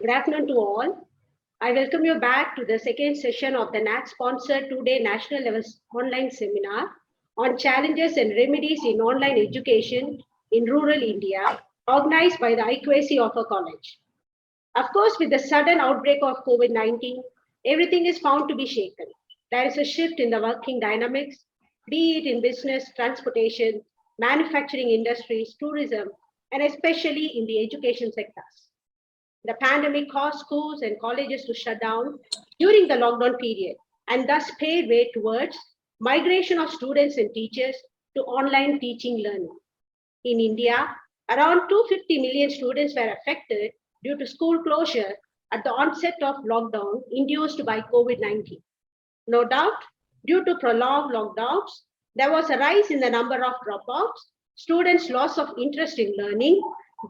Good afternoon to all. I welcome you back to the second session of the NAT-sponsored two-day national level online seminar on challenges and remedies in online education in rural India, organized by the IQAC of a college. Of course, with the sudden outbreak of COVID-19, everything is found to be shaken. There is a shift in the working dynamics, be it in business, transportation, manufacturing industries, tourism, and especially in the education sectors. The pandemic caused schools and colleges to shut down during the lockdown period and thus paved way towards migration of students and teachers to online teaching learning. In India, around 250 million students were affected due to school closure at the onset of lockdown induced by COVID-19. No doubt, due to prolonged lockdowns, there was a rise in the number of dropouts, students' loss of interest in learning,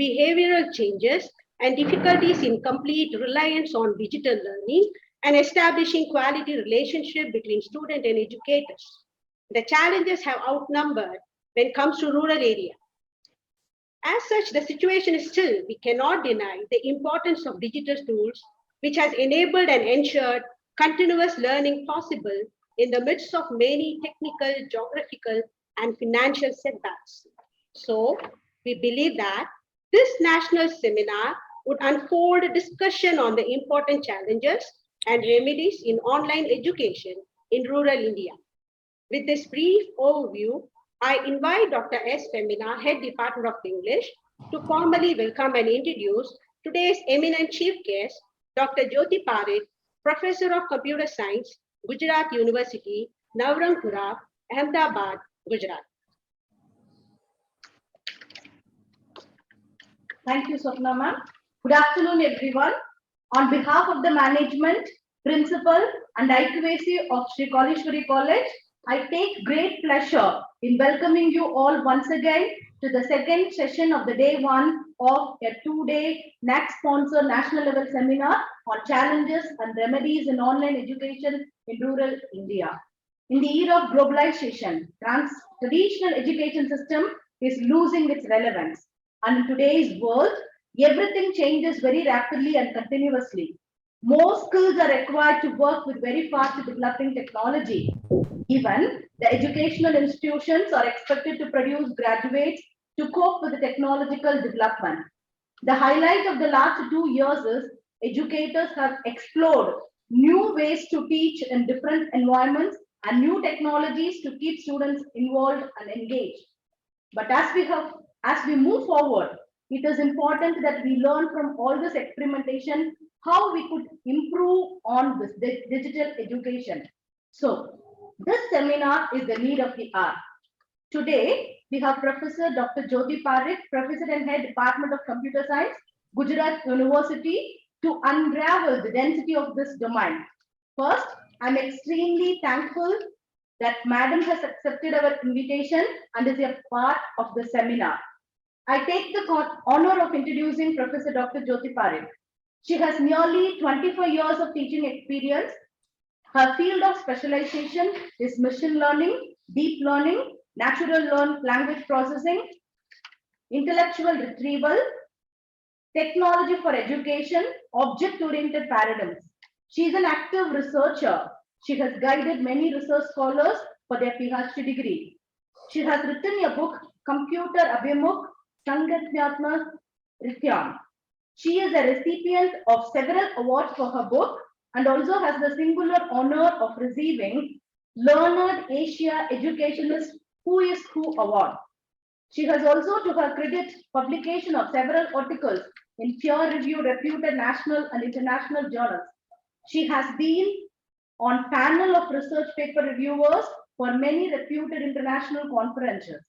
behavioral changes, and difficulties in complete reliance on digital learning and establishing quality relationship between student and educators. The challenges have outnumbered when it comes to rural area. As such, the situation is still, we cannot deny the importance of digital tools, which has enabled and ensured continuous learning possible in the midst of many technical, geographical, and financial setbacks. So, we believe that this national seminar would unfold a discussion on the important challenges and remedies in online education in rural India. With this brief overview, I invite Dr. S. Femina, Head Department of English, to formally welcome and introduce today's eminent chief guest, Dr. Jyoti Parekh, Professor of Computer Science, Gujarat University, Navrangpura, Ahmedabad, Gujarat. Thank you, Swapna ma'am. Good afternoon, everyone. On behalf of the management, principal, and IQAC of Sri Kalishwari College, I take great pleasure in welcoming you all once again to the second session of the day one of a two-day NAC-sponsored national level seminar on challenges and remedies in online education in rural India. In the era of globalization, traditional education system is losing its relevance. And in today's world, everything changes very rapidly and continuously. More skills are required to work with very fast developing technology. Even the educational institutions are expected to produce graduates to cope with the technological development. The highlight of the last 2 years is educators have explored new ways to teach in different environments and new technologies to keep students involved and engaged. But as we move forward, it is important that we learn from all this experimentation how we could improve on this digital education. So, this seminar is the need of the hour. Today, we have Professor Dr. Jyoti Parekh, Professor and Head Department of Computer Science, Gujarat University, to unravel the density of this domain. First, I'm extremely thankful that Madam has accepted our invitation and is a part of the seminar. I take the honor of introducing Professor Dr. Jyoti Parekh. She has nearly 25 years of teaching experience. Her field of specialization is machine learning, deep learning, natural language processing, intellectual retrieval, technology for education, object-oriented paradigms. She is an active researcher. She has guided many research scholars for their PhD degree. She has written a book, Computer Abhimukh Sangathyatma Rithyam. She is a recipient of several awards for her book and also has the singular honor of receiving Learned Asia Educationist Who is Who Award. She has also to her credit publication of several articles in peer-reviewed reputed national and international journals. She has been on panel of research paper reviewers for many reputed international conferences.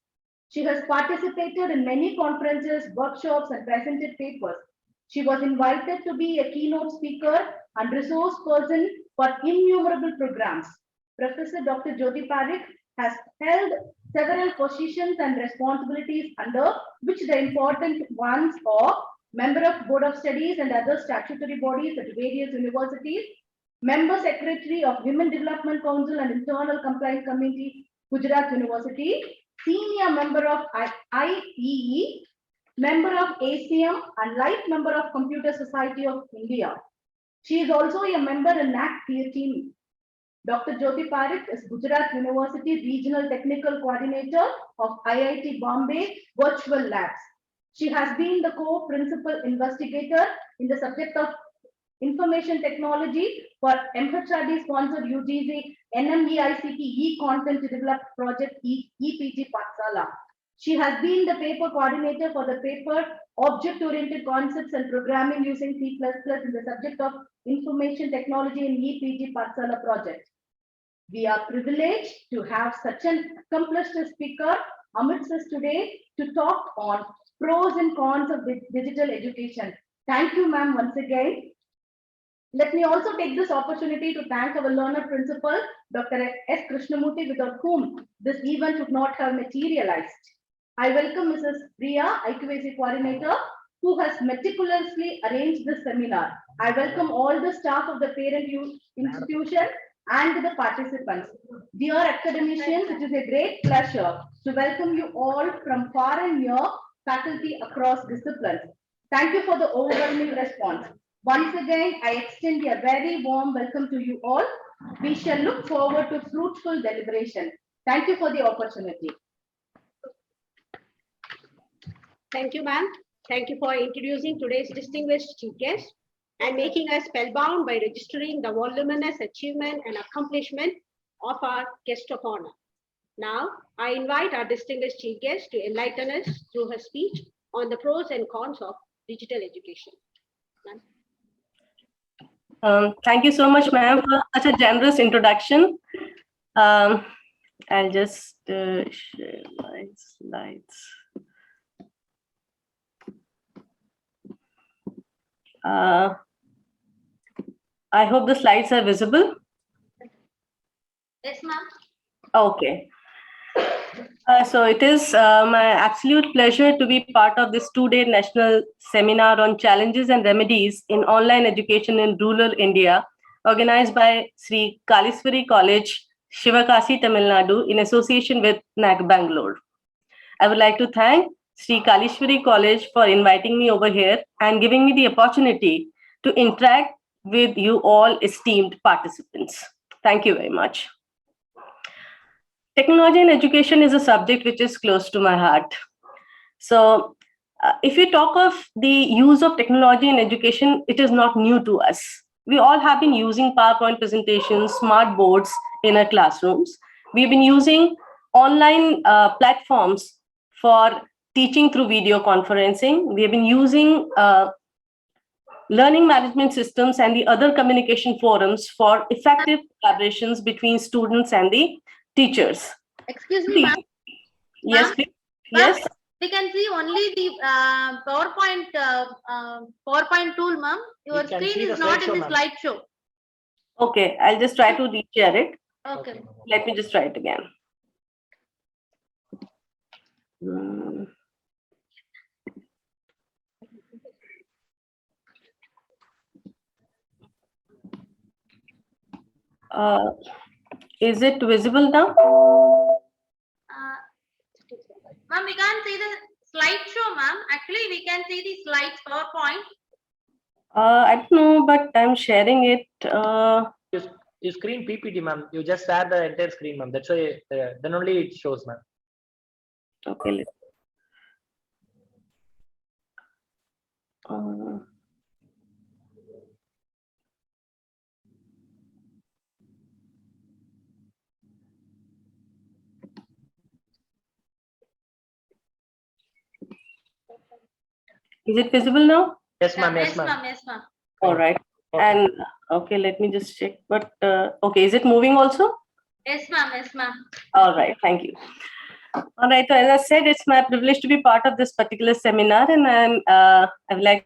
She has participated in many conferences, workshops, and presented papers. She was invited to be a keynote speaker and resource person for innumerable programs. Professor Dr. Jyoti Parekh has held several positions and responsibilities under which the important ones are member of Board of Studies and other statutory bodies at various universities, member secretary of Women Development Council and Internal Compliance Committee, Gujarat University, senior member of IEE, member of ACM and life member of Computer Society of India. She is also a member in NAC tier team. Dr. Jyoti Parekh is Gujarat University Regional Technical Coordinator of IIT Bombay Virtual Labs. She has been the co-principal investigator in the subject of information technology for MHRD sponsored UGC NMEICT e-content developed project EPG Patsala. She has been the paper coordinator for the paper Object-Oriented Concepts and Programming using C++ in the subject of Information Technology in EPG Patsala project. We are privileged to have such an accomplished speaker amidst us today to talk on pros and cons of digital education. Thank you, ma'am, once again. Let me also take this opportunity to thank our learner principal, Dr. S. Krishnamurthy, without whom this event would not have materialized. I welcome Mrs. Priya, IQAC coordinator, who has meticulously arranged this seminar. I welcome all the staff of the parent institution and the participants. Dear academicians, it is a great pleasure to welcome you all from far and near, faculty across disciplines. Thank you for the overwhelming response. Once again, I extend a very warm welcome to you all. We shall look forward to fruitful deliberation. Thank you for the opportunity. Thank you, ma'am. Thank you for introducing today's distinguished chief guest and making us spellbound by registering the voluminous achievement and accomplishment of our guest of honor. Now, I invite our distinguished chief guest to enlighten us through her speech on the pros and cons of digital education. Thank you so much, ma'am, for such a generous introduction. I'll just share my slides. I hope the slides are visible. Yes, ma'am. Okay. So it is my absolute pleasure to be part of this two-day national seminar on challenges and remedies in online education in rural India, organized by Sri Kaliswari College, Shivakasi, Tamil Nadu, in association with NAC Bangalore. I would like to thank Sri Kalishwari College for inviting me over here and giving me the opportunity to interact with you all esteemed participants. Thank you very much. Technology in education is a subject which is close to my heart. So if you talk of the use of technology in education, it is not new to us. We all have been using PowerPoint presentations, smart boards in our classrooms. We've been using online platforms for teaching through video conferencing. We have been using learning management systems and the other communication forums for effective collaborations between students and the teachers. Excuse me, ma'am. Yes, please. Yes. We can see only the PowerPoint tool, ma'am. Your screen is not in the slideshow. Okay, I'll just try to reshare it. Okay. Let me just try it again. Is it visible now? Ma'am, we can't see the slideshow, ma'am. Actually, we can see the slides PowerPoint. I don't know, but I'm sharing it. You screen PPT, ma'am. You just share the entire screen, ma'am. That's why then only it shows, ma'am. Okay. Is it visible now? Yes, ma'am. Yes, ma'am. Yes, ma'am. All right. Okay. And okay, let me just check. But okay, is it moving also? Yes, ma'am. Yes, ma'am. All right. Thank you. All right. So as I said, it's my privilege to be part of this particular seminar, and I would like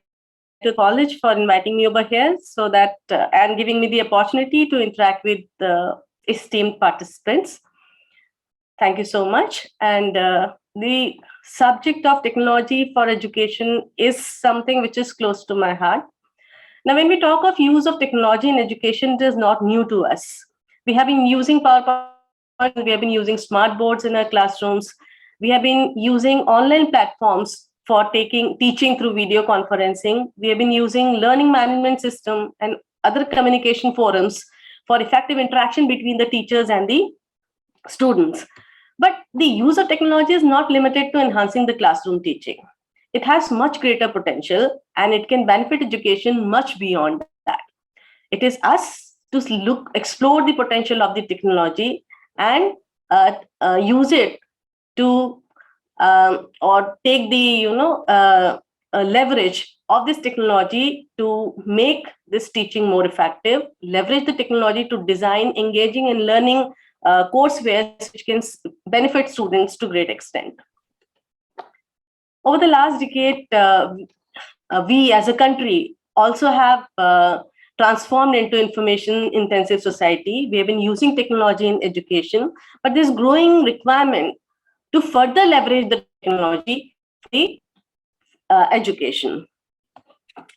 to college for inviting me over here, so that and giving me the opportunity to interact with the esteemed participants. Thank you so much. And the subject of technology for education is something which is close to my heart. Now, when we talk of use of technology in education, it is not new to us. We have been using PowerPoint, we have been using smart boards in our classrooms. We have been using online platforms for teaching through video conferencing. We have been using learning management system and other communication forums for effective interaction between the teachers and the students. But the use of technology is not limited to enhancing the classroom teaching. It has much greater potential and it can benefit education much beyond that. It is us to explore the potential of the technology and use it to or take the leverage of this technology to make this teaching more effective, leverage the technology to design engaging and learning courseware which can benefit students to great extent. Over the last decade, we as a country also have transformed into information intensive society. We have been using technology in education, but there's growing requirement to further leverage the technology for the education.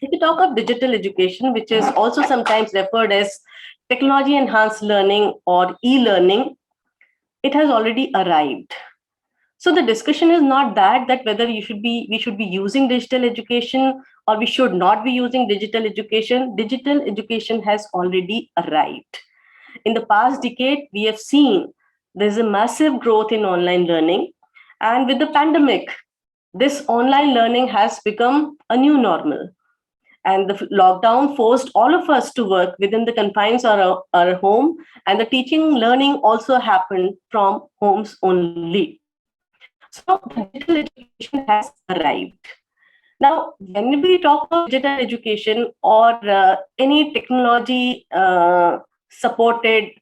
If you talk of digital education, which is also sometimes referred as technology enhanced learning or e-learning, it has already arrived. So the discussion is not that whether we should be using digital education or we should not be using digital education. Digital education has already arrived. In the past decade, we have seen there's a massive growth in online learning. And with the pandemic, this online learning has become a new normal. And the lockdown forced all of us to work within the confines of our home. And the teaching learning also happened from homes only. So digital education has arrived. Now, when we talk about digital education or any technology supported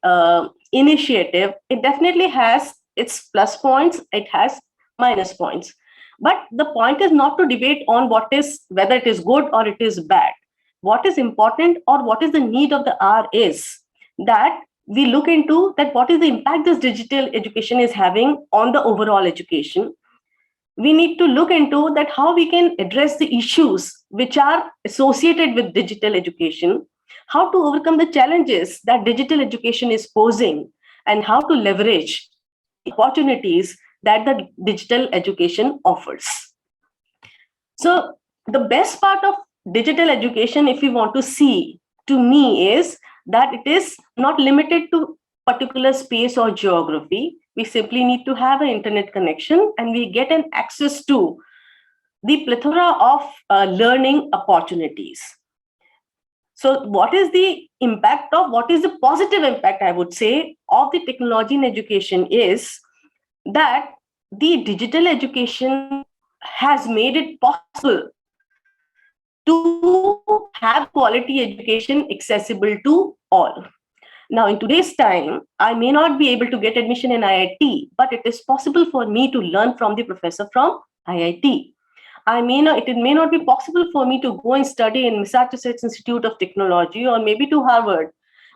initiative, it definitely has its plus points, it has minus points. But the point is not to debate on whether it is good or it is bad. What is important or what is the need of the hour is that we look into that what is the impact this digital education is having on the overall education. We need to look into that how we can address the issues which are associated with digital education, how to overcome the challenges that digital education is posing, and how to leverage opportunities that the digital education offers. So the best part of digital education, if we want to see, to me, is that it is not limited to particular space or geography. We simply need to have an internet connection and we get an access to the plethora of learning opportunities. So what is the positive impact, I would say, of the technology in education is that the digital education has made it possible to have quality education accessible to all. Now, in today's time, I may not be able to get admission in IIT, but it is possible for me to learn from the professor from IIT. It may not be possible for me to go and study in Massachusetts Institute of Technology or maybe to Harvard,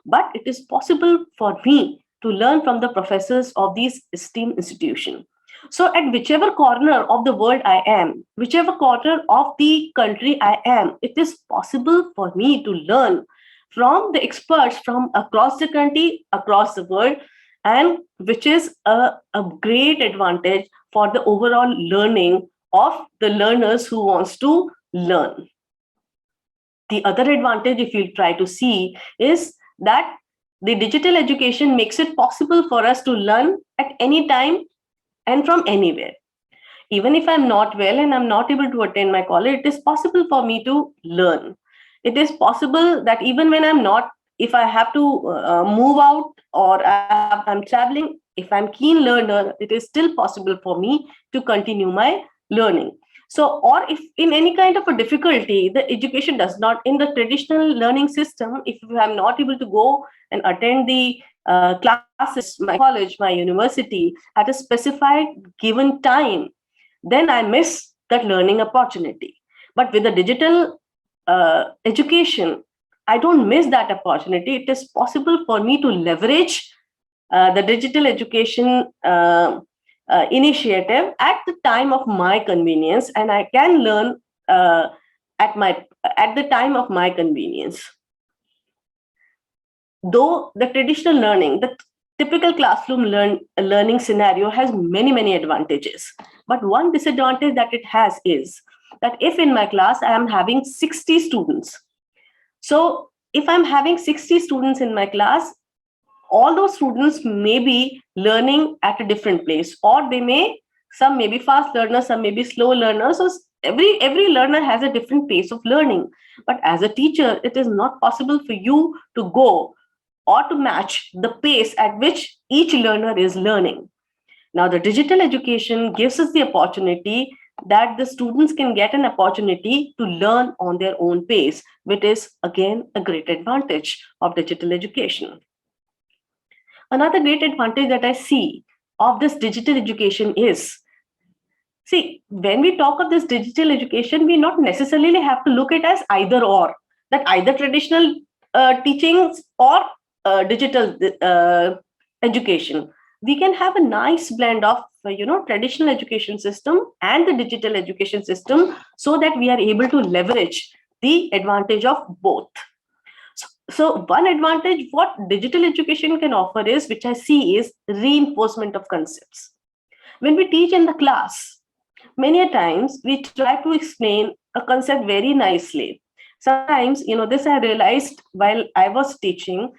but it is possible for me to learn from the professors of these esteemed institutions. So at whichever corner of the world I am, whichever corner of the country I am, it is possible for me to learn from the experts from across the country, across the world, and which is a great advantage for the overall learning of the learners who wants to learn. The other advantage, if you try to see, is that the digital education makes it possible for us to learn at any time and from anywhere. Even if I'm not well and I'm not able to attend my college, it is possible for me to learn. It is possible that even when I'm not, if I have to move out or I'm traveling, if I'm keen learner, it is still possible for me to continue my learning. So, or if in any kind of a difficulty, the education does not, in the traditional learning system, if I'm not able to go and attend the classes, my college, my university at a specified given time, then I miss that learning opportunity. But with the digital education, I don't miss that opportunity. It is possible for me to leverage the digital education initiative at the time of my convenience, and I can learn at the time of my convenience. Though the traditional learning, the typical classroom learning scenario has many advantages, But one disadvantage that it has is that if in my class I am having 60 students, so if I'm having 60 students in my class, all those students may be learning at a different place, or some may be fast learners, some may be slow learners. So every learner has a different pace of learning. But as a teacher, it is not possible for you to go or to match the pace at which each learner is learning. Now, the digital education gives us the opportunity that the students can get an opportunity to learn on their own pace, which is again a great advantage of digital education. Another great advantage that I see of this digital education is, see, when we talk of this digital education, we not necessarily have to look at it as either or, that either traditional teachings or digital education. We can have a nice blend of traditional education system and the digital education system, so that we are able to leverage the advantage of both. So one advantage what digital education can offer is, which I see, is reinforcement of concepts. When we teach in the class, many a times we try to explain a concept very nicely. Sometimes, this I realized while I was teaching,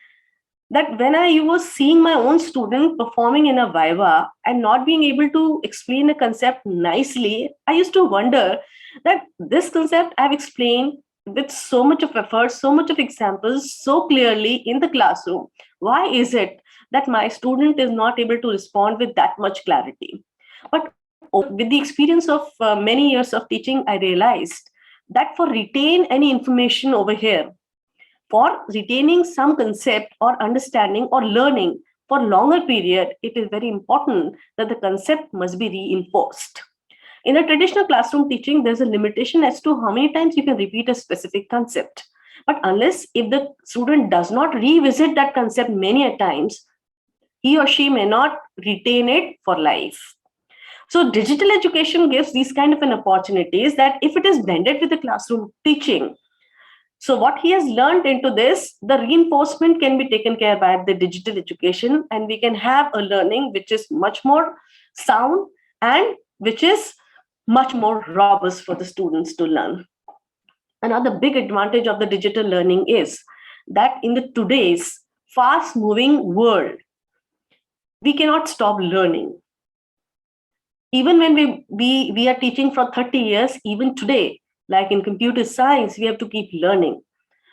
that when I was seeing my own student performing in a viva and not being able to explain a concept nicely, I used to wonder that this concept I've explained with so much of effort, so much of examples, so clearly in the classroom. Why is it that my student is not able to respond with that much clarity? But with the experience of many years of teaching, I realized that for retain any information over here, for retaining some concept or understanding or learning for longer period, it is very important that the concept must be reinforced. In a traditional classroom teaching, there's a limitation as to how many times you can repeat a specific concept. But unless if the student does not revisit that concept many a times, he or she may not retain it for life. So digital education gives these kind of an opportunities that if it is blended with the classroom teaching, so what he has learned into this, the reinforcement can be taken care by the digital education, and we can have a learning which is much more sound and which is much more robust for the students to learn. Another big advantage of the digital learning is that in the today's fast moving world, we cannot stop learning. Even when we are teaching for 30 years, even today, like in computer science, we have to keep learning.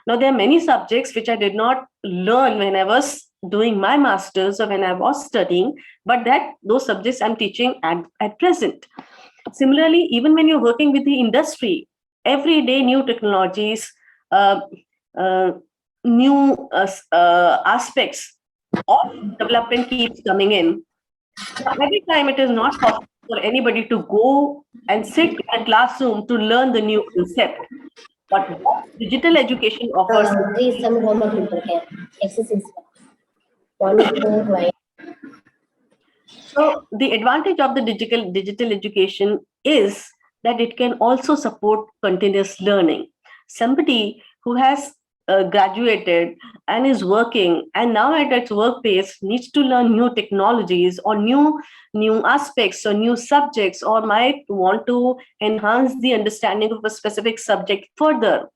Now, there are many subjects which I did not learn when I was doing my master's or when I was studying, but those subjects I'm teaching at present. Similarly, even when you're working with the industry, every day new technologies, new aspects of development keeps coming in. Every time it is not possible for anybody to go and sit in a classroom to learn the new concept. But what digital education offers. There is some homework important. Exercise 1, 4, 5. So the advantage of the digital education is that it can also support continuous learning. Somebody who has graduated and is working and now at its workplace needs to learn new technologies or new aspects or new subjects, or might want to enhance the understanding of a specific subject further.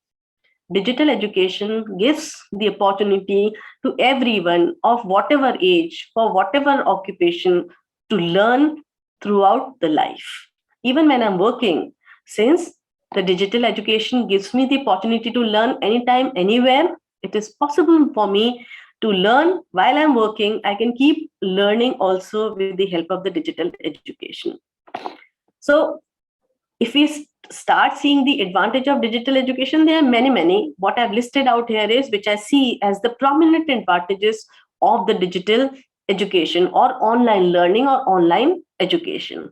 Digital education gives the opportunity to everyone of whatever age, for whatever occupation, to learn throughout the life. Even when I'm working, since the digital education gives me the opportunity to learn anytime, anywhere, it is possible for me to learn while I'm working. I can keep learning also with the help of the digital education. So if we start seeing the advantage of digital education, there are many. What I've listed out here is which I see as the prominent advantages of the digital education or online learning or online education.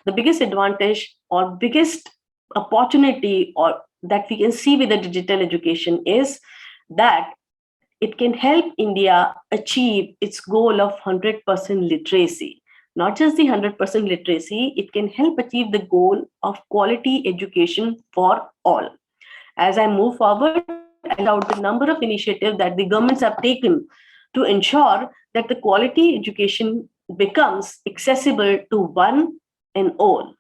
The biggest advantage or biggest opportunity or that we can see with the digital education is that it can help India achieve its goal of 100% literacy. Not just the 100% literacy, it can help achieve the goal of quality education for all. As I move forward, I lay out the number of initiatives that the governments have taken to ensure that the quality education becomes accessible to one and all.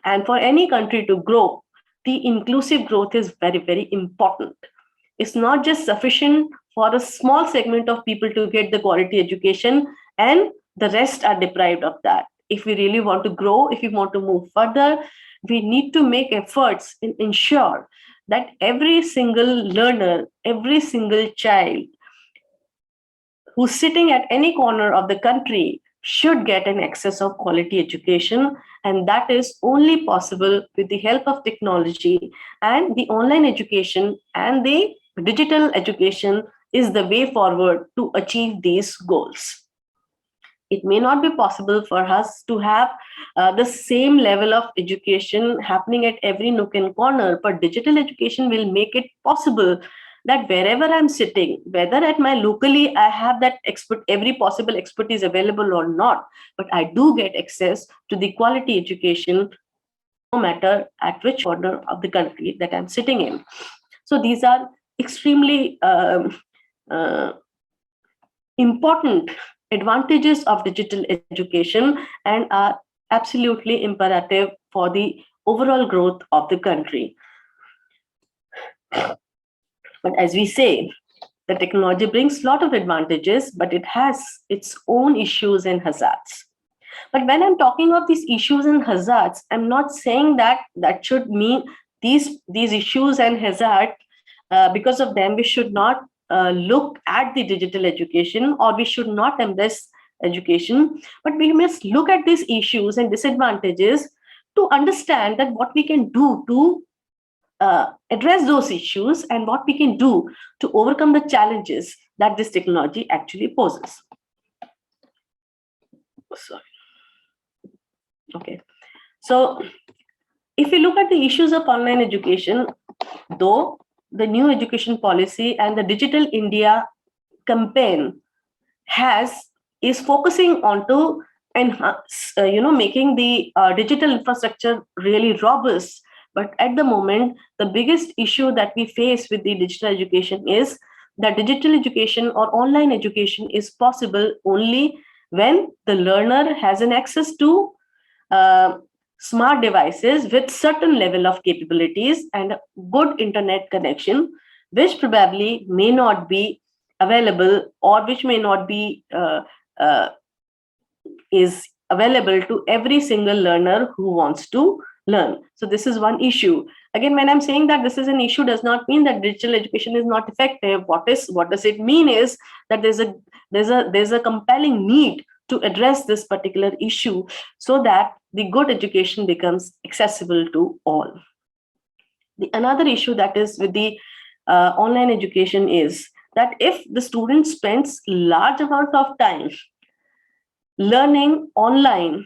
And for any country to grow, the inclusive growth is very, very important. It's not just sufficient for a small segment of people to get the quality education and the rest are deprived of that. If we really want to grow, if we want to move further, we need to make efforts and ensure that every single learner, every single child who's sitting at any corner of the country should get an access of quality education. And that is only possible with the help of technology, and the online education and the digital education is the way forward to achieve these goals. It may not be possible for us to have the same level of education happening at every nook and corner, but digital education will make it possible that wherever I'm sitting, whether at my locally I have that every possible expertise available or not, but I do get access to the quality education no matter at which corner of the country that I'm sitting in. So these are extremely important advantages of digital education and are absolutely imperative for the overall growth of the country. But as we say, the technology brings a lot of advantages, but it has its own issues and hazards. But when I'm talking of these issues and hazards, I'm not saying that that should mean these issues and hazards, because of them, we should not look at the digital education or we should not embrace education, but we must look at these issues and disadvantages to understand that what we can do to address those issues and what we can do to overcome the challenges that this technology actually poses. Sorry. Okay. So if we look at the issues of online education, though the new education policy and the Digital India campaign is focusing on to enhance, making the digital infrastructure really robust. But at the moment, the biggest issue that we face with the digital education is that digital education or online education is possible only when the learner has an access to smart devices with certain level of capabilities and a good internet connection, which probably may not be available or which may not be is available to every single learner who wants to learn. So this is one issue. Again, when I'm saying that this is an issue does not mean that digital education is not effective. What does it mean is that there's a compelling need to address this particular issue so that the good education becomes accessible to all. Another issue that is with the online education is that if the student spends large amount of time learning online,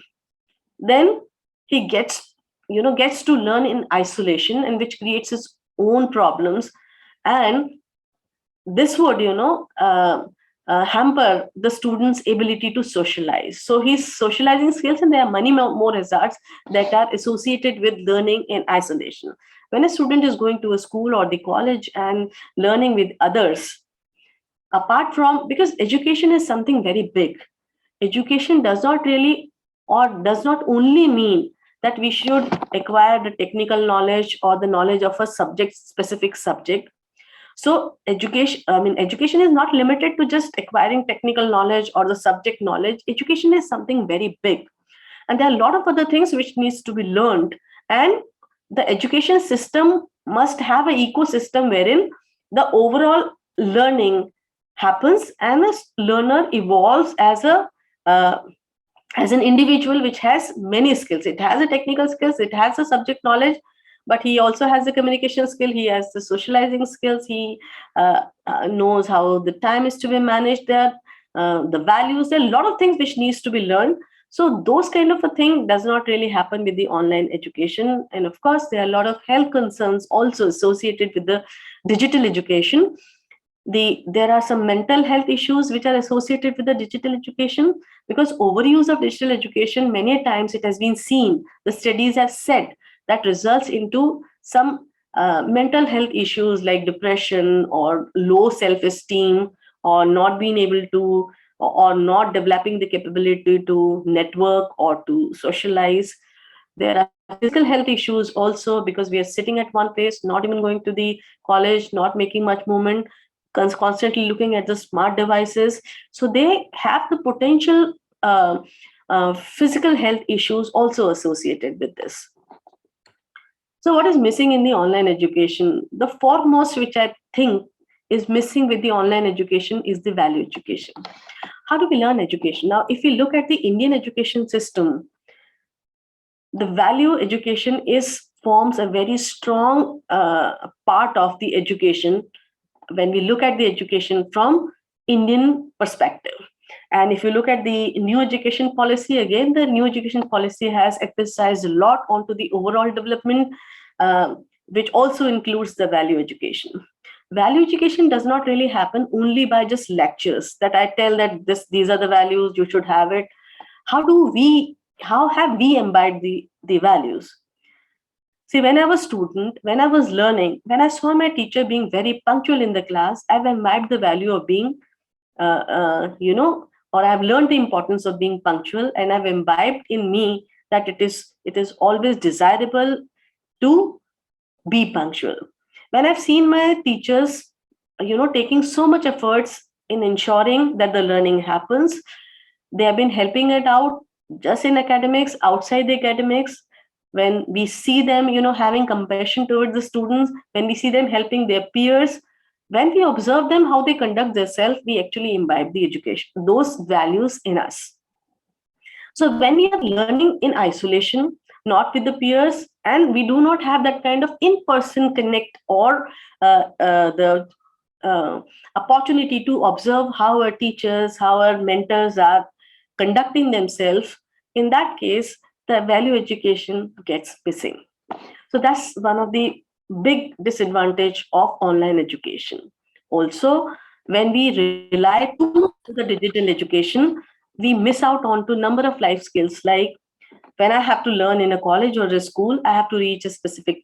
then he gets to learn in isolation, and which creates his own problems, and this would hamper the student's ability to socialize. So his socializing skills, and there are many more hazards that are associated with learning in isolation. When a student is going to a school or the college and learning with others, apart from, because education is something very big, education does not really or does not only mean that we should acquire the technical knowledge or the knowledge of a specific subject. So education is not limited to just acquiring technical knowledge or the subject knowledge. Education is something very big. And there are a lot of other things which needs to be learned. And the education system must have an ecosystem wherein the overall learning happens and the learner evolves as an individual which has many skills. It has a technical skills, it has a subject knowledge, but he also has the communication skill, he has the socializing skills, he knows how the time is to be managed there, the values, there are a lot of things which needs to be learned. So those kind of a thing does not really happen with the online education. And of course, there are a lot of health concerns also associated with the digital education. There are some mental health issues which are associated with the digital education, because overuse of digital education, many times it has been seen, the studies have said that results into some mental health issues like depression or low self-esteem, or not being able to, or not developing the capability to network or to socialize. There are physical health issues also, because we are sitting at one place, not even going to the college, not making much movement, constantly looking at the smart devices. So they have the potential physical health issues also associated with this. So what is missing in the online education? The foremost, which I think is missing with the online education, is the value education. How do we learn education? Now, if we look at the Indian education system, the value education forms a very strong part of the education when we look at the education from Indian perspective. And if you look at the new education policy, again, the new education policy has emphasized a lot onto the overall development, which also includes the value education. Value education does not really happen only by just lectures that I tell that these are the values, you should have it. How have we imbibed the values? See, when I was student, when I was learning, when I saw my teacher being very punctual in the class, I've imbibed the value of being, or I've learned the importance of being punctual, and I've imbibed in me that it is always desirable to be punctual. When I've seen my teachers, taking so much efforts in ensuring that the learning happens, they have been helping it out just in academics, outside the academics. When we see them, having compassion towards the students, when we see them helping their peers, when we observe them, how they conduct themselves, we actually imbibe the education, those values in us. So when we are learning in isolation, not with the peers, and we do not have that kind of in-person connect or the opportunity to observe how our teachers, how our mentors are conducting themselves, in that case, the value education gets missing. So that's one of the big disadvantage of online education. Also, when we rely too much on the digital education, we miss out on to number of life skills. Like when I have to learn in a college or a school, I have to reach a specific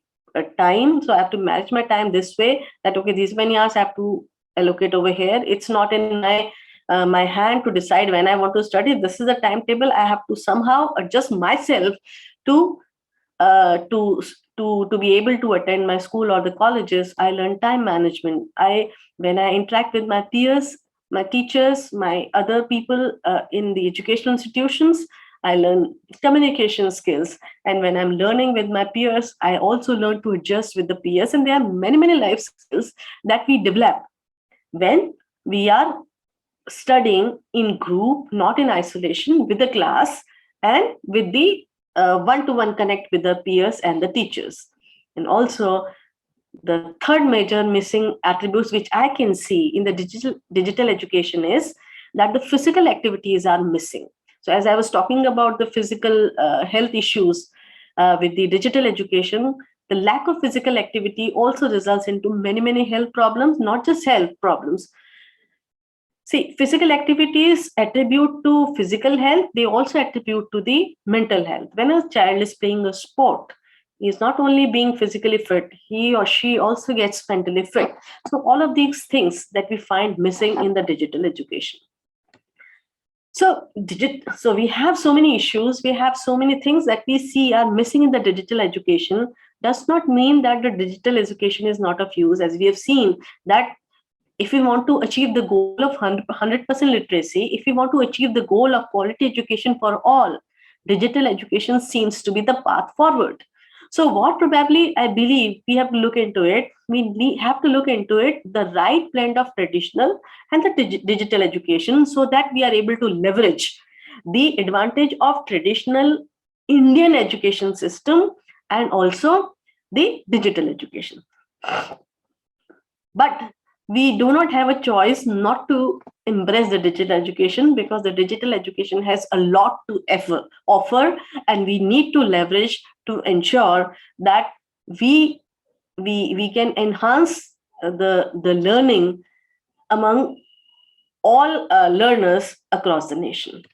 time. So I have to manage my time this way, that, okay, these many hours I have to allocate over here. It's not in my hand to decide when I want to study. This is a timetable. I have to somehow adjust myself to be able to attend my school or the colleges. I learn time management. When I interact with my peers, my teachers, my other people in the educational institutions, I learn communication skills. And when I'm learning with my peers, I also learn to adjust with the peers. And there are many, many life skills that we develop when we are studying in group, not in isolation, with the class and with the one-to-one connect with the peers and the teachers. And also, the third major missing attributes which I can see in the digital education is that the physical activities are missing. So as I was talking about the physical health issues with the digital education, the lack of physical activity also results into many, many health problems, not just health problems. See, physical activities attribute to physical health, they also attribute to the mental health. When a child is playing a sport, he is not only being physically fit, he or she also gets mentally fit. So all of these things that we find missing in the digital education. So we have so many issues, we have so many things that we see are missing in the digital education. Does not mean that the digital education is not of use, as we have seen that if we want to achieve the goal of 100% literacy, if we want to achieve the goal of quality education for all, digital education seems to be the path forward. So what probably I believe we have to look into it, we have to look into it, the right blend of traditional and the digital education, so that we are able to leverage the advantage of traditional Indian education system and also the digital education. But we do not have a choice not to embrace the digital education, because the digital education has a lot to offer, and we need to leverage to ensure that we can enhance the learning among all learners across the nation.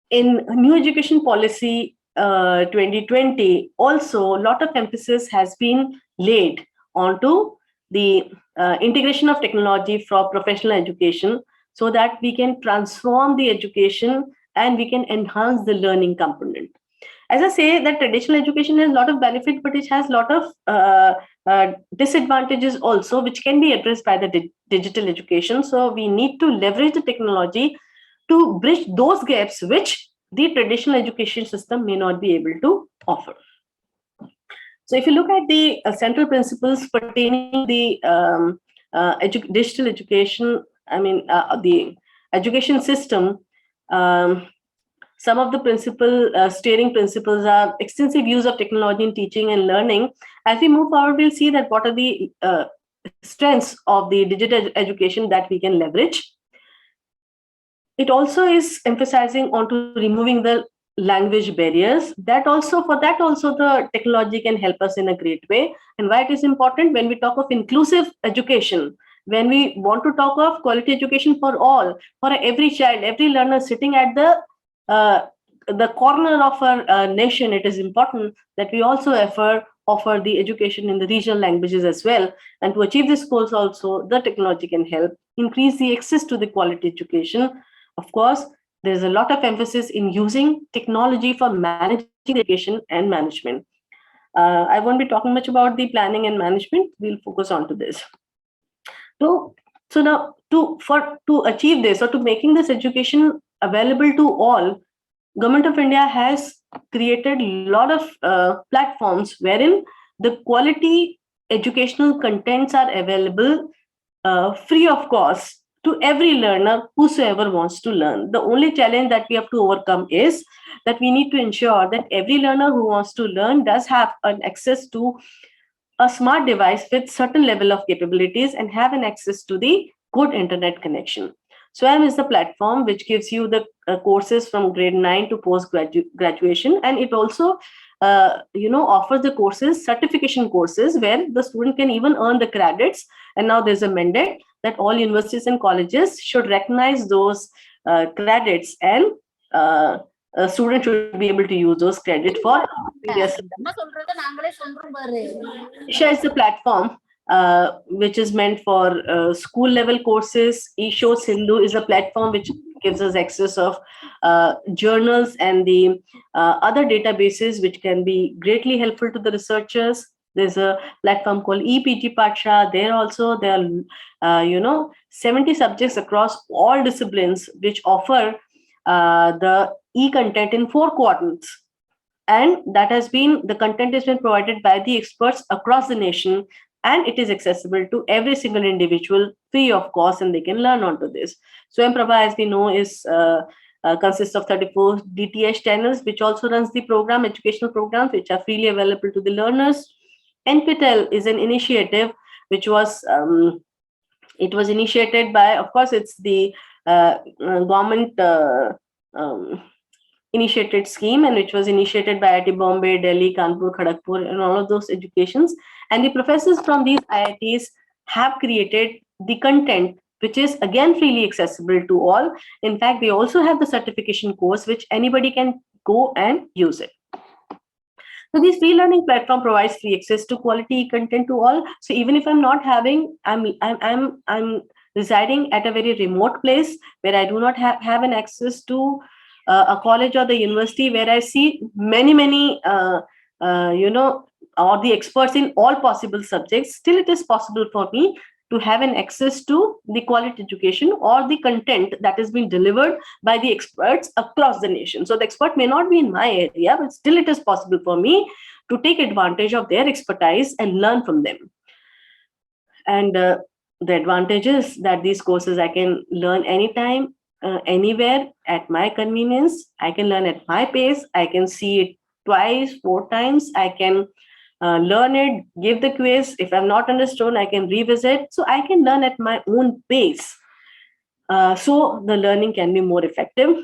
In new education policy 2020, also a lot of emphasis has been laid onto the integration of technology for professional education, so that we can transform the education and we can enhance the learning component. As I say, that traditional education has a lot of benefit, but it has a lot of disadvantages also, which can be addressed by the digital education. So we need to leverage the technology to bridge those gaps which the traditional education system may not be able to offer. So if you look at the central principles pertaining to the digital education, the education system, some of the steering principles are extensive use of technology in teaching and learning. As we move forward, we'll see that what are the strengths of the digital education that we can leverage. It also is emphasizing onto removing the language barriers. For that also the technology can help us in a great way. And why it is important when we talk of inclusive education, when we want to talk of quality education for all, for every child, every learner sitting at the corner of our nation, it is important that we also offer the education in the regional languages as well. And to achieve this goals also, the technology can help increase the access to the quality education. Of course, there's a lot of emphasis in using technology for managing education and management. I won't be talking much about the planning and management. We'll focus on to this. So now to achieve this, or to making this education available to all, Government of India has created a lot of platforms wherein the quality educational contents are available free of cost to every learner whosoever wants to learn. The only challenge that we have to overcome is that we need to ensure that every learner who wants to learn does have an access to a smart device with certain level of capabilities and have an access to the good internet connection. SWAYAM is the platform which gives you the courses from grade 9 to post graduation, and it also offers the courses, certification courses, where the student can even earn the credits. And now there's a mandate that all universities and colleges should recognize those credits, and students should be able to use those credits for previous. Isha is the platform which is meant for school level courses. eShow Sindhu is a platform which gives us access of journals and the other databases which can be greatly helpful to the researchers. There's a platform called ePG Patsha. There are 70 subjects across all disciplines which offer the e-content in 4 quadrants. And the content has been provided by the experts across the nation, and it is accessible to every single individual free of cost, and they can learn onto this. SWAYAM Prabha, as we know, consists of 34 DTH channels, which also runs the educational programs, which are freely available to the learners. NPTEL is an initiative which was initiated by, of course, it's the government initiated scheme, and which was initiated by IIT Bombay, Delhi, Kanpur, Kharagpur, and all of those educations. And the professors from these IITs have created the content, which is again freely accessible to all. In fact, they also have the certification course, which anybody can go and use it. So this free learning platform provides free access to quality content to all. So even if I'm residing at a very remote place where I do not have an access to a college or the university where I see many or the experts in all possible subjects, still it is possible for me to have an access to the quality education or the content that is being delivered by the experts across the nation. So the expert may not be in my area, but still it is possible for me to take advantage of their expertise and learn from them. And the advantage is that these courses I can learn anytime, anywhere, at my convenience. I can learn at my pace. I can see it twice, 4 times. I can learn it, give the quiz. If I'm not understood, I can revisit. So I can learn at my own pace. So the learning can be more effective.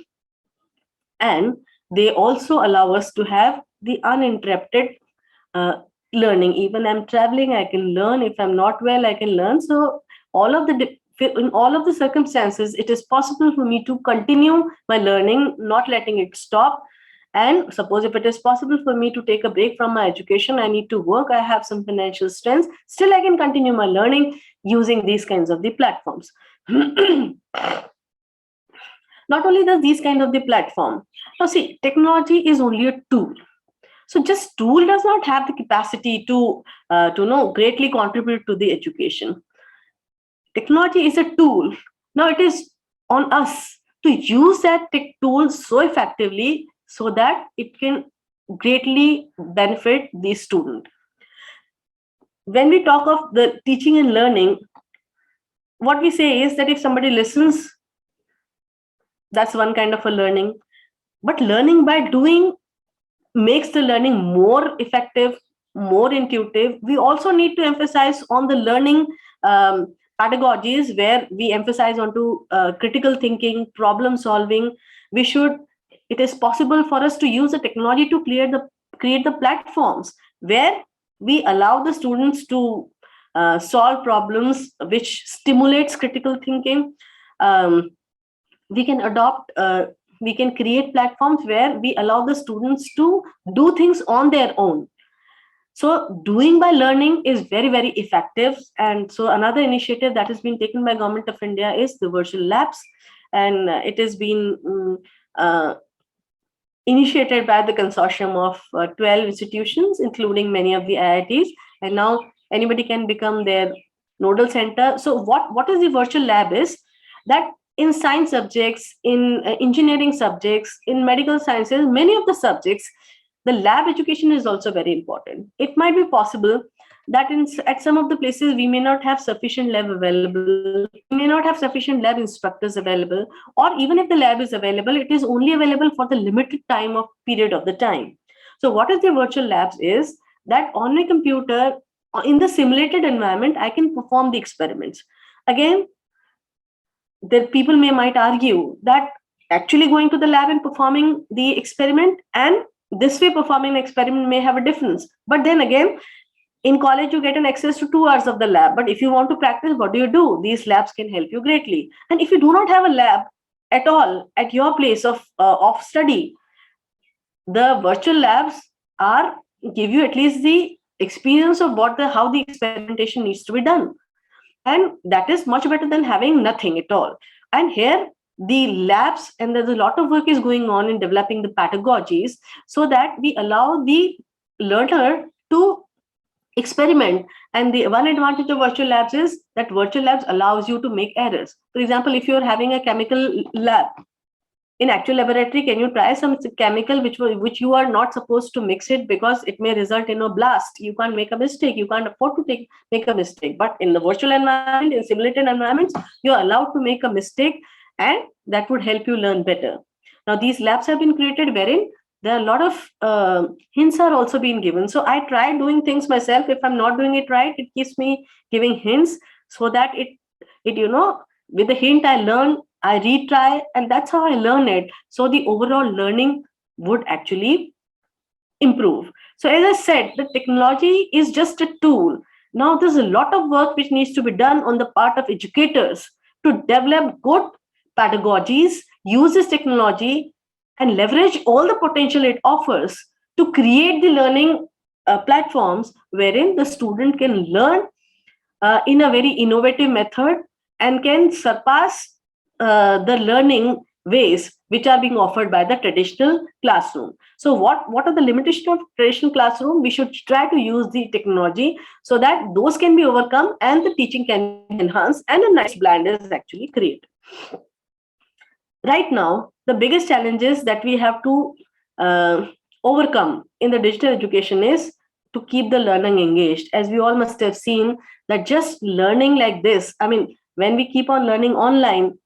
And they also allow us to have the uninterrupted learning. Even I'm traveling, I can learn. If I'm not well, I can learn. So in all of the circumstances, it is possible for me to continue my learning, not letting it stop. And suppose if it is possible for me to take a break from my education, I need to work, I have some financial strengths, still I can continue my learning using these kinds of the platforms. Not only does these kind of the platform. Now see, technology is only a tool. So just tool does not have the capacity to greatly contribute to the education. Technology is a tool. Now it is on us to use that tech tool so effectively so that it can greatly benefit the student. When we talk of the teaching and learning, what we say is that if somebody listens, that's one kind of a learning. But learning by doing makes the learning more effective, more intuitive. We also need to emphasize on the learning pedagogies where we emphasize onto critical thinking, problem solving. It is possible for us to use the technology to create the platforms where we allow the students to solve problems which stimulates critical thinking. We can create platforms where we allow the students to do things on their own. So doing by learning is very, very effective. And so another initiative that has been taken by Government of India is the virtual labs. And it has been initiated by the consortium of 12 institutions, including many of the IITs. And now anybody can become their nodal center. So what is the virtual lab is that in science subjects, in engineering subjects, in medical sciences, many of the subjects, the lab education is also very important. It might be possible that at some of the places we may not have sufficient lab available, we may not have sufficient lab instructors available, or even if the lab is available, it is only available for the limited period of the time. So what is the virtual labs is that on my computer, in the simulated environment, I can perform the experiments. Again, the people might argue that actually going to the lab and performing the experiment and this way performing an experiment may have a difference. But then again, in college, you get an access to 2 hours of the lab. But if you want to practice, what do? These labs can help you greatly. And if you do not have a lab at all at your place of study, the virtual labs give you at least the experience of how the experimentation needs to be done. And that is much better than having nothing at all. And here, the labs, and there's a lot of work is going on in developing the pedagogies so that we allow the learner to experiment. And the one advantage of virtual labs is that virtual labs allows you to make errors. For example, if you're having a chemical lab, in actual laboratory, can you try some chemical which you are not supposed to mix it because it may result in a blast? You can't make a mistake. You can't afford to make a mistake. But in the virtual environment, in simulated environments, you're allowed to make a mistake, and that would help you learn better. Now, these labs have been created wherein there are a lot of hints are also being given. So I try doing things myself. If I'm not doing it right, it keeps me giving hints so that it with the hint I learn, I retry, and that's how I learn it. So the overall learning would actually improve. So as I said, the technology is just a tool. Now there's a lot of work which needs to be done on the part of educators to develop good pedagogies, use this technology and leverage all the potential it offers to create the learning platforms wherein the student can learn in a very innovative method and can surpass the learning ways which are being offered by the traditional classroom. So what are the limitations of traditional classroom? We should try to use the technology so that those can be overcome and the teaching can be enhanced and a nice blend is actually created. Right now, the biggest challenges that we have to overcome in the digital education is to keep the learning engaged. As we all must have seen that just learning like this, I mean, when we keep on learning online,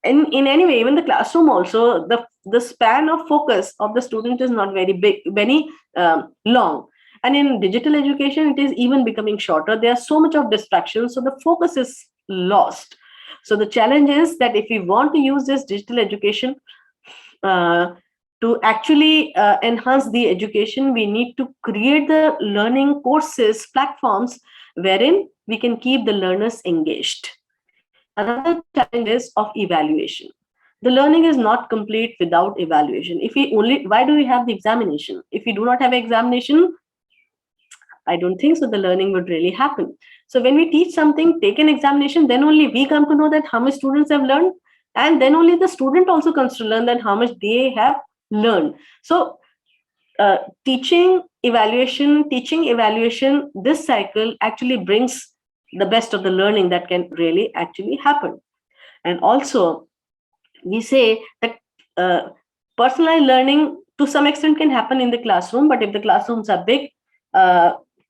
in any way, even the classroom also, the span of focus of the student is not very big, very long. And in digital education, it is even becoming shorter. There's so much of distraction, so the focus is lost. So the challenge is that if we want to use this digital education to actually enhance the education, we need to create the learning courses, platforms, wherein we can keep the learners engaged. Another challenge is of evaluation. The learning is not complete without evaluation. Why do we have the examination? If we do not have examination, I don't think so the learning would really happen. So when we teach something, take an examination, then only we come to know that how many students have learned. and then only the student also comes to learn that how much they have learned. So teaching evaluation, this cycle actually brings the best of the learning that can really actually happen. And also we say that personalized learning to some extent can happen in the classroom, but if the classrooms are big,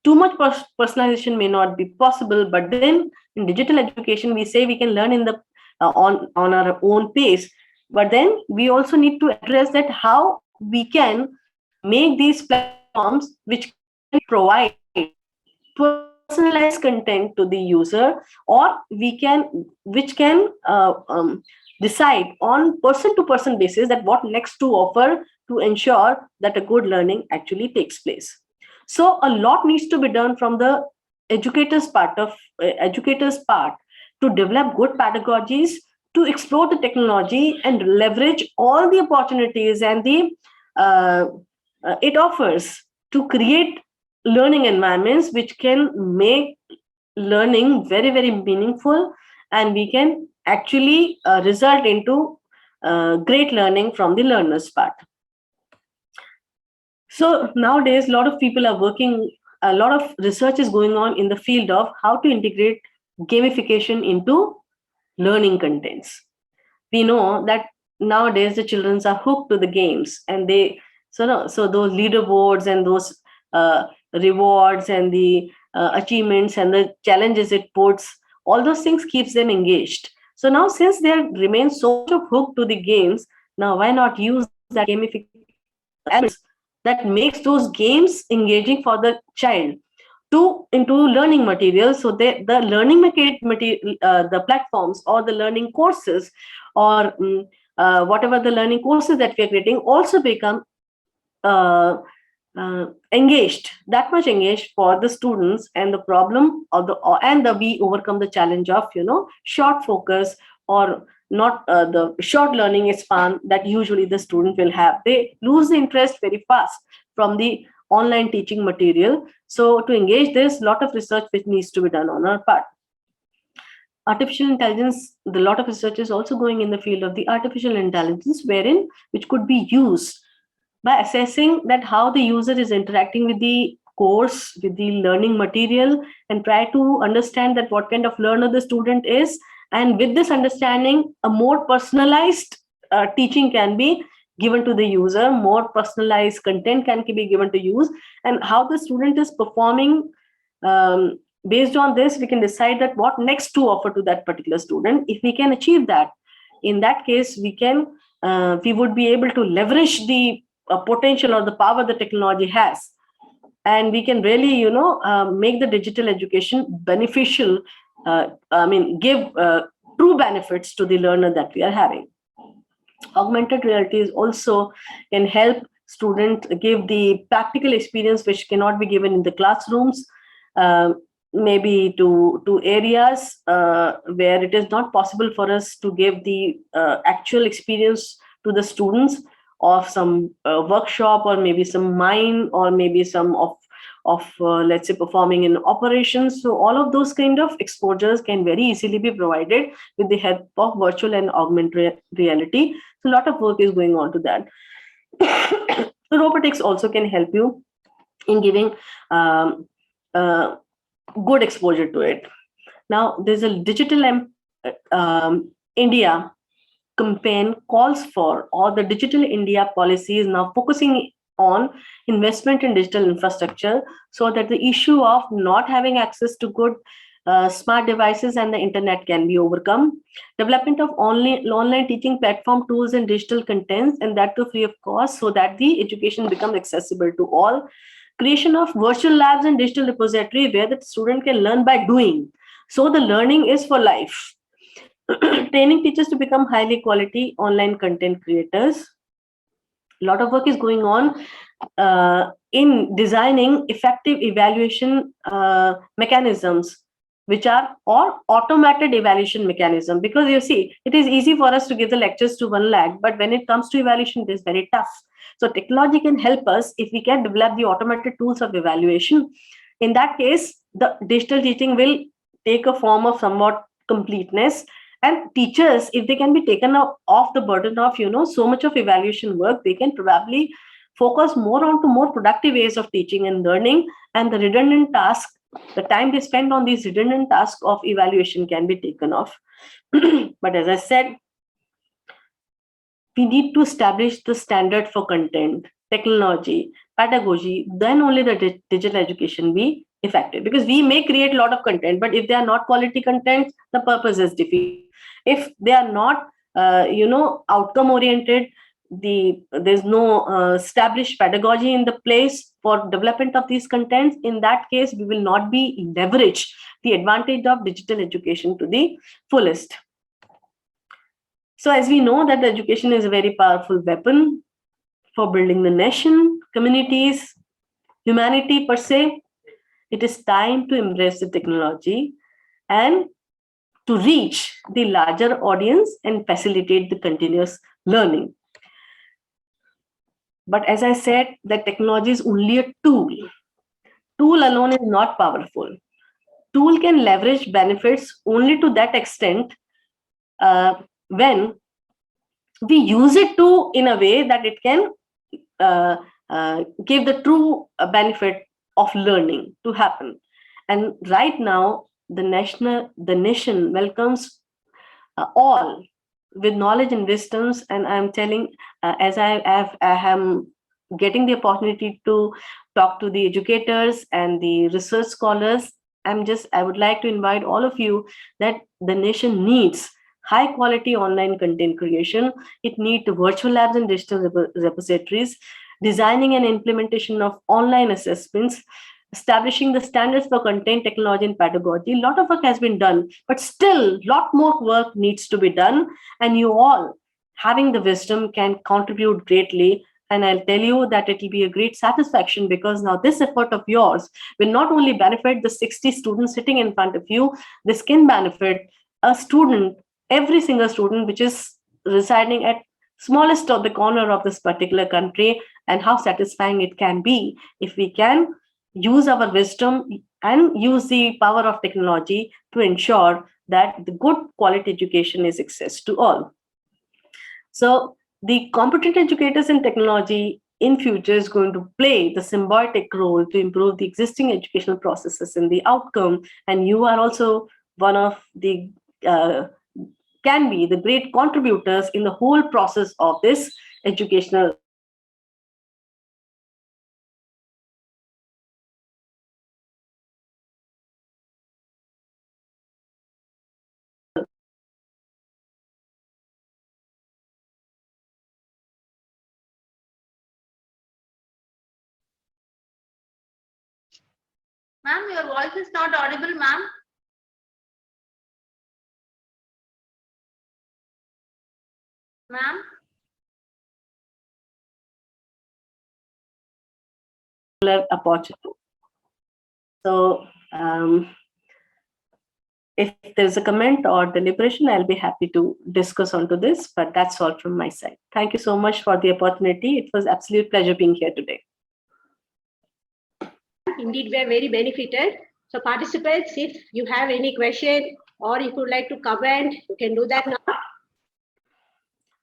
too much personalization may not be possible. But then in digital education, we say we can learn in the on our own pace. But then we also need to address that how we can make these platforms which can provide personalized content to the user, or which can decide on person to person basis that what next to offer to ensure that a good learning actually takes place. So a lot needs to be done from the educators part to develop good pedagogies, to explore the technology and leverage all the opportunities and the it offers to create learning environments which can make learning very, very meaningful, and we can actually result into great learning from the learner's part. So nowadays, a lot of people are working, a lot of research is going on in the field of how to integrate gamification into learning contents. We know that nowadays the children are hooked to the games, and so those leaderboards and those rewards and the achievements and the challenges it puts, all those things keeps them engaged. So now, since they remain so much of hooked to the games, now why not use that gamification that makes those games engaging for the child into learning materials, so that the learning material, the platforms or the learning courses, or whatever the learning courses that we are creating also become engaged, that much engaged for the students, and the problem of we overcome the challenge of short focus, or not the short learning span that usually the student will have. They lose the interest very fast from the online teaching material. So to engage this, a lot of research which needs to be done on our part. Artificial intelligence, a lot of research is also going in the field of the artificial intelligence, which could be used by assessing that how the user is interacting with the course, with the learning material, and try to understand that what kind of learner the student is. And with this understanding, a more personalized teaching can be given to the user, more personalized content can be given to use, and how the student is performing. Based on this, we can decide that what next to offer to that particular student. If we can achieve that, in that case, we would be able to leverage the potential or the power the technology has, and we can really make the digital education beneficial, give true benefits to the learner that we are having. Augmented realities also can help students give the practical experience which cannot be given in the classrooms, maybe to areas where it is not possible for us to give the actual experience to the students of some workshop, or maybe some mine, or maybe some of let's say performing in operations. So all of those kind of exposures can very easily be provided with the help of virtual and augmented reality. So a lot of work is going on to that. So robotics also can help you in giving good exposure to it. Now there's a digital India campaign calls for, or the Digital India policy is now focusing on investment in digital infrastructure, so that the issue of not having access to good smart devices and the internet can be overcome. Development of online teaching platform tools and digital contents, and that too free of cost, so that the education becomes accessible to all. Creation of virtual labs and digital repository where the student can learn by doing, so the learning is for life. Training teachers to become highly quality online content creators. A lot of work is going on in designing effective evaluation mechanisms, which are or automated evaluation mechanism. Because you see, it is easy for us to give the lectures to 1 lakh, but when it comes to evaluation, it is very tough. So technology can help us if we can develop the automated tools of evaluation. In that case, the digital teaching will take a form of somewhat completeness, And teachers, if they can be taken off the burden of, so much of evaluation work, they can probably focus more onto more productive ways of teaching and learning, and the redundant task, the time they spend on these redundant tasks of evaluation can be taken off. But as I said, we need to establish the standard for content, technology, pedagogy, then only the digital education be effective. Because we may create a lot of content, but if they are not quality content, the purpose is defeated. If they are not, outcome oriented, there's no established pedagogy in the place for development of these contents. In that case, we will not be leverage the advantage of digital education to the fullest. So as we know that the education is a very powerful weapon for building the nation, communities, humanity per se, it is time to embrace the technology and to reach the larger audience and facilitate the continuous learning. But as I said, that technology is only a tool. Tool alone is not powerful. Tool can leverage benefits only to that extent when we use it to in a way that it can give the true benefit of learning to happen. And right now, the nation welcomes all with knowledge and wisdoms. And I'm telling, as I am getting the opportunity to talk to the educators and the research scholars, I would like to invite all of you that the nation needs high quality online content creation. It needs virtual labs and digital repositories, designing and implementation of online assessments, establishing the standards for content, technology, and pedagogy. A lot of work has been done, but still a lot more work needs to be done. And you all, having the wisdom, can contribute greatly. And I'll tell you that it will be a great satisfaction, because now this effort of yours will not only benefit the 60 students sitting in front of you, this can benefit a student, every single student which is residing at smallest of the corner of this particular country. And how satisfying it can be if we can use our wisdom and use the power of technology to ensure that the good quality education is access to all. So the competent educators in technology in future is going to play the symbiotic role to improve the existing educational processes and the outcome. And you are also one of the can be the great contributors in the whole process of this educational. Ma'am, your voice is not audible, ma'am. Ma'am? Opportunity. So if there's a comment or deliberation, I'll be happy to discuss onto this, but that's all from my side. Thank you so much for the opportunity. It was absolute pleasure being here today. Indeed, we are very benefited. So participants, if you have any question or if you would like to comment, you can do that now.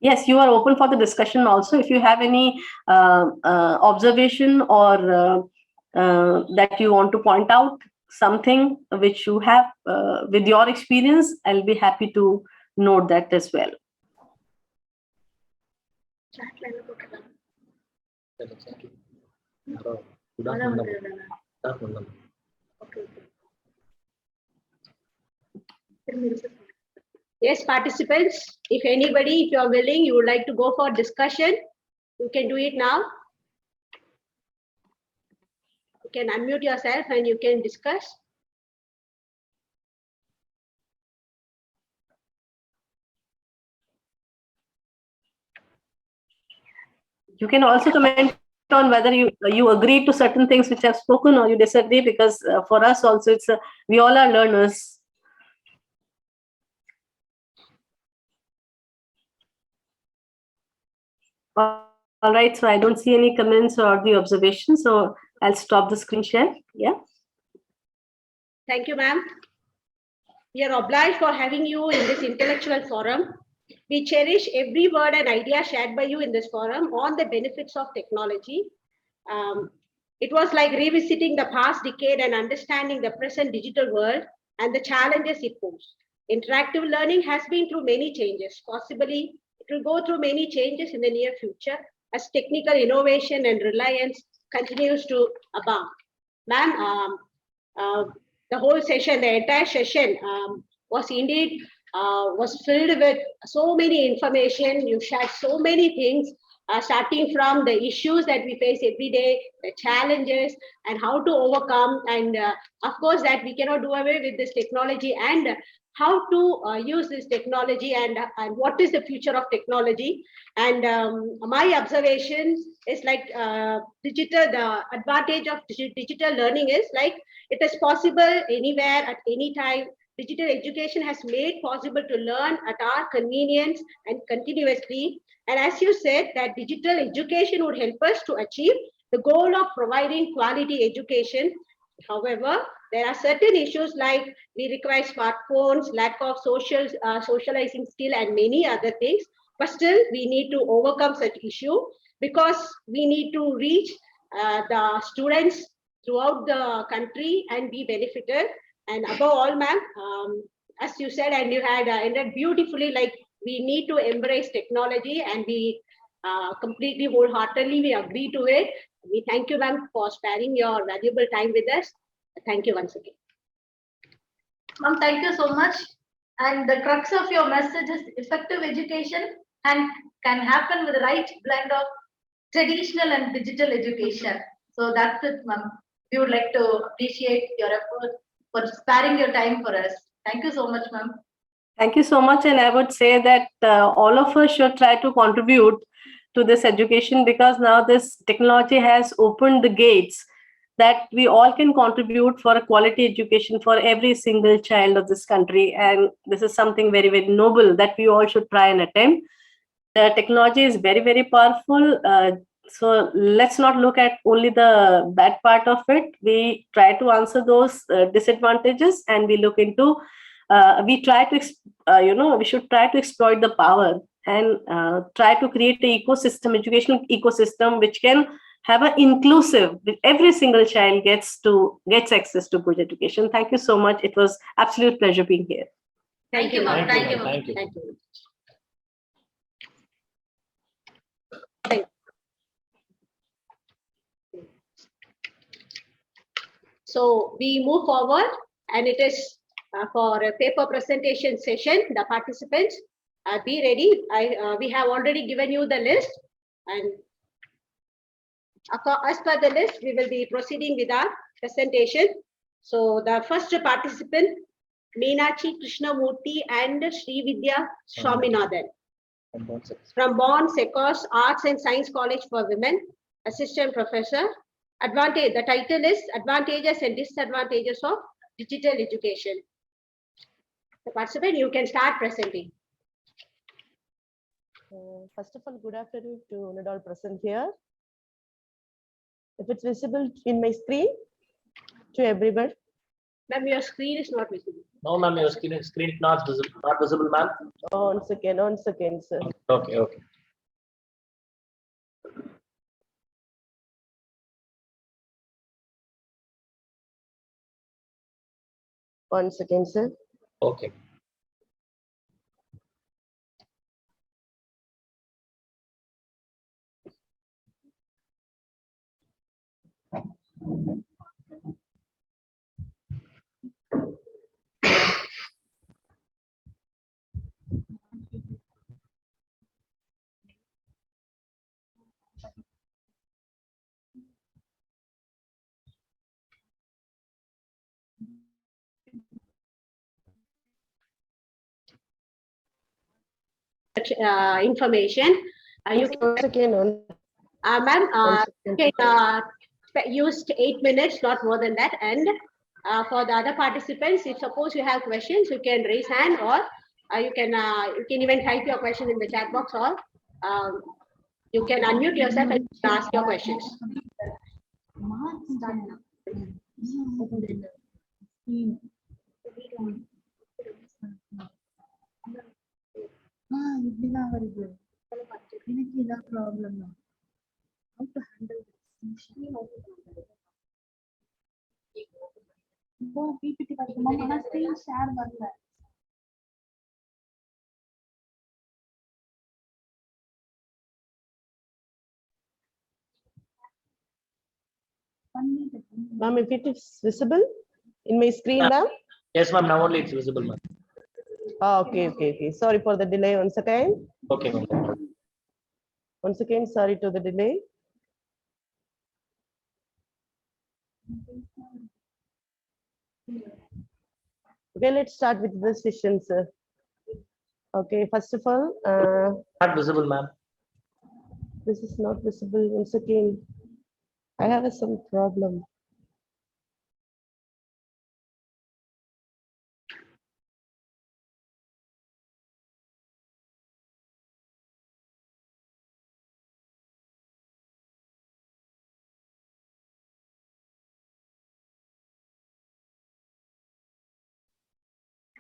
Yes, you are open for the discussion also. If you have any observation or that you want to point out, something which you have with your experience, I'll be happy to note that as well. Yes, participants, if anybody, if you are willing, you would like to go for discussion, you can do it now. You can unmute yourself and you can discuss. You can also comment on whether you agree to certain things which I've spoken or you disagree, because for us also it's we all are learners. All right, so I don't see any comments or the observations, so I'll stop the screen share. Yeah. Thank you, ma'am. We are obliged for having you in this intellectual forum. We cherish every word and idea shared by you in this forum on the benefits of technology. It was like revisiting the past decade and understanding the present digital world and the challenges it poses. Interactive learning has been through many changes. Possibly, it will go through many changes in the near future as technical innovation and reliance continues to abound. Ma'am, the whole session, the entire session was indeed was filled with so many information. You shared so many things, starting from the issues that we face every day, the challenges, and how to overcome, and of course that we cannot do away with this technology, and how to use this technology, and what is the future of technology. And my observation is like the advantage of digital learning is like it is possible anywhere at any time. Digital education has made possible to learn at our convenience and continuously. And as you said, that digital education would help us to achieve the goal of providing quality education. However, there are certain issues like we require smartphones, lack of socializing skill, and many other things. But still, we need to overcome such issue because we need to reach the students throughout the country and be benefited. And above all, ma'am, as you said, and you had ended beautifully, like we need to embrace technology, and we completely wholeheartedly we agree to it. We thank you, ma'am, for sparing your valuable time with us. Thank you once again. Ma'am, thank you so much. And the crux of your message is effective education and can happen with the right blend of traditional and digital education. So that's it, ma'am. We would like to appreciate your effort for sparing your time for us. Thank you so much, ma'am. Thank you so much. And I would say that all of us should try to contribute to this education, because now this technology has opened the gates that we all can contribute for a quality education for every single child of this country. And this is something very, very noble that we all should try and attempt. The technology is very, very powerful. So let's not look at only the bad part of it. We try to answer those disadvantages, and we look into, we try to, we should try to exploit the power and try to create an ecosystem, educational ecosystem, which can have an inclusive, every single child gets access to good education. Thank you so much. It was absolute pleasure being here. Thank you, ma'am. Thank you, ma'am. Thank you. Thank you. So we move forward, and it is for a paper presentation session. The participants, be ready. We have already given you the list, and as per the list, we will be proceeding with our presentation. So the first participant, Meenachi Krishnamurthy and Srividya Swaminathan from Bonn Secos Arts and Science College for Women, Assistant Professor. The title is Advantages and Disadvantages of Digital Education. The participant, you can start presenting. First of all, good afternoon to all present here. If it's visible in my screen to everyone. Ma'am, your screen is not visible. No, ma'am, your screen is not visible, ma'am. One second, sir. Okay. One second, sir. Okay. Information. You One ma'am, second. you can use 8 minutes, not more than that. And for the other participants, if suppose you have questions, you can raise hand, or you can even type your question in the chat box, or you can unmute yourself and ask your questions. Ma'am, if it is visible in my screen, ma'am. Yes, ma'am. Now only it's visible, ma'am. Oh, okay. Sorry for the delay once again. Okay, ma'am. Once again, sorry to the delay. Okay, let's start with the session, sir. Okay, first of all, Not visible, ma'am. this is not visible once again. I have some problem.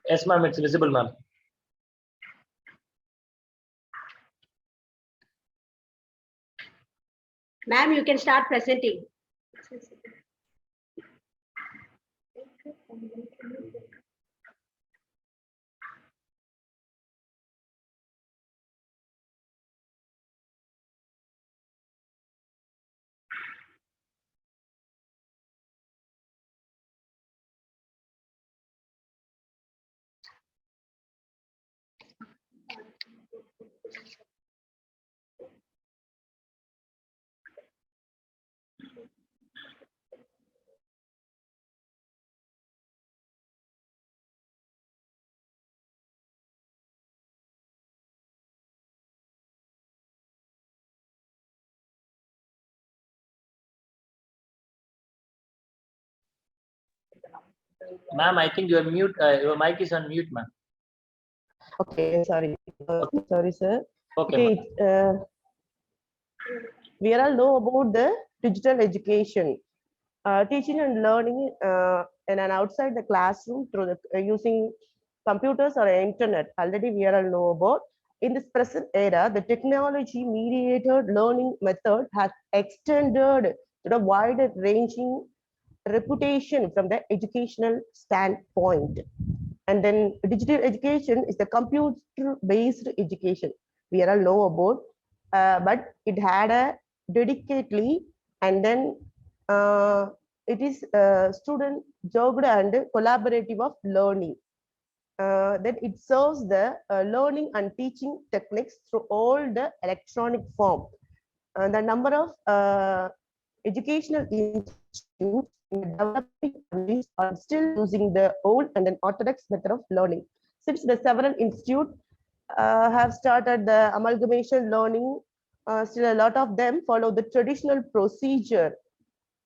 Yes, ma'am. It's visible, ma'am. Ma'am, you can start presenting. Ma'am, I think your mute. Your mic is on mute, ma'am. Okay, sorry. Sorry, sir. Okay, ma'am. We all know about the digital education, teaching and learning in and outside the classroom through the using computers or internet. Already we all know about. In this present era, the technology mediated learning method has extended to the wide ranging reputation from the educational standpoint. And then digital education is the computer-based education. We all know about, but it had a dedicatedly, and then it is student jogged and collaborative of learning. Then it serves the learning and teaching techniques through all the electronic form. The number of educational institutes in the developing countries are still using the old and then orthodox method of learning. Since the several institutes have started the amalgamation learning, still a lot of them follow the traditional procedure.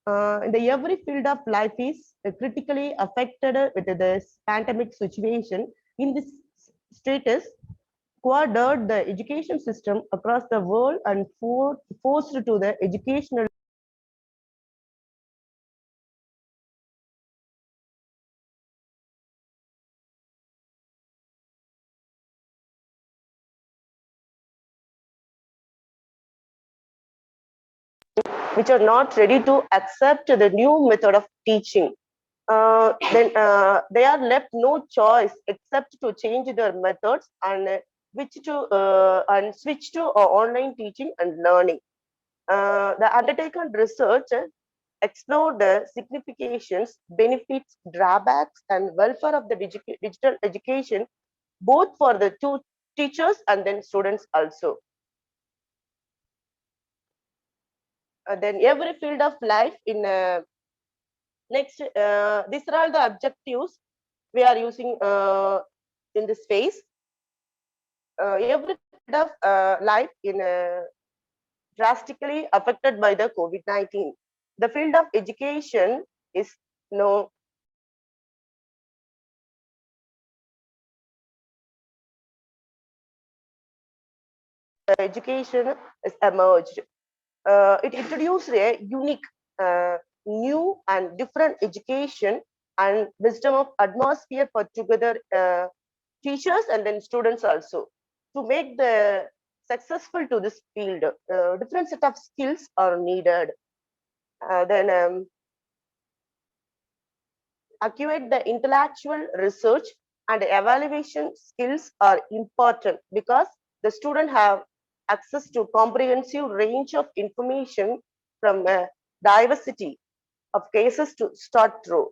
In the every field of life is critically affected with this pandemic situation. In this status, quadrupled the education system across the world and forced to the educational which are not ready to accept the new method of teaching. Then they are left no choice except to change their methods and switch to online teaching and learning. The undertaken research explored the significations, benefits, drawbacks, and welfare of the digital education, both for the two teachers and then students also. Then every field of life in next, these are all the objectives we are using in this phase. Every field of life in drastically affected by the COVID-19. The field of education is no education is emerged. It introduced a unique, new and different education and wisdom of atmosphere for together teachers and then students also. To make the successful to this field, different set of skills are needed. Then accurate the intellectual research and evaluation skills are important because the student have access to comprehensive range of information from a diversity of cases to start through.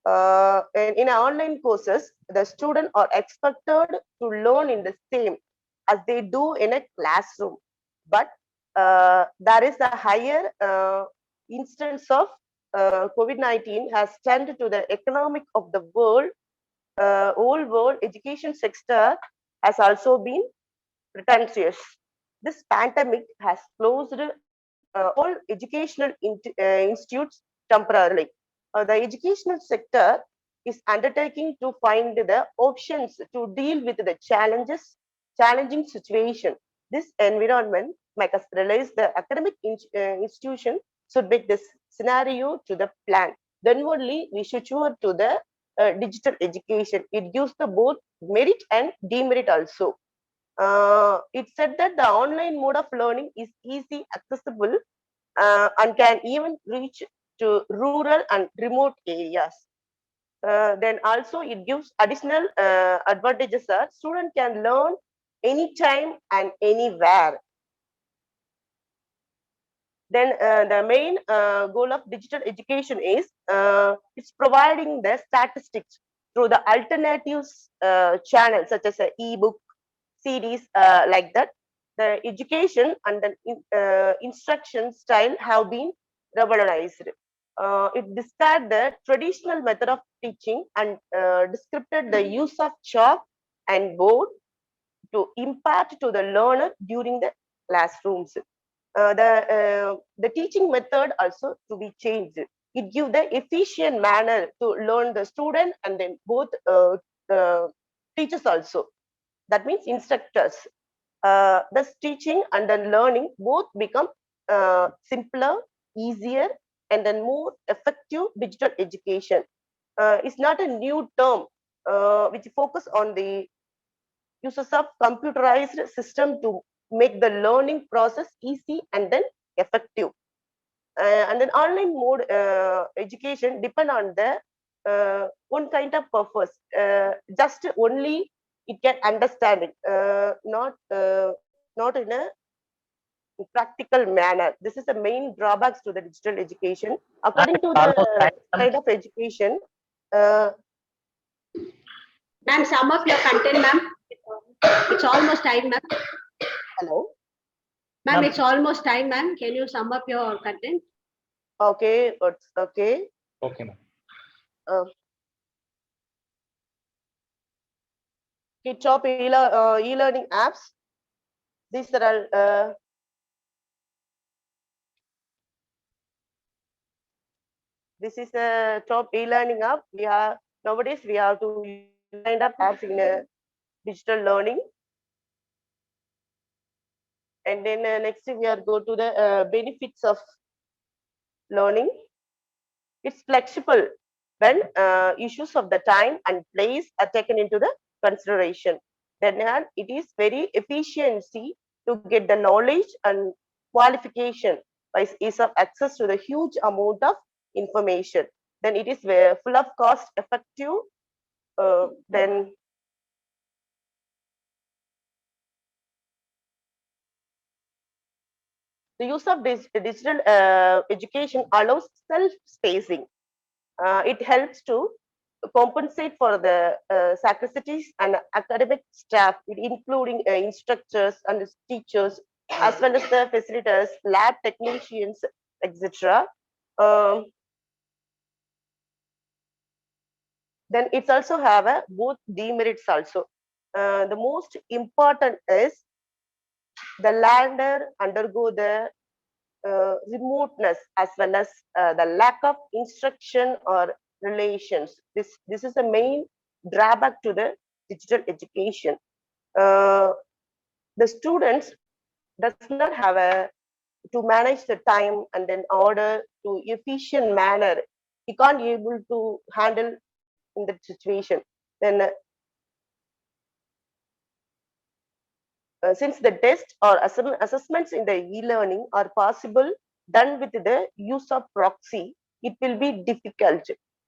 And in online courses, the student are expected to learn in the same as they do in a classroom. But there is a higher instance of COVID-19 has turned to the economic of the world, whole world education sector has also been pretentious. This pandemic has closed all educational institutes temporarily. The educational sector is undertaking to find the options to deal with the challenging situation. This environment make us realize the academic institution should make this scenario to the plan. Then only we should sure to the digital education. It gives the both merit and demerit also. It said that the online mode of learning is easy, accessible, and can even reach to rural and remote areas. Then also it gives additional advantages that student can learn anytime and anywhere. Then the main goal of digital education is it's providing the statistics through the alternatives channels such as e-book, CDs, like that. The education and the instruction style have been revolutionized. It described the traditional method of teaching and described the use of chalk and board to impart to the learner during the classrooms. The teaching method also to be changed. It gives the efficient manner to learn the student and then both teachers also. That means instructors. Thus teaching and then learning both become simpler, easier, and then more effective digital education. It's not a new term which focus on the uses of computerized system to make the learning process easy and then effective. And then online mode education depend on the one kind of purpose. Just only it can understand it, not in a practical manner. This is the main drawbacks to the digital education. According to Almost the time. kind of education, uh, Ma'am, sum up your content, ma'am. It's almost time, ma'am. hello. Ma'am, Ma'am. it's almost time, ma'am. Can you sum up your content? Okay, okay. Okay, ma'am. Top e-learning apps. These are all. This is a top e-learning app. We have nowadays we have to use kind of apps in digital learning. And then next we are go to the benefits of learning. It's flexible when issues of the time and place are taken into the consideration. Then it is very efficiency to get the knowledge and qualification by ease of access to the huge amount of information. Then it is full of cost effective. Then the use of digital education allows self-spacing. It helps to compensate for the sacrifices and academic staff, including instructors and teachers, as well as the facilitators, lab technicians, etc. Then it's also have a both demerits also. The most important is the learner undergo the remoteness as well as the lack of instruction or relations. This is the main drawback to the digital education. The students does not have to manage the time and then order to efficient manner. He can't be able to handle in that situation. Then since the test or assessments in the e-learning are possible done with the use of proxy, it will be difficult,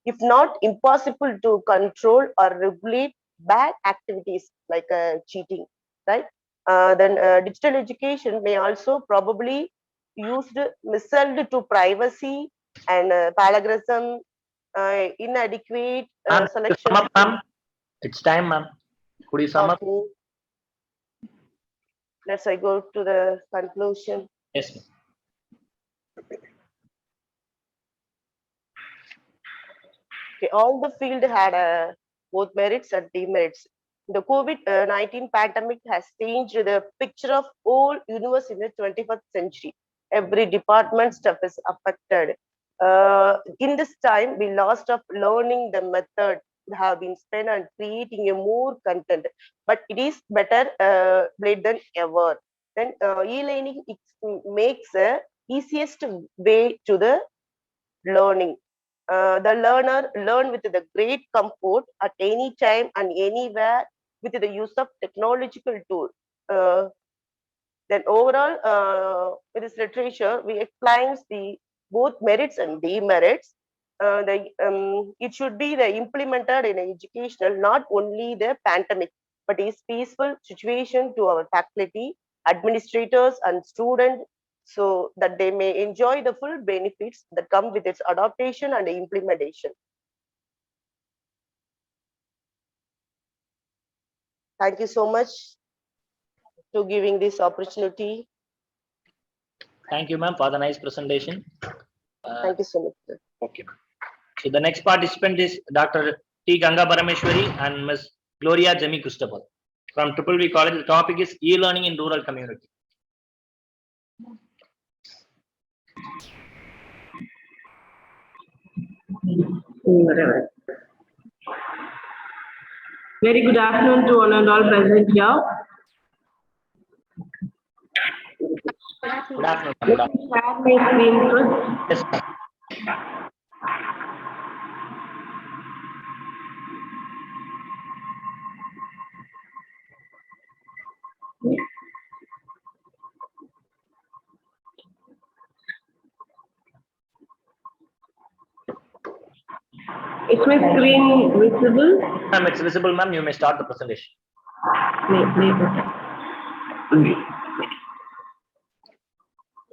if not impossible, to control or regulate bad activities like cheating, right? Then digital education may also probably used misled to privacy and plagiarism, inadequate Ma'am, to selection. sum up, ma'am. It's time, ma'am. Could you sum up? Okay. Let's I go to the conclusion. Yes, ma'am. Okay, all the field had both merits and demerits. The COVID-19 pandemic has changed the picture of whole universe in the 21st century. Every department stuff is affected. In this time, we lost of learning the method have been spent on creating a more content, but it is better late than ever. Then e-learning makes a easiest way to the learning. The learner learn with the great comfort at any time and anywhere with the use of technological tool. Then overall, with this literature, we explains the both merits and demerits. It should be the implemented in educational, not only the pandemic, but is peaceful situation to our faculty, administrators, and students, so that they may enjoy the full benefits that come with its adaptation and implementation. Thank you so much to giving this opportunity. Thank you, ma'am, for the nice presentation. Thank you so much, sir. Okay. So the next participant is Dr. T. Ganga Parameshwari and Ms. Gloria Jemi Christopher from Triple V College. The topic is e-learning in rural community. Very good afternoon to one and all present here. Good afternoon. Let me share my screen first. Yes, ma'am. Is my screen visible? Ma'am, it's visible, ma'am. You may start the presentation.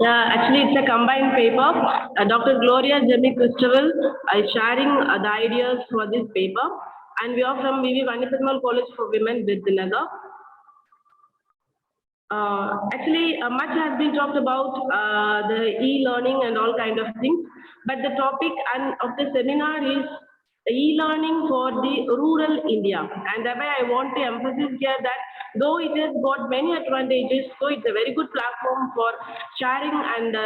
Yeah, actually, it's a combined paper. Dr. Gloria Jemi Christopher is sharing the ideas for this paper, and we are from VV Vanipatmal College for Women, Vidhinagar. Actually, much has been talked about the e-learning and all kind of things, but the topic of the seminar is e-learning for the rural India, and thereby I want to emphasize here that though it has got many advantages, so it's a very good platform for sharing and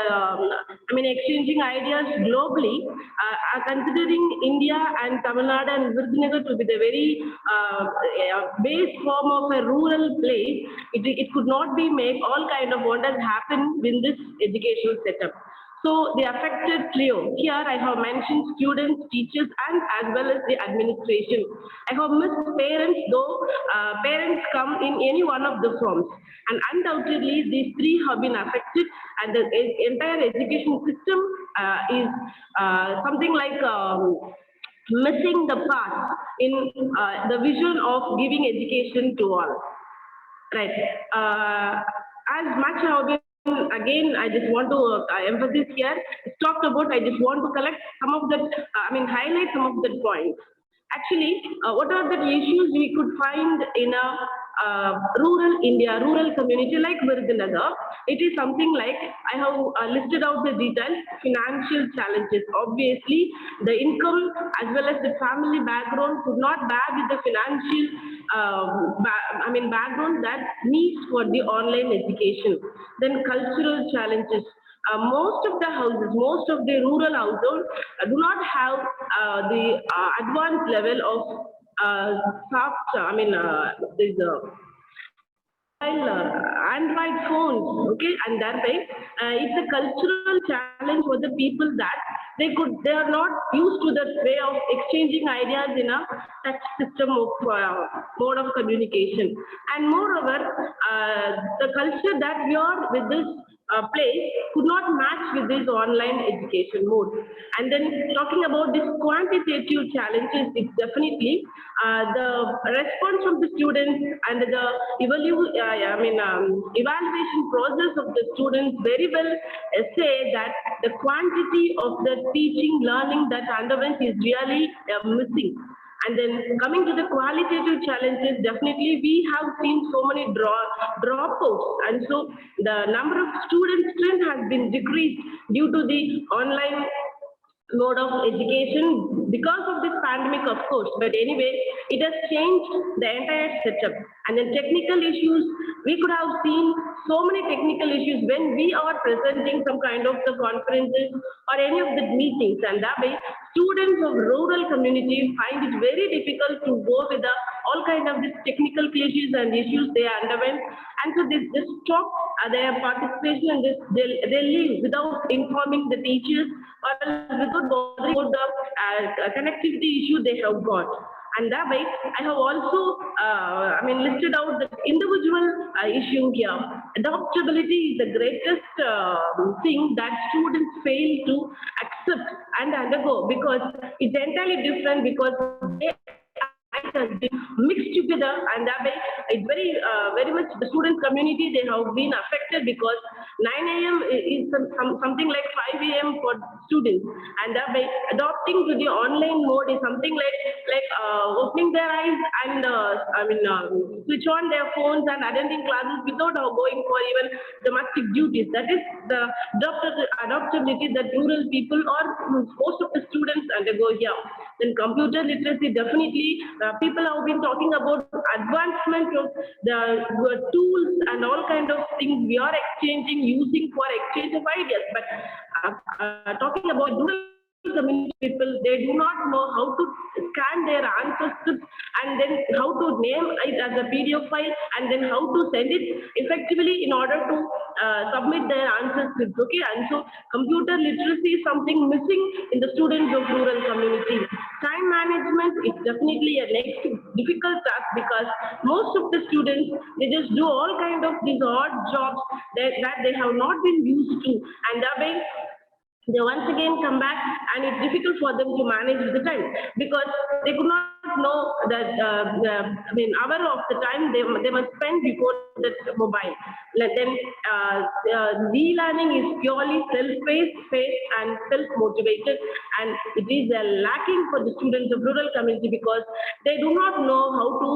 exchanging ideas globally. Considering India and Tamil Nadu and Virudhunagar to be the very base form of a rural place, it could not be make all kind of wonders happen in this educational setup. So the affected trio, here I have mentioned students, teachers, and as well as the administration. I have missed parents, though parents come in any one of the forms. And undoubtedly, these three have been affected, and the entire education system is something like missing the path in the vision of giving education to all. Right. As much have been, again, I just want to emphasize here, it's talked about, I just want to collect some of the, highlight some of the points. Actually, what are the issues we could find in a rural India, rural community like Virudhunagar? It is something like, I have listed out the details, financial challenges. Obviously, the income as well as the family background could not bear with the financial background that needs for the online education. Then cultural challenges. Most of the houses, most of the rural households do not have the advanced level of Android phones, okay, and thereby it's a cultural challenge for the people that they are not used to the way of exchanging ideas in a touch system of mode of communication. And moreover, the culture that we are with this place could not match with this online education mode. And then talking about this quantitative challenges, it's definitely the response from the students and the evaluation process of the students very well say that the quantity of the teaching learning that underwent is really missing. And then coming to the qualitative challenges, definitely we have seen so many dropouts, and so the number of student strength has been decreased due to the online mode of education because of this pandemic, of course. But anyway, it has changed the entire setup. And then technical issues, we could have seen so many technical issues when we are presenting some kind of the conferences or any of the meetings, and that way students of rural community find it very difficult to go with all kind of these technical glitches and issues they underwent, and so they just stop their participation, and they leave without informing the teachers or without bothering about the connectivity issue they have got. And that way, I have also, listed out the individual issue here. Adaptability is the greatest thing that students fail to accept and undergo, because it's entirely different, because they has been mixed together, and that way it's very much the student community, they have been affected, because 9 a.m. is something like 5 a.m. for students, and that way adopting to the online mode is something like opening their eyes and switch on their phones and attending classes without going for even domestic duties. That is the adaptability that rural people or most of the students undergo here. Then computer literacy, definitely people have been talking about advancement of the tools and all kind of things we are using for exchange of ideas. But talking about rural community people, they do not know how to scan their answer scripts, and then how to name it as a PDF file, and then how to send it effectively in order to submit their answer scripts. Okay, and so computer literacy is something missing in the students of rural community. Time management is definitely a next difficult task, because most of the students, they just do all kind of these odd jobs that they have not been used to, and that way they once again come back, and it's difficult for them to manage the time, because they could not know that hour of the time they must spend before that mobile. Then e-learning is purely self-paced and self-motivated, and it is lacking for the students of rural community, because they do not know how to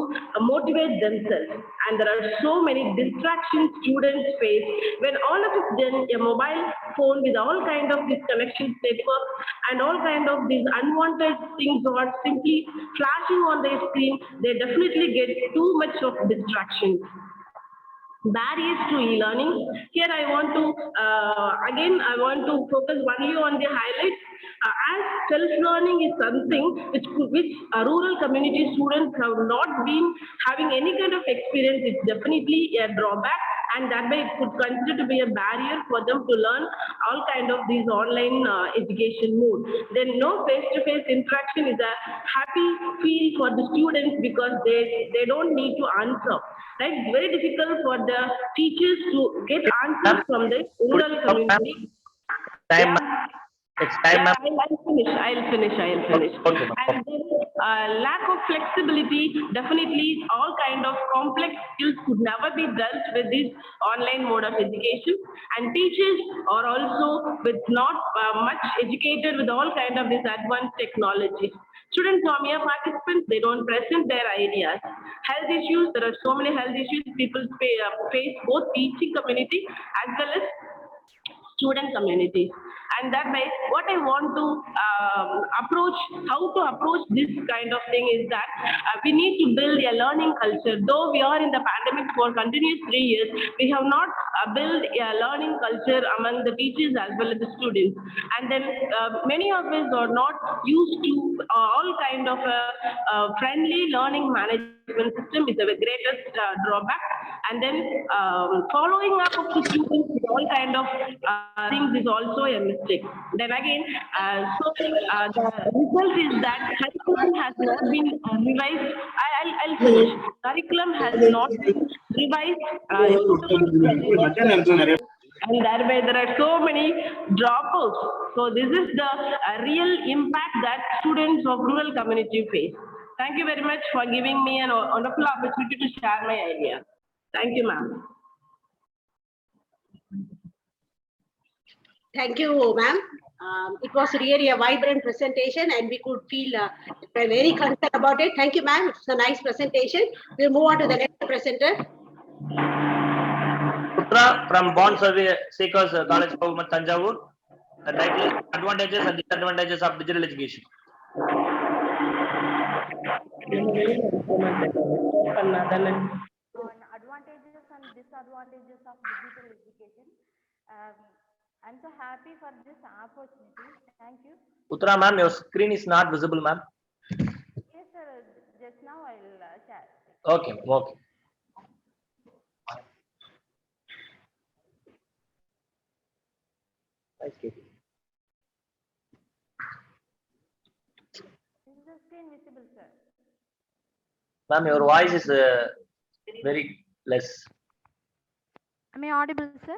motivate themselves, and there are so many distractions students face when all of a sudden a mobile phone with all kind of these connections network and all kind of these unwanted things are simply flashing on their screen. They definitely get too much of distraction. Barriers to e-learning. Here I want to I want to focus only on the highlights. As self-learning is something which rural community students have not been having any kind of experience, it's definitely a drawback, and that way it could consider to be a barrier for them to learn all kind of these online education mode. Then no face-to-face interaction is a happy feel for the students, because they don't need to answer. Right? It's very difficult for the teachers to get answers from the rural community. Time. Yeah. It's time. Yeah, I'll finish. Okay. And then lack of flexibility, definitely all kind of complex skills could never be dealt with this online mode of education. And teachers are also with not much educated with all kind of this advanced technology. Students are mere participants, they don't present their ideas. Health issues, there are so many health issues people face, both teaching community as well as student communities. And that way, what I want to how to approach this kind of thing is that we need to build a learning culture. Though we are in the pandemic for continuous 3 years, we have not built a learning culture among the teachers as well as the students. And then many of us are not used to all kind of friendly learning management system is the greatest drawback. And then following up of the students with all kind of things is also a mistake. Then again, the result is that curriculum has not been revised. I'll finish. Curriculum has not been revised. and thereby there are so many dropouts. So this is the real impact that students of rural community face. Thank you very much for giving me an wonderful opportunity to share my idea. Thank you, ma'am. Thank you, ma'am. It was really a vibrant presentation and we could feel very concerned about it. Thank you, ma'am. It's a nice presentation. We'll move on to the next presenter. Putra from Bond Survey Seekers College of Government, Tanjavur. The title is Advantages and Disadvantages of Digital Education. On advantages and disadvantages of digital education. I'm so happy for this opportunity. Thank you. Putra ma'am, your screen is not visible, ma'am. Yes, sir. Just now I'll share. Okay, okay. Is the screen visible, sir? Ma'am, your voice is very less. Am I audible, sir?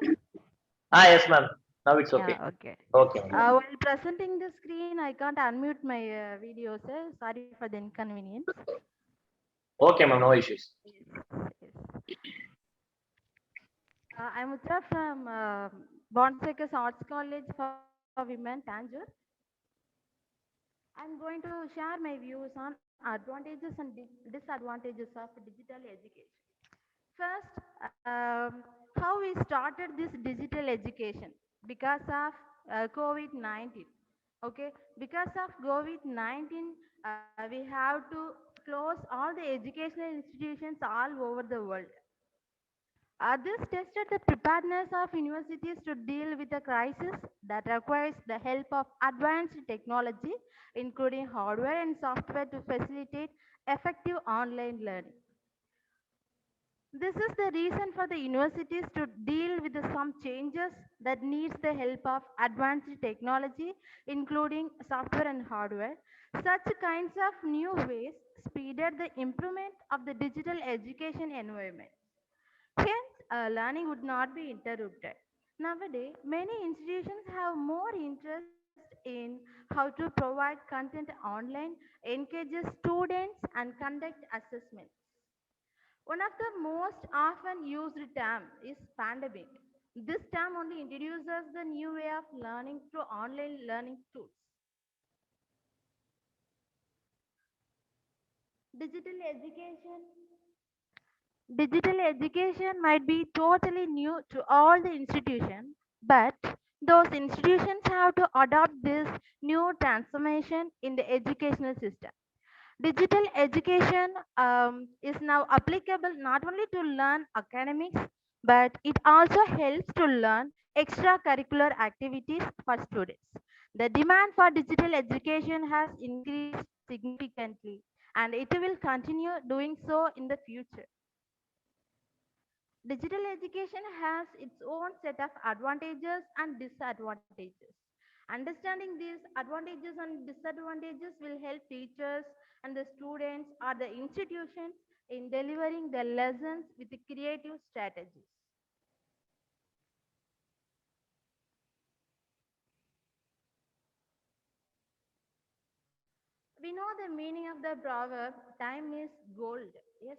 Yes, ma'am. Now it's okay. Yeah, okay. Okay. While presenting the screen, I can't unmute my video, sir. Sorry for the inconvenience. Okay, ma'am. No issues. Yes. I'm Uttara from Bonsecus Arts College for Women, Tanjore. I'm going to share my views on advantages and disadvantages of digital education. First, how we started this digital education because of COVID-19. Okay, because of COVID-19, we have to close all the educational institutions all over the world. This tested the preparedness of universities to deal with a crisis that requires the help of advanced technology, including hardware and software to facilitate effective online learning. This is the reason for the universities to deal with some changes that needs the help of advanced technology, including software and hardware. Such kinds of new ways speeded the improvement of the digital education environment. Hence, learning would not be interrupted. Nowadays, many institutions have more interest in how to provide content online, engages students, and conduct assessments. One of the most often used term is pandemic. This term only introduces the new way of learning through online learning tools. Digital education Digital education might be totally new to all the institutions, but those institutions have to adopt this new transformation in the educational system. Digital education is now applicable not only to learn academics, but it also helps to learn extracurricular activities for students. The demand for digital education has increased significantly, and it will continue doing so in the future. Digital education has its own set of advantages and disadvantages. Understanding these advantages and disadvantages will help teachers and the students or the institutions in delivering the lessons with creative strategies. We know the meaning of the proverb, time is gold. Yes,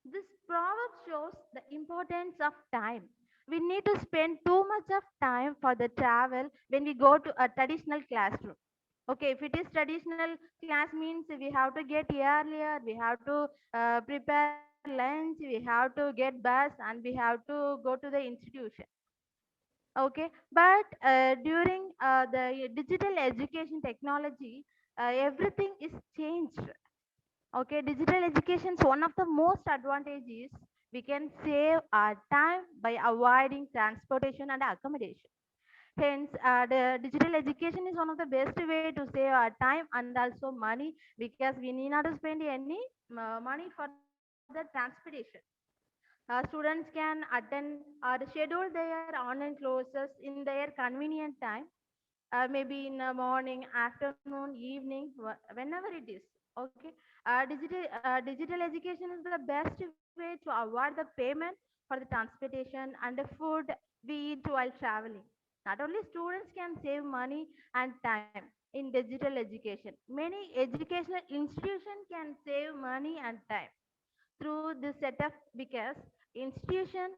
this proverb shows the importance of time. We need to spend too much of time for the travel when we go to a traditional classroom. Okay, if it is traditional class means we have to get earlier, we have to prepare lunch, we have to get bus, and we have to go to the institution. Okay, but during the digital education technology, everything is changed. Okay, digital education is one of the most advantages. We can save our time by avoiding transportation and accommodation. Hence, the digital education is one of the best way to save our time and also money, because we need not to spend any money for the transportation. Students can attend or schedule their online courses in their convenient time, maybe in the morning, afternoon, evening, whenever it is. Okay, digital education is the best way to avoid the payment for the transportation and the food we eat while traveling. Not only students can save money and time in digital education, many educational institutions can save money and time through this setup because institution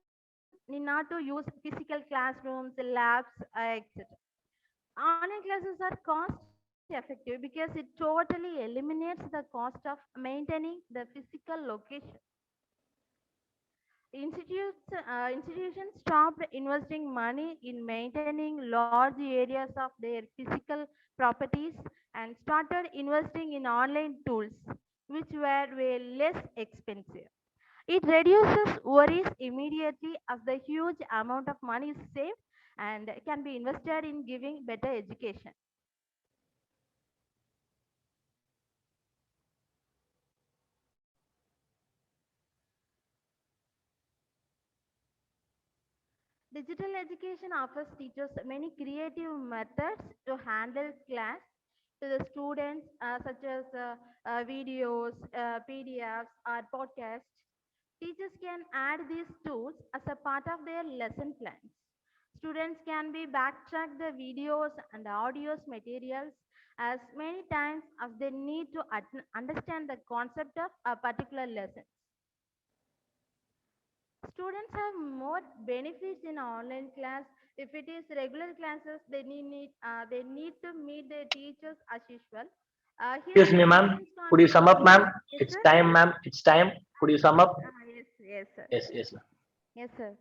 need not to use physical classrooms, labs, etc. Online classes are cost effective because it totally eliminates the cost of maintaining the physical location. Institutions stopped investing money in maintaining large areas of their physical properties and started investing in online tools, which were way less expensive. It reduces worries immediately as the huge amount of money is saved and can be invested in giving better education. Digital education offers teachers many creative methods to handle class to the students, such as videos, PDFs, or podcasts. Teachers can add these tools as a part of their lesson plans. Students can be backtrack the videos and audios materials as many times as they need to understand the concept of a particular lesson. Students have more benefits in online class. If it is regular classes, they need to meet their teachers as usual. Here Excuse me, ma'am. students can't. Could you sum up, ma'am? Yes, It's sir. time, ma'am. It's time. Could you sum up? Yes, yes, sir. Yes, ma'am. Yes, sir.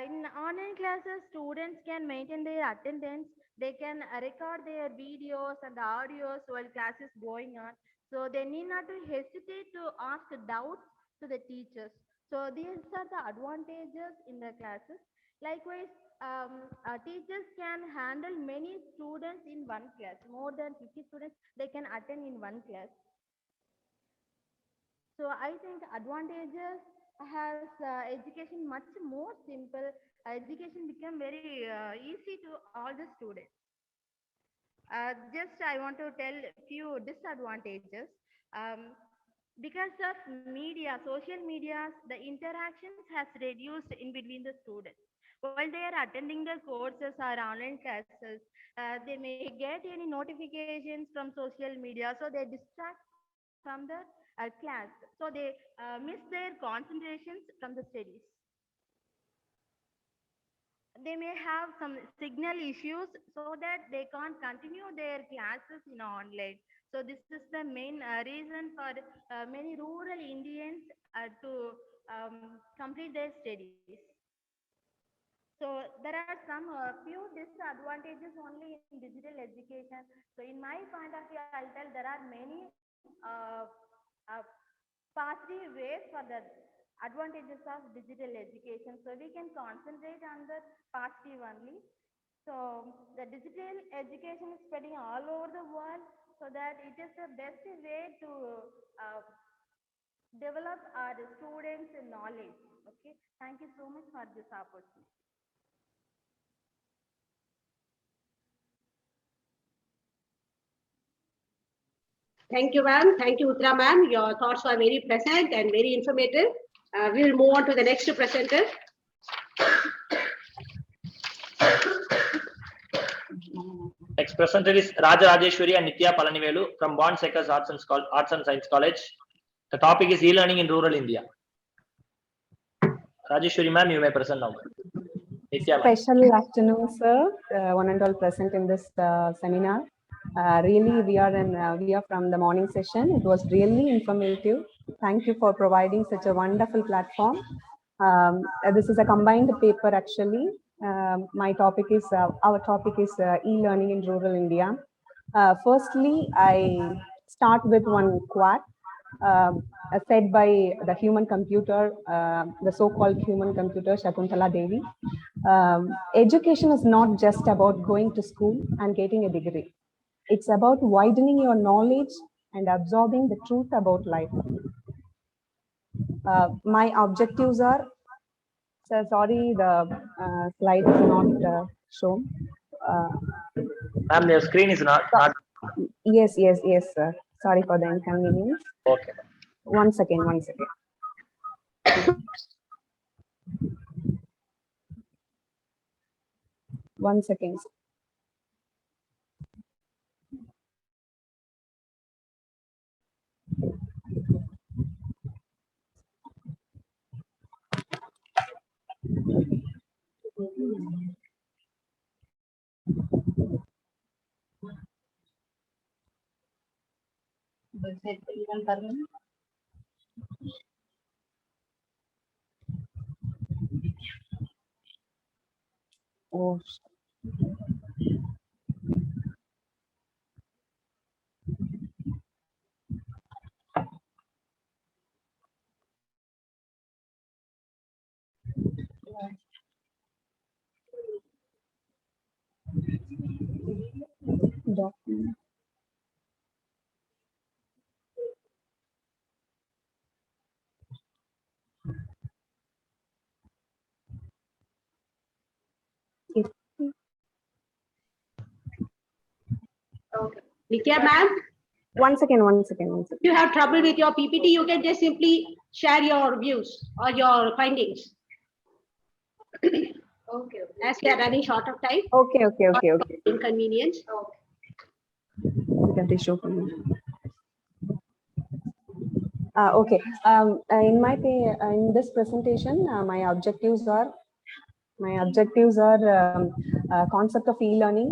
In online classes, students can maintain their attendance. They can record their videos and audios while class is going on. So they need not to hesitate to ask doubts to the teachers. So these are the advantages in the classes. Likewise, teachers can handle many students in one class. More than 50 students they can attend in one class. So I think advantages has education much more simple. Education become very easy to all the students. Just I want to tell a few disadvantages. Um, because of media, social media, the interactions has reduced in between the students. While they are attending the courses or online classes, they may get any notifications from social media, so they distract from the class. So they miss their concentrations from the studies. They may have some signal issues so that they can't continue their classes in online. So this is the main reason for many rural Indians to complete their studies. So there are some few disadvantages only in digital education. So in my point of view, I'll tell there are many uh, positive ways for the advantages of digital education. So we can concentrate on the positive only. So the digital education is spreading all over the world, so that it is the best way to uh, develop our students' knowledge. Okay, thank you so much for this opportunity. Thank you, ma'am. Thank you, Uttara, ma'am. Your thoughts are very pleasant and very informative. We will move on to the next presenter. Next presenter is Raja Rajeshwari and Nitya Palanivelu from Bond Seckers Arts and Science College. The topic is e-learning in rural India. Rajeshwari ma'am, you may present now. Nitya ma'am. Special afternoon, sir. One and all present in this seminar. Really, we are from the morning session. It was really informative. Thank you for providing such a wonderful platform. This is a combined paper actually. Our topic is e-learning in rural India. Firstly, I start with one quote said by the human computer, the so-called human computer, Shakuntala Devi. Education is not just about going to school and getting a degree. It's about widening your knowledge and absorbing the truth about life. My objectives are, so sorry, the slide is not shown. Ma'am, your screen is not. Yes, sir. Sorry for the inconvenience. Okay. One second. 1 second. Oh, document. It- Nitya ma'am, 1 second, 1 second, 1 second. if you have trouble with your PPT, you can just simply share your views or your findings. Okay. As we are running short of time. Okay, okay, okay, okay. Inconvenience. That is show for me. Okay. In this presentation, my objectives are concept of e-learning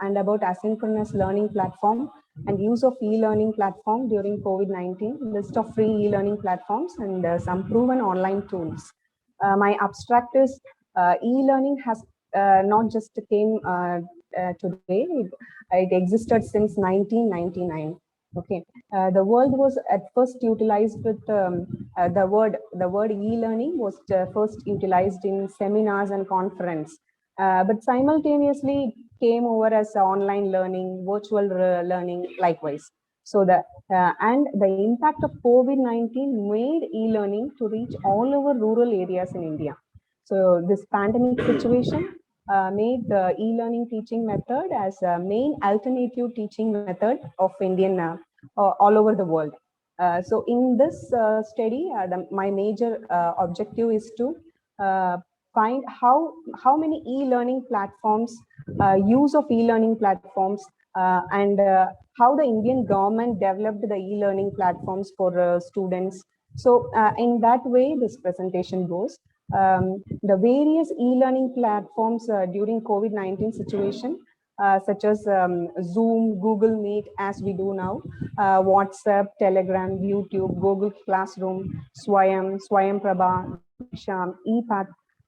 and about asynchronous learning platform and use of e-learning platform during COVID-19, list of free e-learning platforms and some proven online tools. My abstract is e-learning has not just came today, it existed since 1999. Okay, the world was at first utilized with the word e-learning was first utilized in seminars and conference, but simultaneously came over as online learning, virtual learning, likewise. So and the impact of COVID-19 made e-learning to reach all over rural areas in India. So this pandemic situation made the e-learning teaching method as a main alternative teaching method of Indian all over the world. So in this study, my major objective is to find how many e-learning platforms, use of e-learning platforms, and how the Indian government developed the e-learning platforms for students. So in that way, this presentation goes. The various e-learning platforms during COVID-19 situation, such as Zoom, Google Meet, as we do now, WhatsApp, Telegram, YouTube, Google Classroom, Swayam Prabha, Sham,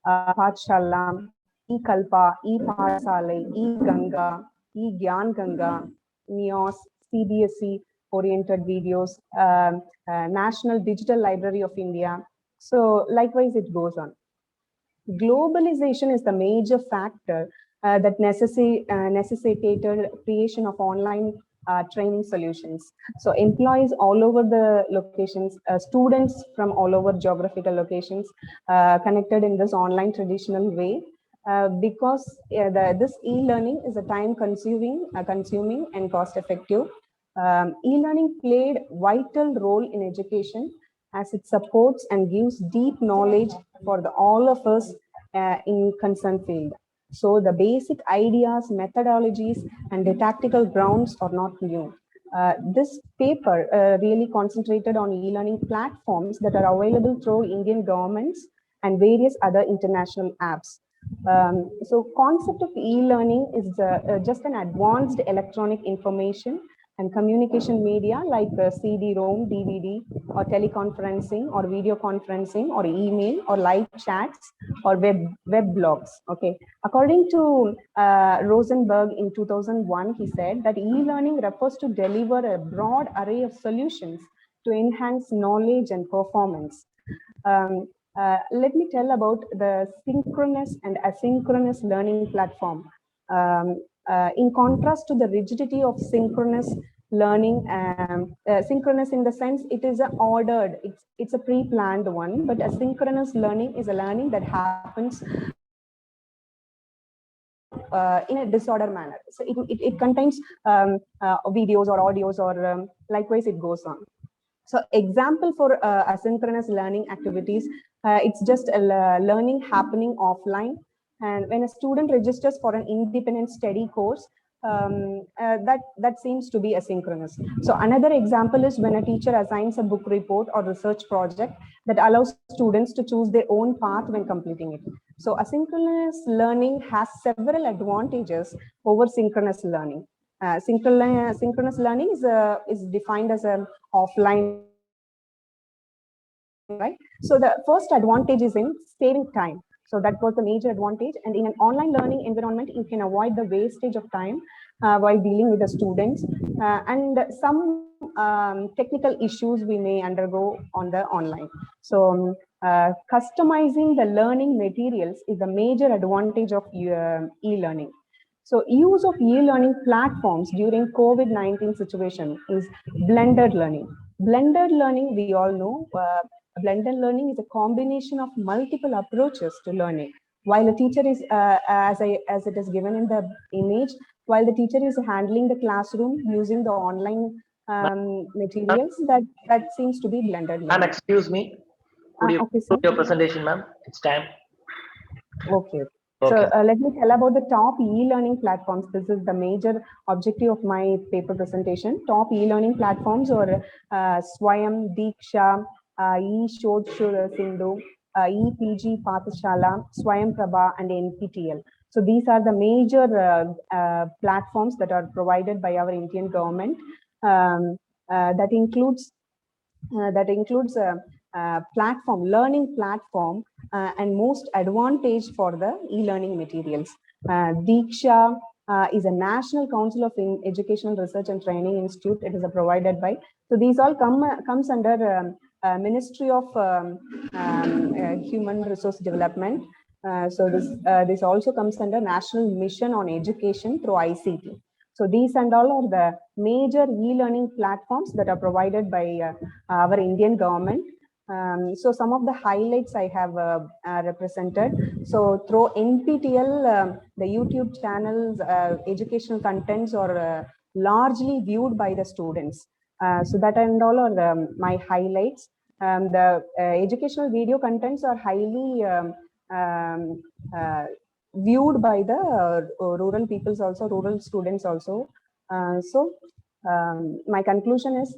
Pathshala, E-Kalpa, E-Pathsale, E-Ganga, E-Gyan Ganga, NEOS, CBSE oriented videos, National Digital Library of India. So likewise, it goes on. Globalization is the major factor that necessitated creation of online training solutions. So employees all over the locations, students from all over geographical locations connected in this online traditional way. Because this e-learning is a time consuming and cost effective. E-learning played vital role in education as it supports and gives deep knowledge for all of us in concerned field. So the basic ideas, methodologies, and the tactical grounds are not new. This paper really concentrated on e-learning platforms that are available through Indian governments and various other international apps. So concept of e-learning is just an advanced electronic information and communication media like CD-ROM, DVD, or teleconferencing, or video conferencing, or email, or live chats, or web blogs. Okay. According to Rosenberg in 2001, he said that e-learning refers to deliver a broad array of solutions to enhance knowledge and performance. Let me tell about the synchronous and asynchronous learning platform. In contrast to the rigidity of synchronous learning, synchronous in the sense it is ordered, it's a pre-planned one, but asynchronous learning is a learning that happens in a disorder manner. So it contains videos or audios or likewise it goes on. So example for asynchronous learning activities, it's just a learning happening offline. And when a student registers for an independent study course, that seems to be asynchronous. So another example is when a teacher assigns a book report or research project that allows students to choose their own path when completing it. So asynchronous learning has several advantages over synchronous learning. Synchronous learning is defined as an offline, right? So the first advantage is in saving time. So that was the major advantage. And in an online learning environment, you can avoid the wastage of time while dealing with the students and some technical issues we may undergo on the online. So customizing the learning materials is a major advantage of e-learning. So use of e-learning platforms during COVID-19 situation is blended learning. Blended learning, we all know, blended learning is a combination of multiple approaches to learning. While a teacher is, as it is given in the image, while the teacher is handling the classroom using the online materials, that seems to be blended learning. Ma'am, excuse me. Could you okay, put your presentation, ma'am? It's time. Okay. Okay. So let me tell about the top e-learning platforms. This is the major objective of my paper presentation. Top e-learning platforms are Swayam, Diksha, e-Shodh Sindhu, e-PG Pathshala, Swayam Prabha, and NPTEL. So these are the major platforms that are provided by our Indian government. That includes platform, learning platform, and most advantage for the e-learning materials. Diksha is a National Council of Educational Research and Training Institute. It is provided by. So these all comes under Ministry of Human Resource Development. So this also comes under National Mission on Education through ICT. So these and all are the major e-learning platforms that are provided by our Indian government. So some of the highlights I have represented. So through NPTEL, the YouTube channels, educational contents are largely viewed by the students. So that and all are my highlights. The educational video contents are highly viewed by the rural peoples also, rural students also. My conclusion is,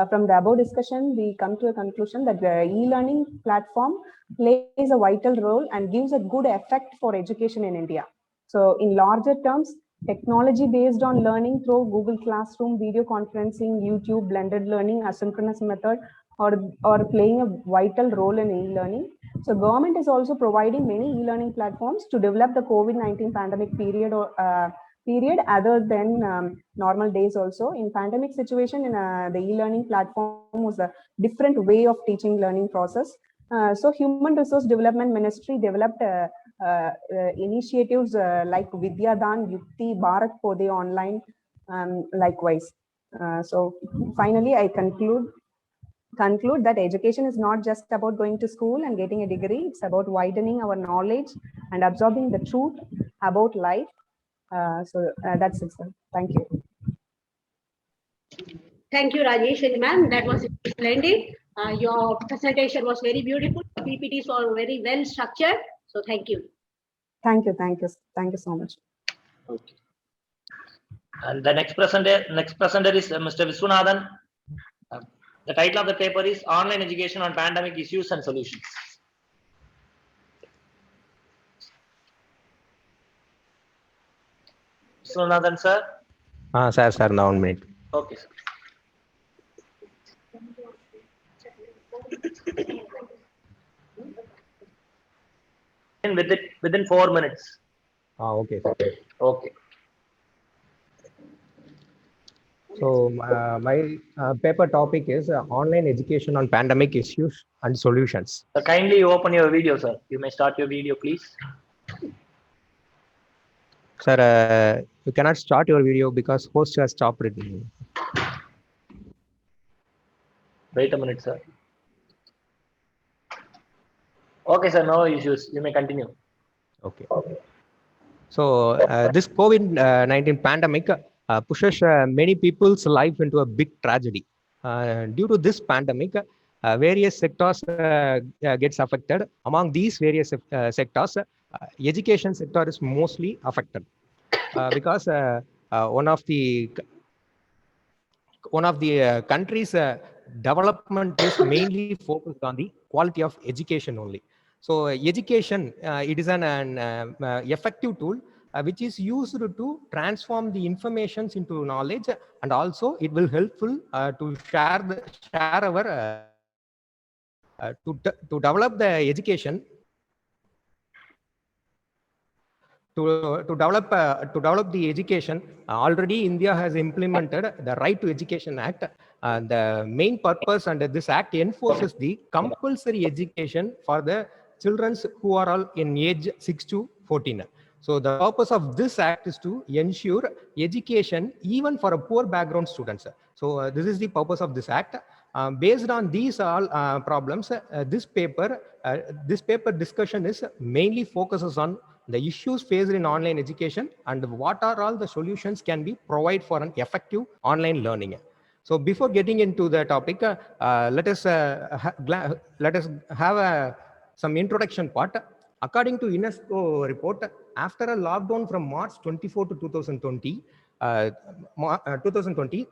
from the above discussion, we come to a conclusion that the e-learning platform plays a vital role and gives a good effect for education in India. So in larger terms, technology based on learning through Google Classroom, video conferencing, YouTube, blended learning, asynchronous method, or playing a vital role in e-learning. So government is also providing many e-learning platforms to develop the COVID-19 pandemic period or period other than normal days also. In pandemic situation, in the e-learning platform was a different way of teaching learning process. So Human Resource Development Ministry developed initiatives like Vidyadan, Yukti, Bharat Pode online, likewise. So finally, I conclude that education is not just about going to school and getting a degree. It's about widening our knowledge and absorbing the truth about life. That's it, sir. Thank you. Thank you, Rajesh ma'am. That was splendid. Your presentation was very beautiful. PPTs were very well structured. So thank you. Thank you so much. Okay. And the next presenter is Mr. Viswanathan. The title of the paper is Online Education on Pandemic Issues and Solutions. Viswanathan, sir. Sir, now 1 minute. Okay, sir. Within 4 minutes. Okay, sir. Okay. So my paper topic is online education on pandemic issues and solutions. So kindly open your video, sir. You may start your video, please. Sir, you cannot start your video because host has stopped it. Wait a minute, sir. Okay, sir. No issues. You may continue. Okay. So this COVID-19 pandemic pushes many people's life into a big tragedy. Due to this pandemic, various sectors gets affected. Among these various sectors, education sector is mostly affected because one of the country's development is mainly focused on the quality of education only. So education, it is an effective tool which is used to transform the informations into knowledge, and also it will helpful to share our to develop the education. To develop the education, already India has implemented the Right to Education Act. The main purpose under this act enforces the compulsory education for the children who are all in age 6 to 14. So the purpose of this act is to ensure education even for a poor background students. So this is the purpose of this act. Based on these all problems, this paper discussion is mainly focuses on the issues faced in online education and what are all the solutions can be provided for an effective online learning. So before getting into the topic, let us have some introduction part. According to UNESCO report, after a lockdown from March 24 to 2020,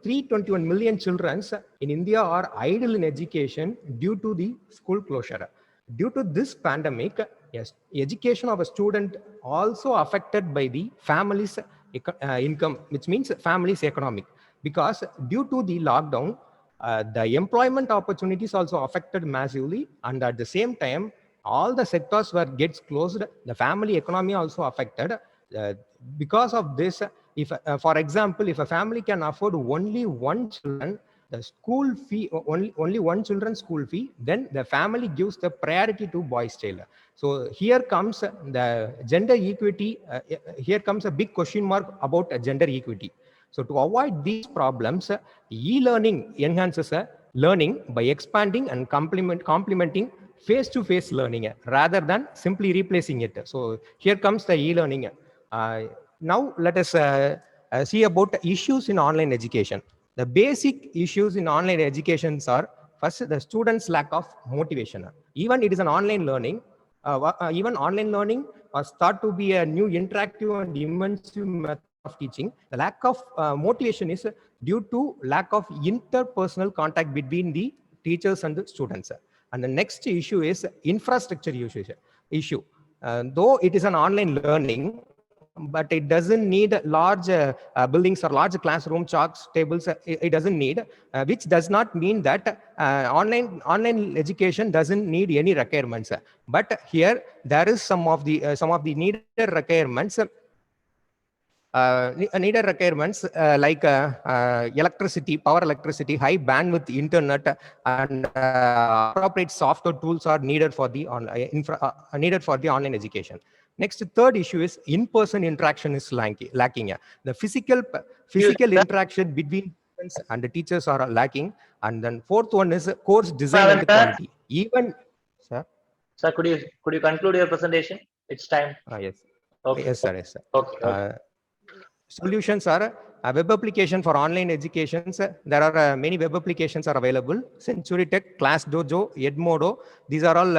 321 million children in India are idle in education due to the school closure. Due to this pandemic, yes, education of a student also affected by the family's income, which means family's economic. Because due to the lockdown, the employment opportunities also affected massively, and at the same time, all the sectors were gets closed. The family economy also affected. Because of this, if for example, if a family can afford only one children, the school fee, only one children's school fee, then the family gives the priority to boys child. So here comes the gender equity. Here comes a big question mark about gender equity. So to avoid these problems, e-learning enhances learning by expanding and complementing face-to-face learning rather than simply replacing it. So here comes the e-learning. Now let us see about issues in online education. The basic issues in online education are, first, the students' lack of motivation. Even it is an online learning, even online learning was thought to be a new interactive and immersive method of teaching. The lack of motivation is due to lack of interpersonal contact between the teachers and the students. And the next issue is infrastructure issue. Though it is an online learning, but it doesn't need large buildings or large classroom, chalks, tables. It doesn't need, which does not mean that online education doesn't need any requirements. But here there is some of the needed requirements. Needed requirements like electricity, power electricity, high bandwidth internet, and appropriate software tools are needed for the online education. Next, third issue is in-person interaction is lacking. The physical interaction between students and the teachers are lacking. And then fourth one is course design and quality. Even, sir. Sir, could you conclude your presentation? It's time. Yes. Okay. Yes, sir. Yes, sir. Okay. Solutions are a web application for online educations. There are many web applications are available. Century Tech, Class Dojo, Edmodo. These are all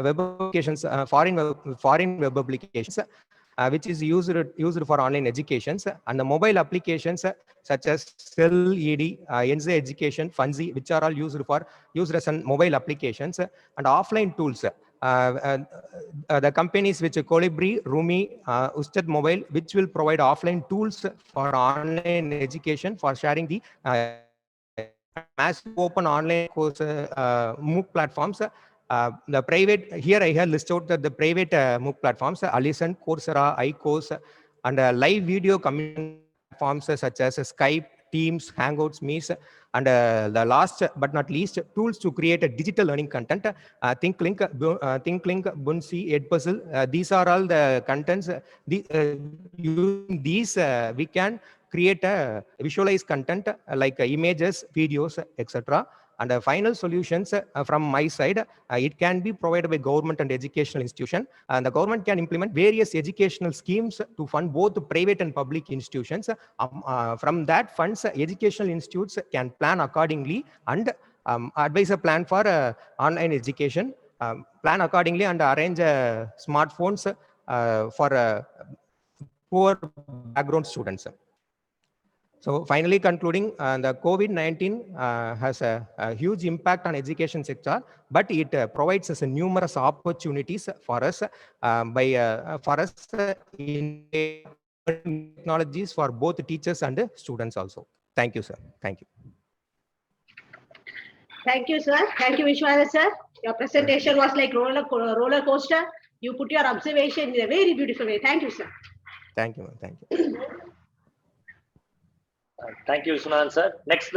web applications, foreign web applications, which is used for online educations. And the mobile applications such as Cell ED, NZ Education, Funzi, which are all used as mobile applications. And offline tools. The companies which are Colibri, Rumi, Usted Mobile, which will provide offline tools for online education for sharing the massive open online course MOOC platforms. The private, here I have listed out the private MOOC platforms, Alison, Coursera, iCourse, and live video communication platforms such as Skype, Teams, Hangouts, Meets, and the last but not least, tools to create a digital learning content. ThinkLink, Bunsi, Edpuzzle. These are all the contents. Using these, we can create a visualized content like images, videos, etc. And the final solutions from my side, it can be provided by government and educational institution. And the government can implement various educational schemes to fund both private and public institutions. From that funds, educational institutes can plan accordingly and advise a plan for online education. Plan accordingly and arrange smartphones for poor background students. So finally concluding, the COVID-19 has a huge impact on education sector, but it provides us numerous opportunities for us in technologies for both teachers and students also. Thank you, sir. Thank you. Thank you, sir. Thank you, Vishwanath, sir. Your presentation was like roller coaster. You put your observation in a very beautiful way. Thank you, sir. Thank you, ma'am. Thank you. Thank you, Vishwanath, sir. Next,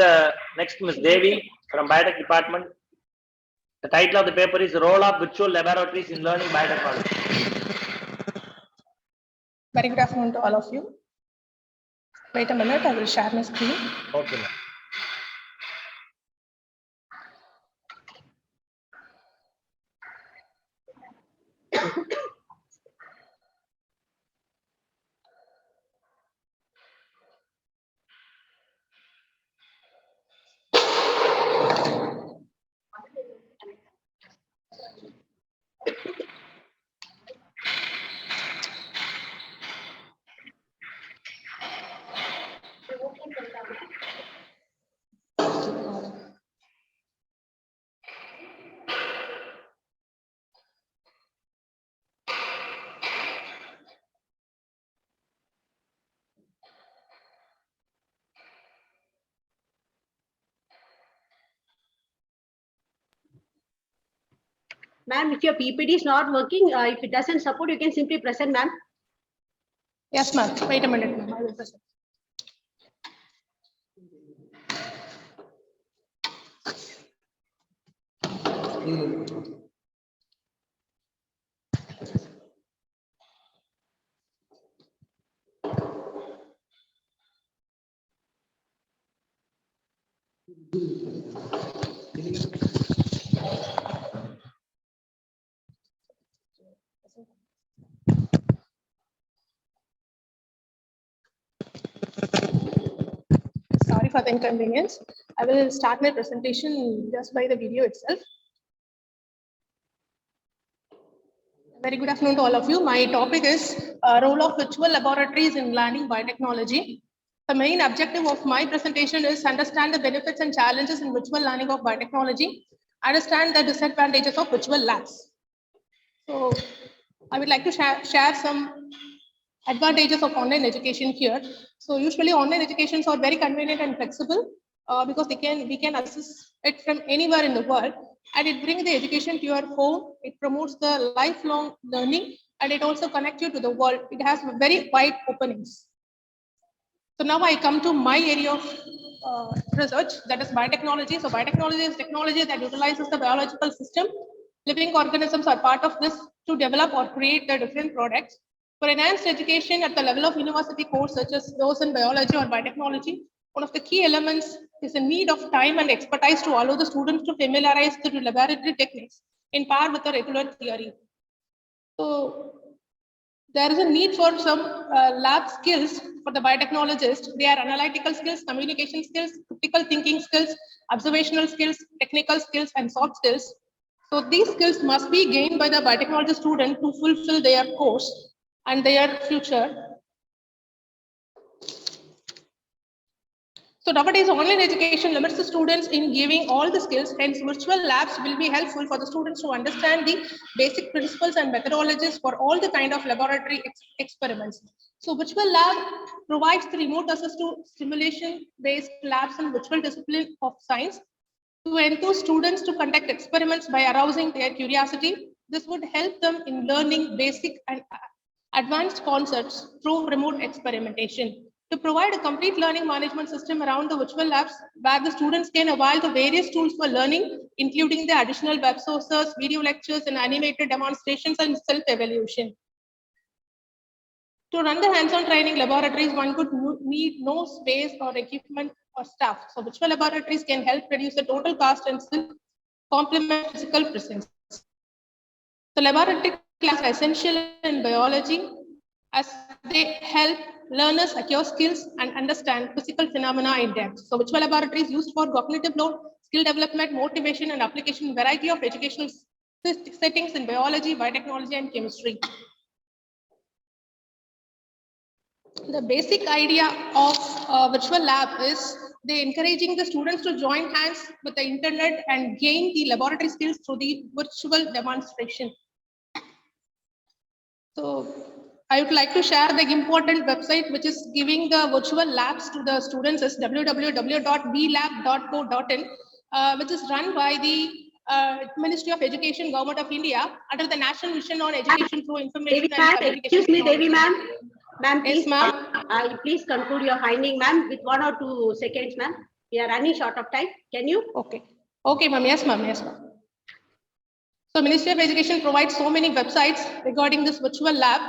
Ms. Devi from Biotech Department. The title of the paper is Role of Virtual Laboratories in Learning Biotechnology. Very good afternoon to all of you. Wait a minute, I will share my screen. Okay, ma'am. Ma'am, if your PPT is not working, if it doesn't support, you can simply present, ma'am. Yes, ma'am. Wait a minute, ma'am. I will present. Sorry for the inconvenience. I will start my presentation just by the video itself. Very good afternoon to all of you. My topic is role of virtual laboratories in learning biotechnology. The main objective of my presentation is understand the benefits and challenges in virtual learning of biotechnology, understand the disadvantages of virtual labs. So I would like to share some advantages of online education here. So usually online educations are very convenient and flexible because we can access it from anywhere in the world, and it brings the education to your home. It promotes the lifelong learning, and it also connects you to the world. It has very wide openings. So now I come to my area of research, that is biotechnology. So biotechnology is technology that utilizes the biological system. Living organisms are part of this to develop or create the different products. For enhanced education at the level of university course, such as those in biology or biotechnology, one of the key elements is the need of time and expertise to allow the students to familiarize the laboratory techniques in par with the regular theory. So there is a need for some lab skills for the biotechnologist. They are analytical skills, communication skills, critical thinking skills, observational skills, technical skills, and soft skills. So these skills must be gained by the biotechnology student to fulfill their course and their future. So nowadays, online education limits the students in giving all the skills. Hence, virtual labs will be helpful for the students to understand the basic principles and methodologies for all the kind of laboratory experiments. So virtual lab provides the remote access to simulation-based labs and virtual discipline of science to enthuse students to conduct experiments by arousing their curiosity. This would help them in learning basic and advanced concepts through remote experimentation. To provide a complete learning management system around the virtual labs, where the students can avail the various tools for learning, including the additional web sources, video lectures, and animated demonstrations and self-evaluation. To run the hands-on training laboratories, one could need no space or equipment or staff. So virtual laboratories can help reduce the total cost and still complement physical presence. The laboratory classes are essential in biology as they help learners acquire skills and understand physical phenomena in depth. So virtual laboratories used for cognitive load, skill development, motivation, and application variety of educational settings in biology, biotechnology, and chemistry. The basic idea of virtual lab is they encouraging the students to join hands with the internet and gain the laboratory skills through the virtual demonstration. So I would like to share the important website which is giving the virtual labs to the students is www.vlab.co.in, which is run by the Ministry of Education, Government of India, under the National Mission on Education through Information Devi and ma'am, Communication. excuse me, Devi ma'am. Ma'am, Yes, please, ma'am. please conclude your finding, ma'am, with 1 or 2 seconds, ma'am. We are running short of time. Can you? Okay. Okay, ma'am. Yes, ma'am. Yes, ma'am. So Ministry of Education provides so many websites regarding this virtual lab.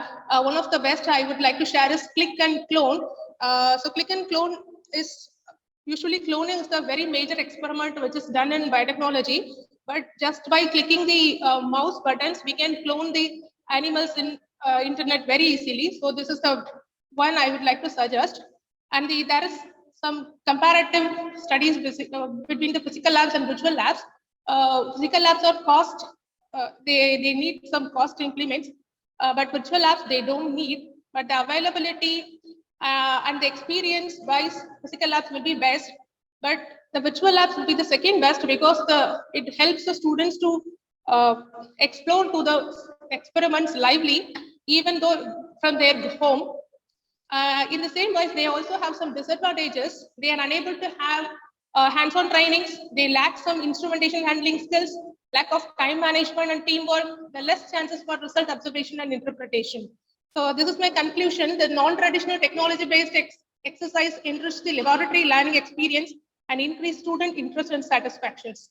One of the best I would like to share is Click and Clone. So Click and Clone is usually cloning is the very major experiment which is done in biotechnology. But just by clicking the mouse buttons, we can clone the animals in internet very easily. So this is the one I would like to suggest. And there is some comparative studies between the physical labs and virtual labs. Physical labs are cost. They need some cost implements, but virtual labs they don't need. But the availability and the experience wise, physical labs will be best. But the virtual labs will be the second best because it helps the students to explore to the experiments lively, even though from their home. In the same way, they also have some disadvantages. They are unable to have hands-on trainings. They lack some instrumentation handling skills, lack of time management and teamwork, the less chances for result observation and interpretation. So this is my conclusion. The non-traditional technology-based exercise enrich the laboratory learning experience and increase student interest and satisfactions.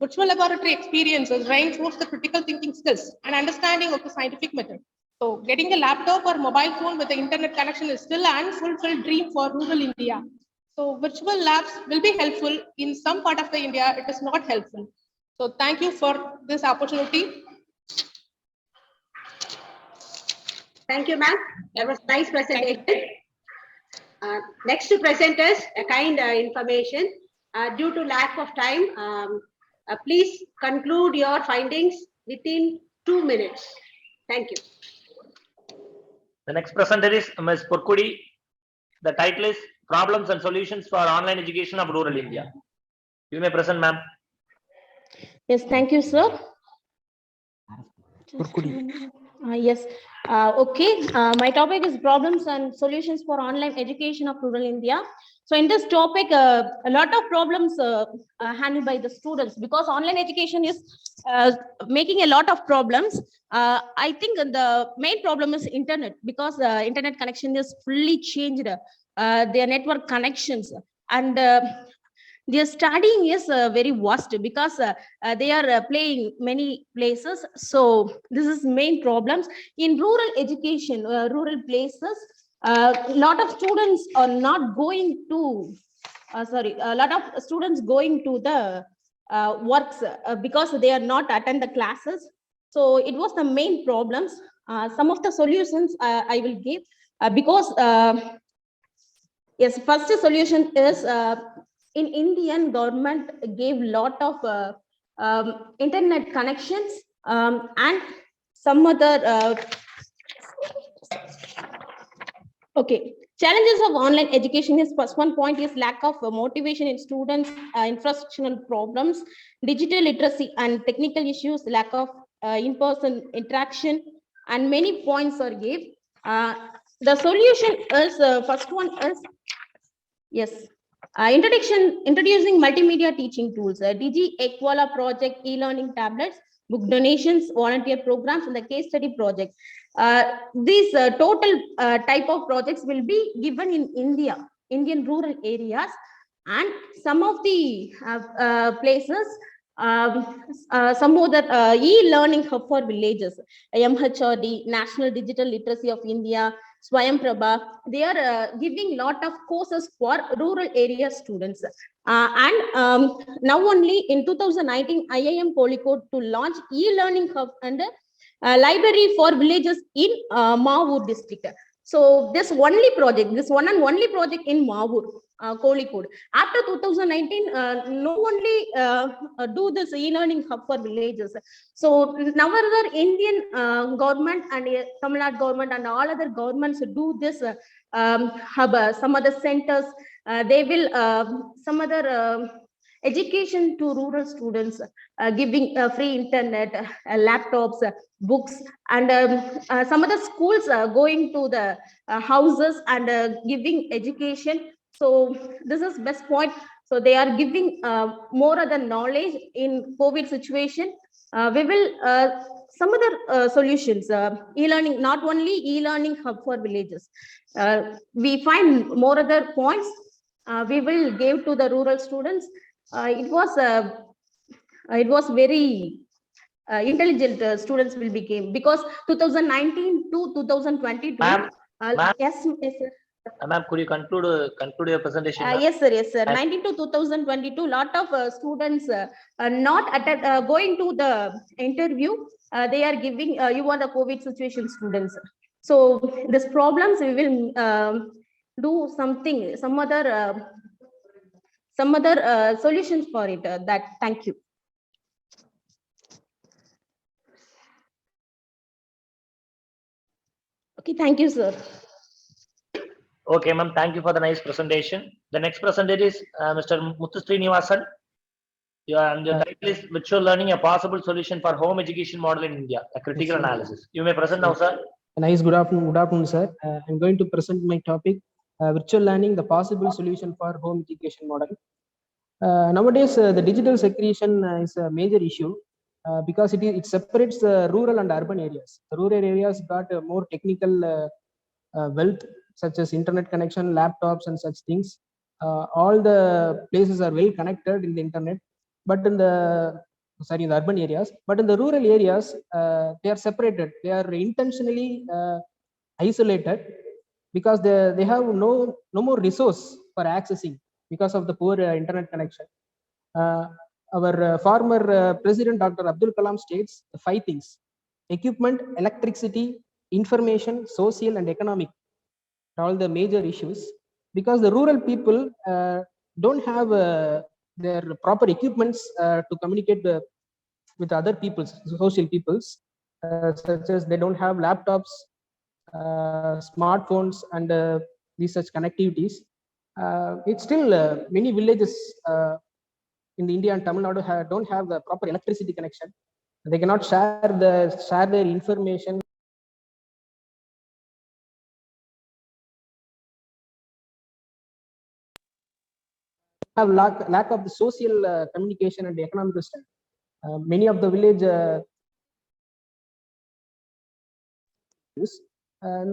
Virtual laboratory experiences reinforce the critical thinking skills and understanding of the scientific method. So getting a laptop or mobile phone with the internet connection is still an unfulfilled dream for rural India. So virtual labs will be helpful in some part of the India. It is not helpful. So thank you for this opportunity. Thank you, ma'am. That was nice presentation. Next to presenters, a kind information. Due to lack of time, please conclude your findings within 2 minutes. Thank you. The next presenter is Ms. Purkudi. The title is Problems and Solutions for Online Education of Rural India. You may present, ma'am. Yes, thank you, sir. Yes. Okay. My topic is problems and solutions for online education of rural India. So in this topic, a lot of problems are handled by the students because online education is making a lot of problems. I think the main problem is internet because internet connection is fully changed. Their network connections and their studying is very vast because they are playing many places. So this is main problems in rural education, rural places. A lot of students are not going to a lot of students going to the works because they are not attend the classes. So it was the main problems. Some of the solutions I will give because yes, first solution is in Indian government gave lot of internet connections and some other okay. Challenges of online education is first one point is lack of motivation in students, infrastructural problems, digital literacy and technical issues, lack of in-person interaction, and many points are given. The solution is first one is yes. Introducing multimedia teaching tools, Digi Equala project, e-learning tablets, book donations, volunteer programs, and the case study project. These total type of projects will be given in Indian rural areas, and some of the places, some other e-learning hub for villages, MHRD, National Digital Literacy of India, Swayam Prabha, they are giving lot of courses for rural area students. And now only in 2019, IIM Kozhikode to launch e-learning hub and library for villages in Mavur district. So this one and only project in Mavur, Kozhikode. After 2019, no only do this e-learning hub for villages. So now other Indian government and Tamil Nadu government and all other governments do this hub, some other centers, they will some other education to rural students, giving free internet, laptops, books, and some other schools going to the houses and giving education. So this is best point. So they are giving more other knowledge in COVID situation. We will some other solutions, e-learning, not only e-learning hub for villages. We find more other points we will give to the rural students. It was very intelligent students will become, because 2019 to 2022. Ma'am, yes, yes, sir. Ma'am, could you conclude your presentation? Yes, sir. Yes, sir. 19 to 2022, lot of students not going to the interview. They are giving you are the COVID situation students. So these problems we will do something, some other solutions for it. That thank you. Okay, thank you, sir. Okay, ma'am. Thank you for the nice presentation. The next presenter is Mr. Muthu Srinivasan. Your title is Virtual Learning: A Possible Solution for Home Education Model in India, a critical analysis. You may present now, sir. Nice. Good afternoon, sir. I'm going to present my topic: Virtual Learning: The Possible Solution for Home Education Model. Nowadays, the digital segregation is a major issue because it separates rural and urban areas. The rural areas got more technical wealth, such as internet connection, laptops, and such things. All the places are well connected in the internet, but in the urban areas. But in the rural areas, they are separated. They are intentionally isolated because they have no more resource for accessing because of the poor internet connection. Our former President Dr. Abdul Kalam states the 5 things: equipment, electricity, information, social, and economic. All the major issues, because the rural people don't have their proper equipments to communicate with other peoples, social peoples, such as they don't have laptops, smartphones, and these such connectivities. It's still many villages in India and Tamil Nadu don't have the proper electricity connection. They cannot share their information. Have lack of the social communication and the economic strength. Many of the village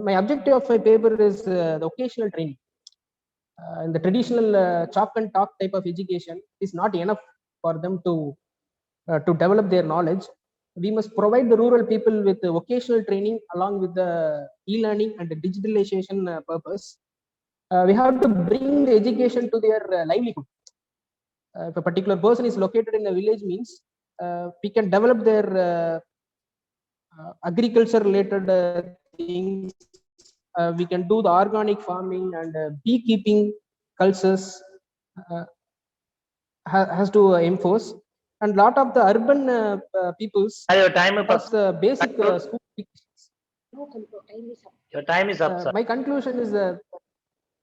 my objective of my paper is the vocational training. In the traditional chalk and talk type of education is not enough for them to develop their knowledge. We must provide the rural people with the vocational training along with the e-learning and the digitalization purpose. We have to bring the education to their livelihood. If a particular person is located in a village, means we can develop their agriculture related things. We can do the organic farming and beekeeping cultures has to enforce. And lot of the urban peoples your time has the basic school. Your time is up, sir. My conclusion is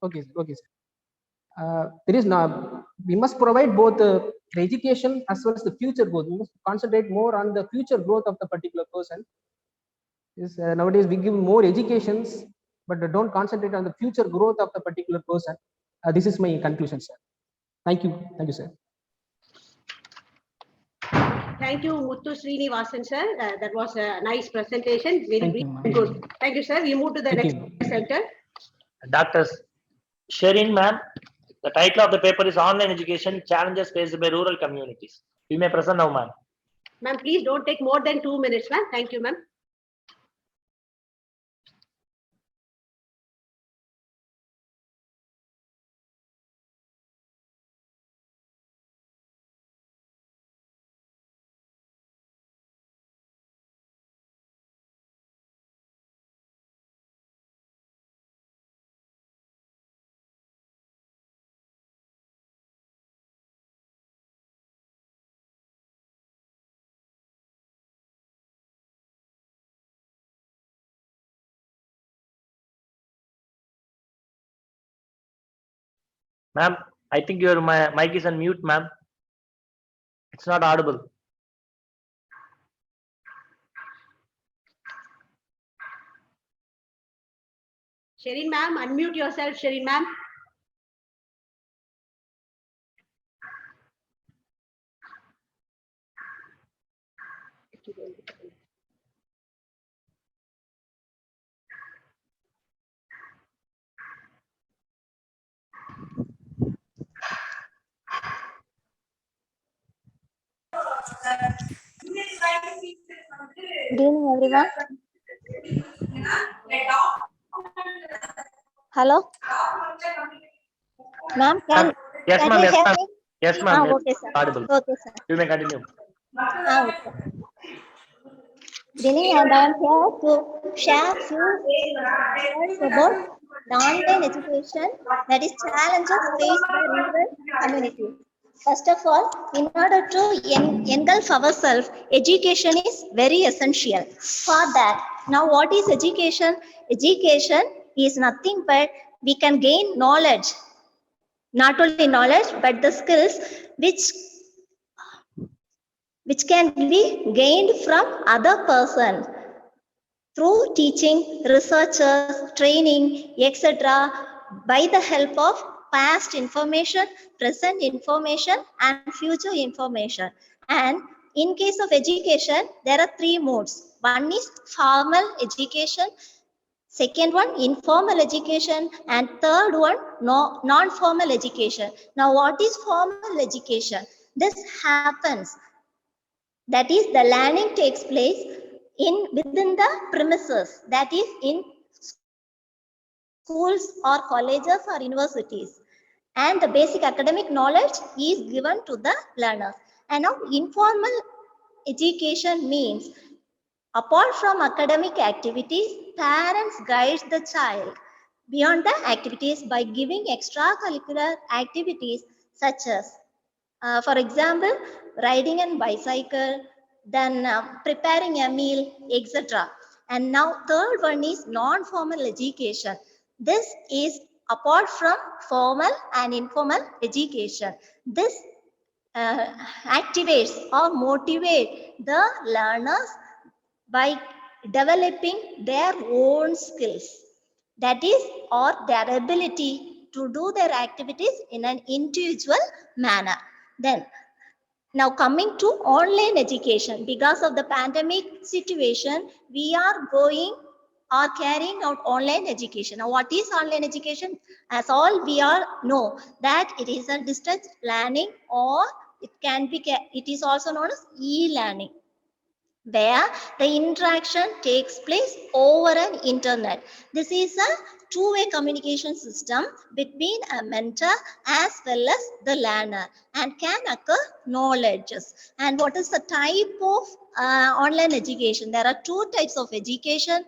okay, sir. There is no, we must provide both the education as well as the future growth. We must concentrate more on the future growth of the particular person. Nowadays we give more educations, but don't concentrate on the future growth of the particular person. This is my conclusion, sir. Thank you, sir. Thank you, Muthu Srinivasan, sir. That was a nice presentation. Very good. Thank you, sir. We move to the next center. Dr. Sherin, ma'am, the title of the paper is Online Education: Challenges Faced by Rural Communities. You may present now, ma'am. Ma'am, please don't take more than 2 minutes, ma'am. Thank you, ma'am. Ma'am, I think your mic is on mute, ma'am. It's not audible. Sherin ma'am, unmute yourself, Sherin ma'am. Good evening, everyone. Hello, ma'am. Yes, Can ma'am. you Yes, hear ma'am. me? Yes, ma'am. Yes, Okay, sir. audible. Okay, sir. You may continue. Okay. Good evening, and I am here to share few words about the online education, that is challenges faced by rural communities. First of all, in order to engulf ourselves, education is very essential. For that, now what is education? Education is nothing but we can gain knowledge, not only knowledge but the skills which can be gained from other persons through teaching, researchers, training, etc. by the help of past information, present information, and future information. And in case of education, there are three modes. One is formal education, second one informal education, and third one non-formal education. Now, what is formal education? This happens, that is the learning takes place within the premises, that is in schools or colleges or universities, and the basic academic knowledge is given to the learners. And now informal education means, apart from academic activities, parents guide the child beyond the activities by giving extracurricular activities such as for example, riding a bicycle, then preparing a meal, etc. And now third one is non-formal education. This is apart from formal and informal education. This activates or motivate the learners by developing their own skills, that is, or their ability to do their activities in an individual manner. Then, now coming to online education, because of the pandemic situation, we are going or carrying out online education. Now, what is online education? As all we all know, that it is a distance learning, or it is also known as e-learning, where the interaction takes place over an internet. This is a two-way communication system between a mentor as well as the learner, and can occur knowledges. And what is the type of online education? There are two types of education,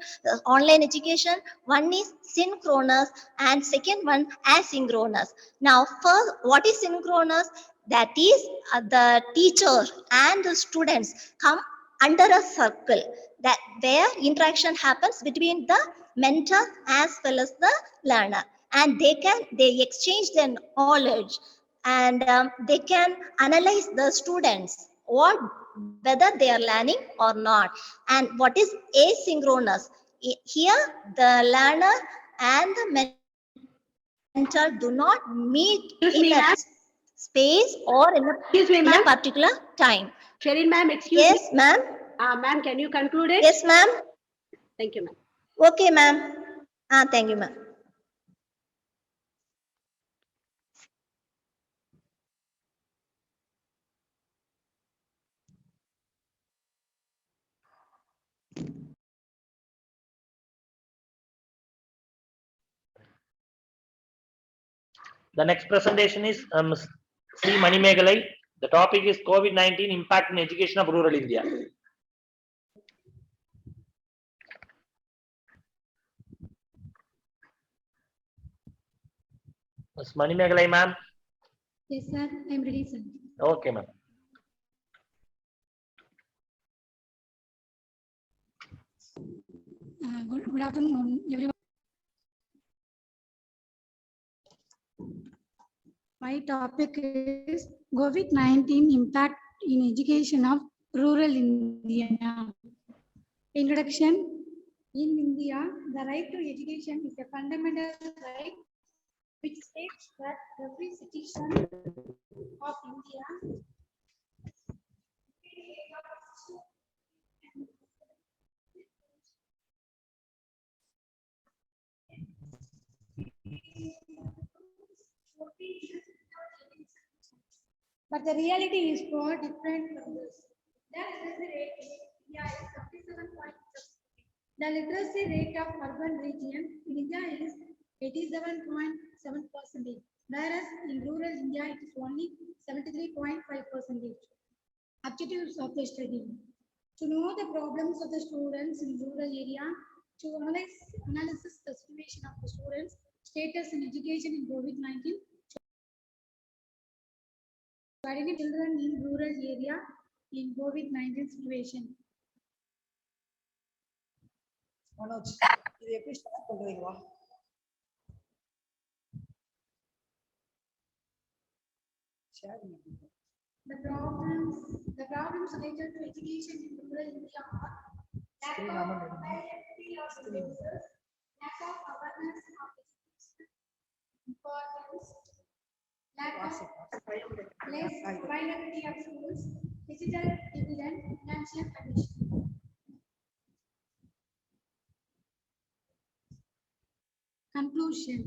online education. One is synchronous and second one asynchronous. Now, first, what is synchronous? That is the teacher and the students come under a circle, that where interaction happens between the mentor as well as the learner, and they exchange their knowledge, and they can analyze the students whether they are learning or not. And what is asynchronous? Here the learner and the mentor do not meet in a space or in a particular time. Sherin ma'am, excuse Yes, me. ma'am. Ma'am, can you conclude it? Yes, ma'am. Thank you, ma'am. Okay, ma'am. Thank you, ma'am. The next presentation is Sri Manimegalai. The topic is COVID-19 impact in education of rural India. Ms. Manimegalai, ma'am. Yes, sir. I'm ready, sir. Okay, ma'am. Good afternoon, everyone. My topic is COVID-19 impact in education of rural India. Introduction. In India, the right to education is a fundamental right which states that every citizen of India but the reality is far different from this. The literacy rate in India is 57.6. The literacy rate of urban region in India is 87.7%, whereas in rural India it is only 73.5%. Objectives of the study: to know the problems of the students in rural area, to analyze the situation of the students' status in education in COVID-19, to identify children in rural area in COVID-19 situation. Manoj இது எப்படி start பண்றீங்களா? The problems related to education in rural India are lack of availability of resources, lack of awareness of education importance, lack of less availability of schools, digital dividend, financial condition. Conclusion.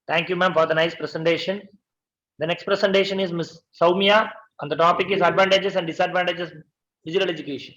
Thank you, ma'am, for the nice presentation. The next presentation is Ms. Soumya, and the topic is advantages and disadvantages of digital education.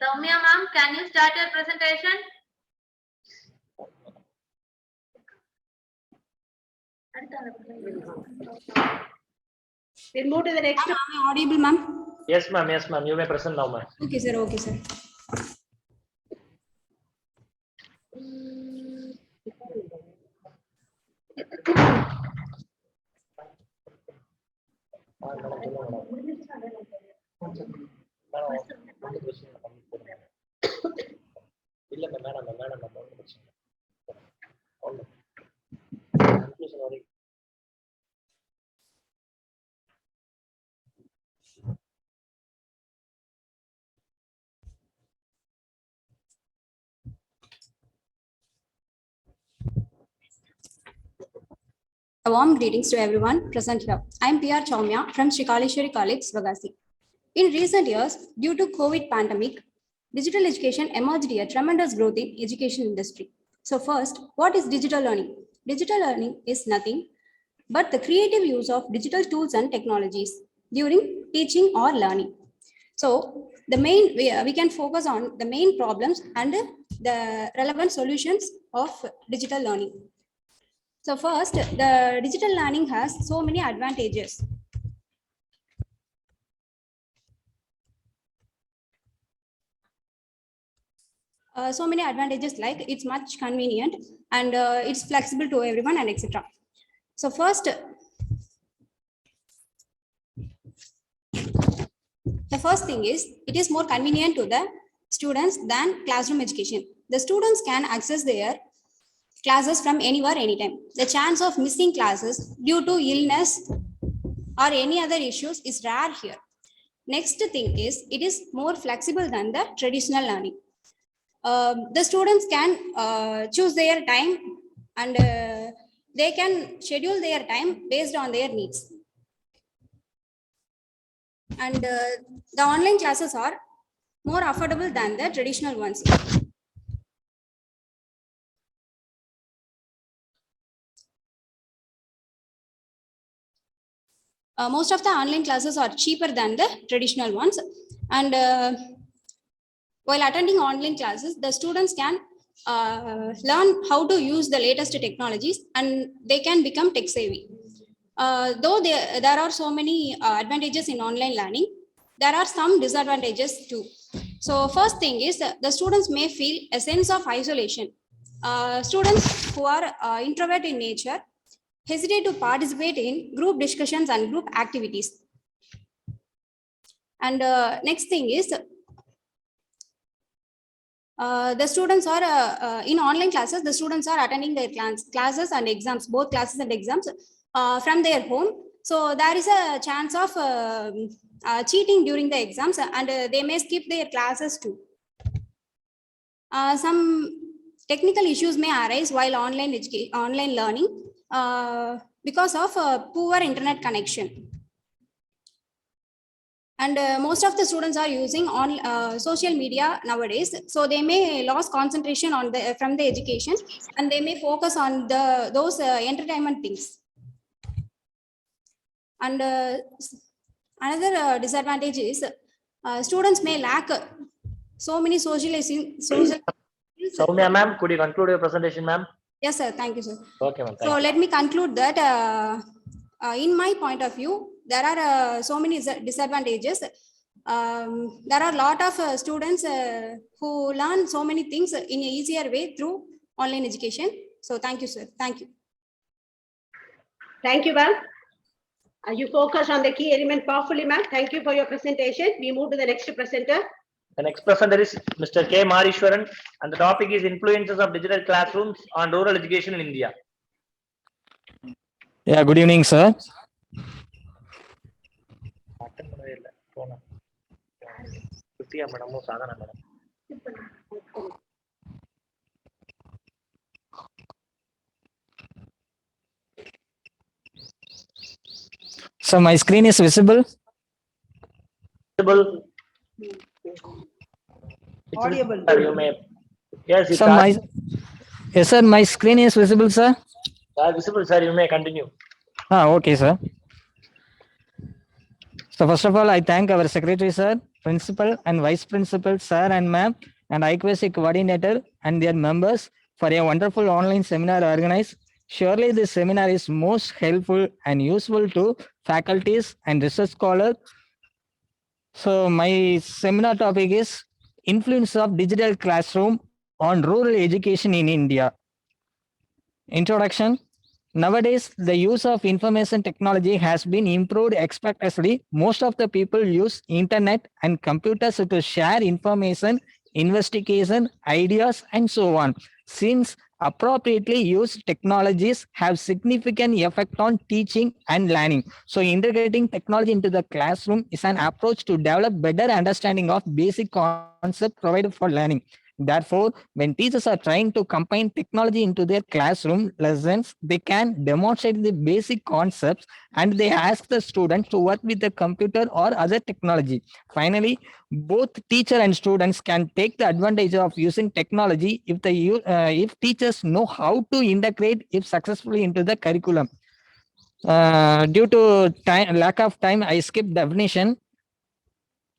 Soumya ma'am, can you start your presentation? We'll move to the next. Am I audible, ma'am? Yes, ma'am. Yes, ma'am. You may present now, ma'am. Okay, sir. Okay, sir. A warm greetings to everyone present here. I am P.R. Chaumya from Sri Kaleshwari College, Svagasi. In recent years, due to COVID pandemic, digital education emerged a tremendous growth in education industry. So first, what is digital learning? Digital learning is nothing but the creative use of digital tools and technologies during teaching or learning. So the main, we can focus on the main problems and the relevant solutions of digital learning. So first, the digital learning has so many advantages. So many advantages like it's much convenient and it's flexible to everyone and etc. So first, the first thing is it is more convenient to the students than classroom education. The students can access their classes from anywhere, anytime. The chance of missing classes due to illness or any other issues is rare here. Next thing is it is more flexible than the traditional learning. The students can choose their time and they can schedule their time based on their needs. And the online classes are more affordable than the traditional ones. Most of the online classes are cheaper than the traditional ones. And while attending online classes, the students can learn how to use the latest technologies and they can become tech savvy. Though there are so many advantages in online learning, there are some disadvantages too. So first thing is the students may feel a sense of isolation. Students who are introvert in nature hesitate to participate in group discussions and group activities. And next thing is the students are in online classes, the students are attending their classes and exams, both classes and exams from their home. So there is a chance of cheating during the exams and they may skip their classes too. Some technical issues may arise while online learning because of poor internet connection. And most of the students are using on social media nowadays, so they may lose concentration on from the education and they may focus on those entertainment things. And another disadvantage is students may lack so many socializing. Soumya ma'am, could you conclude your presentation, ma'am? Yes, sir. Thank you, sir. Okay, ma'am. So let me conclude that in my point of view, there are so many disadvantages. There are a lot of students who learn so many things in an easier way through online education. So thank you, sir. Thank you. Thank you, ma'am. You focus on the key element powerfully, ma'am. Thank you for your presentation. We move to the next presenter. The next presenter is Mr. K. Marishwaran, and the topic is influences of digital classrooms on rural education in India. Yeah, good evening, sir. So my screen is visible? Visible. Audible. You may. Yes, So yes, sir, my screen is visible, sir? Visible, sir. You may continue. Okay, sir. So first of all, I thank our secretary, sir, principal and vice principal, sir and ma'am, and IQAC coordinator and their members for a wonderful online seminar organized. Surely this seminar is most helpful and useful to faculties and research scholars. So my seminar topic is influence of digital classroom on rural education in India. Introduction. Nowadays, the use of information technology has been improved expectedly. Most of the people use internet and computers to share information, investigation, ideas, and so on. Since appropriately used technologies have significant effect on teaching and learning. So integrating technology into the classroom is an approach to develop better understanding of basic concepts provided for learning. Therefore, when teachers are trying to combine technology into their classroom lessons, they can demonstrate the basic concepts and they ask the students to work with the computer or other technology. Finally, both teacher and students can take the advantage of using technology if teachers know how to integrate it successfully into the curriculum. Due to lack of time, I skipped definition.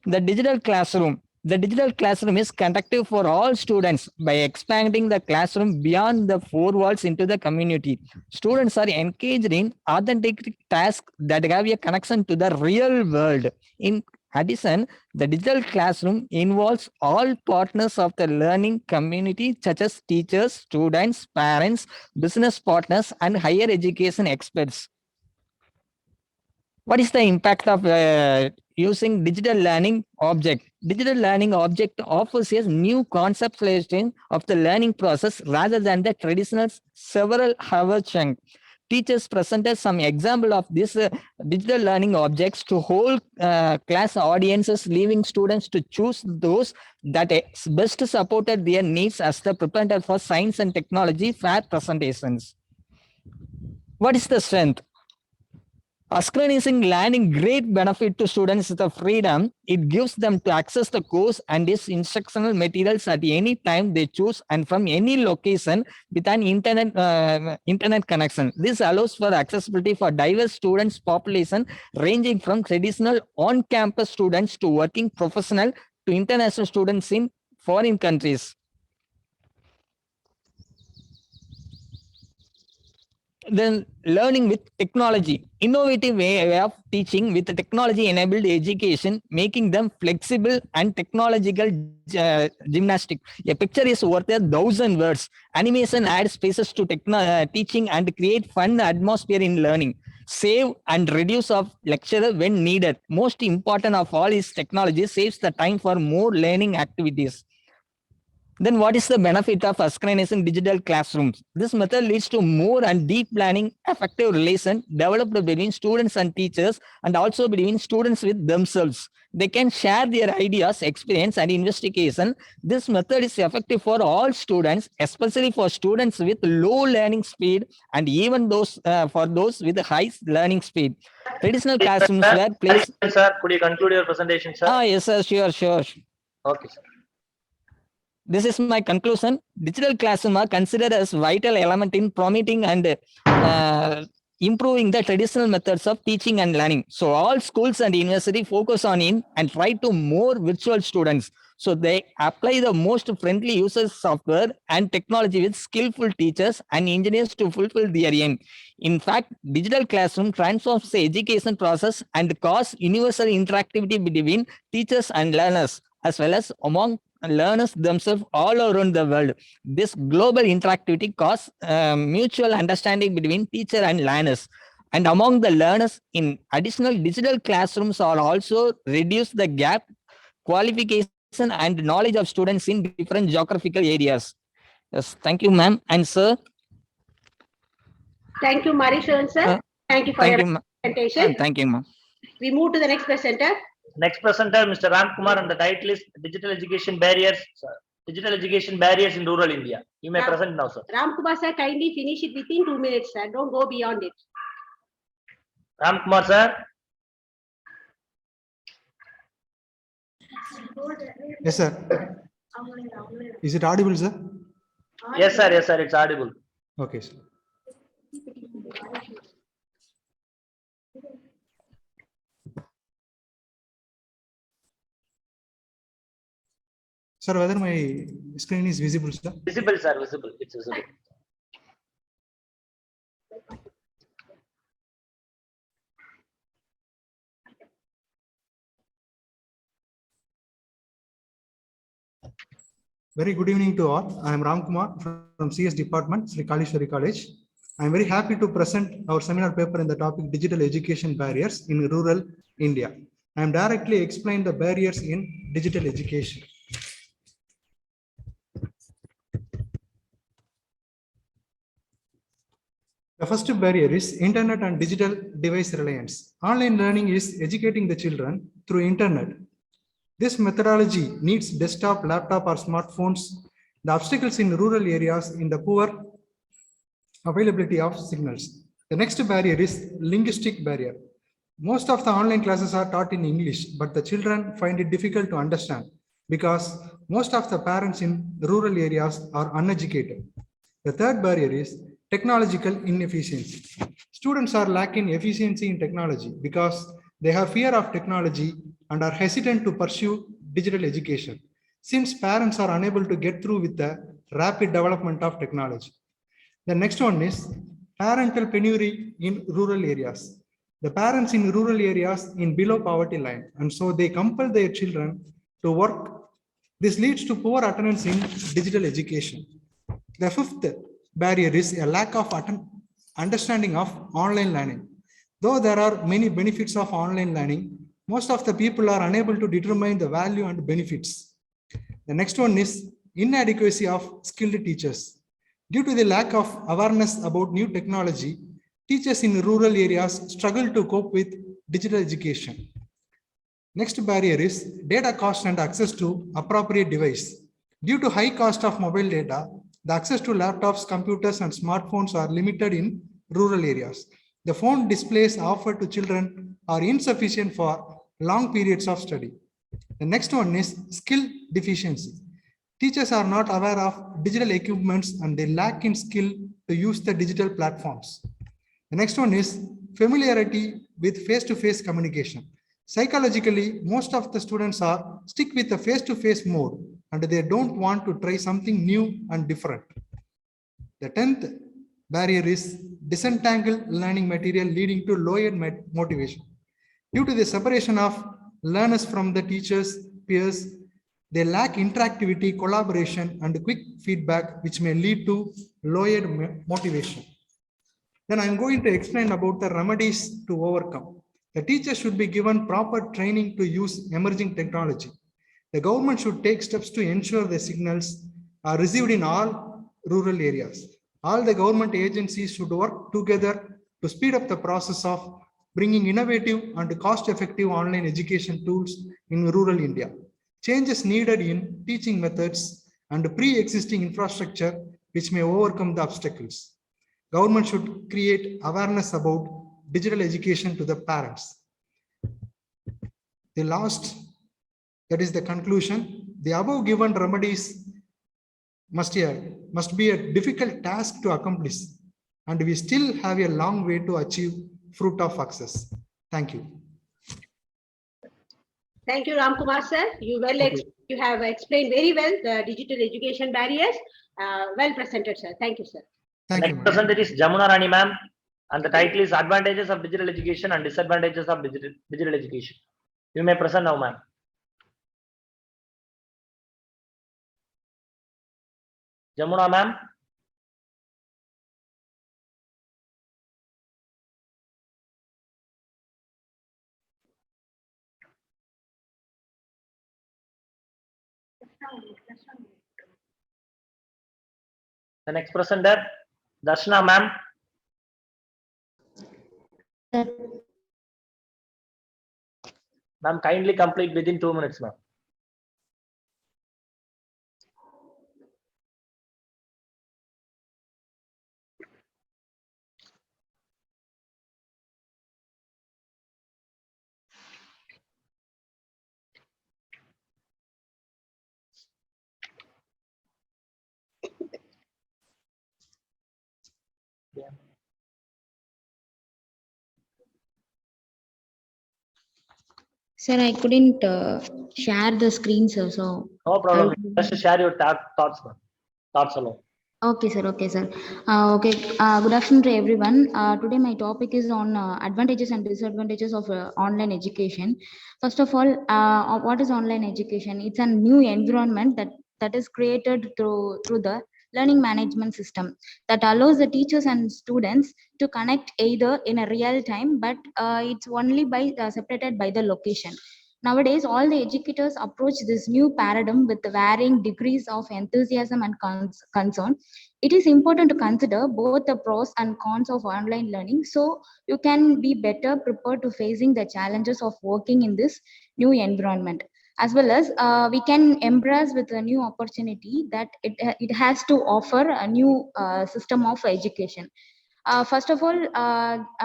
The digital classroom. The digital classroom is conductive for all students by expanding the classroom beyond the four walls into the community. Students are engaged in authentic tasks that have a connection to the real world. In addition, the digital classroom involves all partners of the learning community, such as teachers, students, parents, business partners, and higher education experts. What is the impact of using digital learning object? Digital learning object offers a new conceptualization of the learning process rather than the traditional several hour chunk. Teachers presented some example of this digital learning objects to whole class audiences, leaving students to choose those that best supported their needs as they prepared for science and technology fair presentations. What is the strength? Synchronizing learning great benefit to students the freedom. It gives them to access the course and its instructional materials at any time they choose and from any location with an internet connection. This allows for accessibility for diverse students population ranging from traditional on-campus students to working professional to international students in foreign countries. Then learning with technology, innovative way of teaching with technology enabled education, making them flexible and technological gymnastic. A picture is worth 1,000 words. Animation adds spaces to teaching and create fun atmosphere in learning. Save and reduce of lecturer when needed. Most important of all is technology saves the time for more learning activities. Then what is the benefit of synchronizing digital classrooms? This method leads to more and deep planning, effective relation developed between students and teachers and also between students with themselves. They can share their ideas, experience and investigation. This method is effective for all students, especially for students with low learning speed and even those for those with high learning speed. Traditional classrooms were placed. Sir, could you conclude your presentation, sir? Yes, sir, sure. Okay, sir. This is my conclusion. Digital classroom are considered as vital element in promoting and improving the traditional methods of teaching and learning. So all schools and university focus on it and try to more virtual students. So they apply the most friendly users software and technology with skillful teachers and engineers to fulfill their aim. In fact, digital classroom transforms the education process and cause universal interactivity between teachers and learners, as well as among learners themselves all around the world. This global interactivity causes mutual understanding between teacher and learners. And among the learners, in additional digital classrooms are also reduce the gap, qualification and knowledge of students in different geographical areas. Yes, thank you, ma'am and sir. Thank you, Marishan, sir. Thank you for your presentation. Thank you, ma'am. We move to the next presenter. Next presenter, Mr. Ram Kumar, and the title is Digital Education Barriers. Digital Education Barriers in Rural India. You may present now, sir. Ram Kumar, sir, kindly finish it within 2 minutes, sir. Don't go beyond it. Ram Kumar, sir. Yes, sir. Is it audible, sir? Yes, sir. Yes, sir. It's audible. Okay, sir. Sir, whether my screen is visible, sir? Visible, sir. Visible. It's visible. Very good evening to all. I am Ram Kumar from CS Department, Sri Kalishwari College. I am very happy to present our seminar paper in the topic Digital Education Barriers in Rural India. I am directly explain the barriers in digital education. The first barrier is internet and digital device reliance. Online learning is educating the children through internet. This methodology needs desktop, laptop, or smartphones. The obstacles in rural areas in the poor availability of signals. The next barrier is linguistic barrier. Most of the online classes are taught in English, but the children find it difficult to understand because most of the parents in rural areas are uneducated. The third barrier is technological inefficiency. Students are lacking efficiency in technology because they have fear of technology and are hesitant to pursue digital education since parents are unable to get through with the rapid development of technology. The next one is parental penury in rural areas. The parents in rural areas in below poverty line, and so they compel their children to work. This leads to poor attendance in digital education. The fifth barrier is a lack of understanding of online learning. Though there are many benefits of online learning, most of the people are unable to determine the value and benefits. The next one is inadequacy of skilled teachers. Due to the lack of awareness about new technology, Teachers in rural areas struggle to cope with digital education. Next barrier is data cost and access to appropriate device. Due to high cost of mobile data, the access to laptops, computers, and smartphones are limited in rural areas. The phone displays offered to children are insufficient for long periods of study. The next one is skill deficiency. Teachers are not aware of digital equipments and they lack in skill to use the digital platforms. The next one is familiarity with face-to-face communication. Psychologically, most of the students are stick with the face-to-face mode and they don't want to try something new and different. The 10th barrier is disentangled learning material leading to lower motivation. Due to the separation of learners from the teachers, peers, they lack interactivity, collaboration, and quick feedback, which may lead to lowered motivation. Then I'm going to explain about the remedies to overcome. The teacher should be given proper training to use emerging technology. The government should take steps to ensure the signals are received in all rural areas. All the government agencies should work together to speed up the process of bringing innovative and cost-effective online education tools in rural India. Changes needed in teaching methods and pre-existing infrastructure which may overcome the obstacles. Government should create awareness about digital education to the parents. The last, that is the conclusion. The above given remedies must be a difficult task to accomplish, and we still have a long way to achieve fruit of success. Thank you. Thank you, Ramkumar sir. You have explained very well the digital education barriers. Well presented, sir. Thank you, sir. Next presenter is Jamuna Rani ma'am, and the title is Advantages of Digital Education and Disadvantages of Digital Education. You may present now, ma'am. Jamuna ma'am. The next presenter, Darshana ma'am. Ma'am, kindly complete within 2 minutes, ma'am. Sir, I couldn't share the screen, sir. So no problem. Just share your thoughts, ma'am. Thoughts alone. Okay, sir. Okay, sir. Okay. Good afternoon to everyone. Today my topic is on advantages and disadvantages of online education. First of all, what is online education? It's a new environment that is created through the learning management system that allows the teachers and students to connect either in a real time, but it's only by separated by the location. Nowadays, all the educators approach this new paradigm with varying degrees of enthusiasm and concern. It is important to consider both the pros and cons of online learning so you can be better prepared to facing the challenges of working in this new environment. As well as we can embrace with a new opportunity that it has to offer a new system of education. First of all,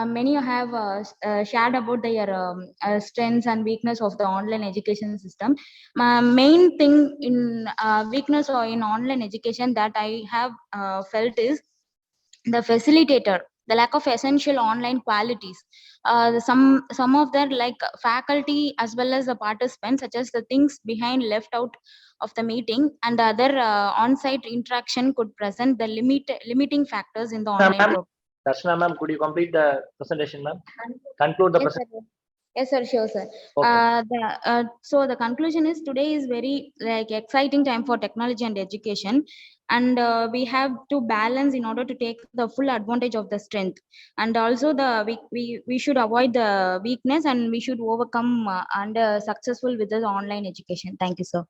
many have shared about their strengths and weakness of the online education system. My main thing in weakness or in online education that I have felt is the facilitator, the lack of essential online qualities. Some of their like faculty as well as the participants, such as the things behind left out of the meeting and the other on-site interaction could present the limiting factors in the online program. Darshana ma'am, could you complete the presentation, ma'am? Conclude the presentation. Yes, sir, sure, sir. Okay. So the conclusion is today is very like exciting time for technology and education, and we have to balance in order to take the full advantage of the strength, and also we should avoid the weakness and we should overcome and successful with the online education. Thank you, sir.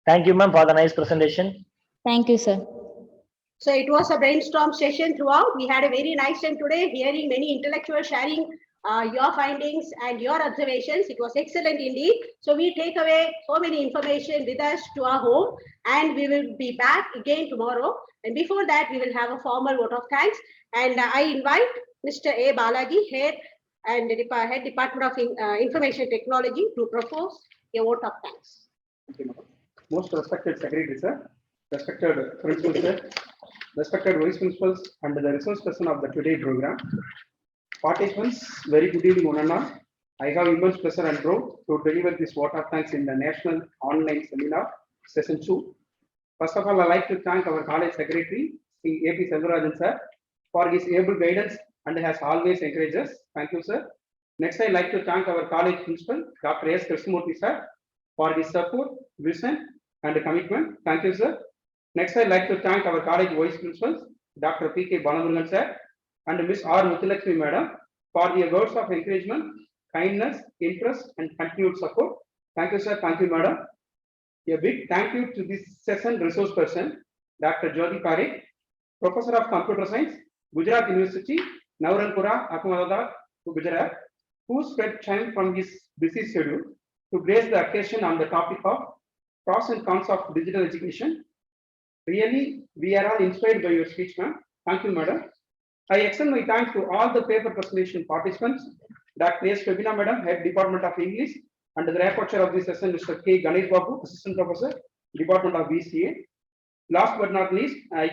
Thank you, ma'am, for the nice presentation. Thank you, sir. So it was a brainstorm session throughout. We had a very nice time today, hearing many intellectuals sharing your findings and your observations. It was excellent indeed. So we take away so many information with us to our home, and we will be back again tomorrow. And before that, we will have a formal vote of thanks. And I invite Mr. A. Balaji, Head Department of Information Technology, to propose a vote of thanks. Most respected Secretary, sir, respected Principal, sir, respected Vice Principals, and the resource person of the today program. Participants, very good evening, one and all. I have immense pleasure and proud to deliver this vote of thanks in the National Online Seminar, Session 2. First of all, I'd like to thank our college secretary, Sri A.P. Selvarajan, sir, for his able guidance and has always encouraged us. Thank you, sir. Next, I'd like to thank our college principal, Dr. S. Krishnamurthy, sir, for his support, vision, and commitment. Thank you, sir. Next, I'd like to thank our college vice principals, Dr. P.K. Balamurugan, sir, and Ms. R. Muthulakshmi, madam, for their words of encouragement, kindness, interest, and continued support. Thank you, sir. Thank you, madam. A big thank you to this session resource person, Dr. Jyoti Parekh, Professor of Computer Science, Gujarat University, Navaranpura, Ahmedabad, Gujarat, who spent time from his busy schedule to grace the occasion on the topic of pros and cons of digital education. Really, we are all inspired by your speech, ma'am. Thank you, madam. I extend my thanks to all the paper presentation participants, Dr. S. Febina, madam, Head Department of English, and the rapporteur of this session, Mr. K. Ganesh Babu, Assistant Professor, Department of BCA. Last but not least, I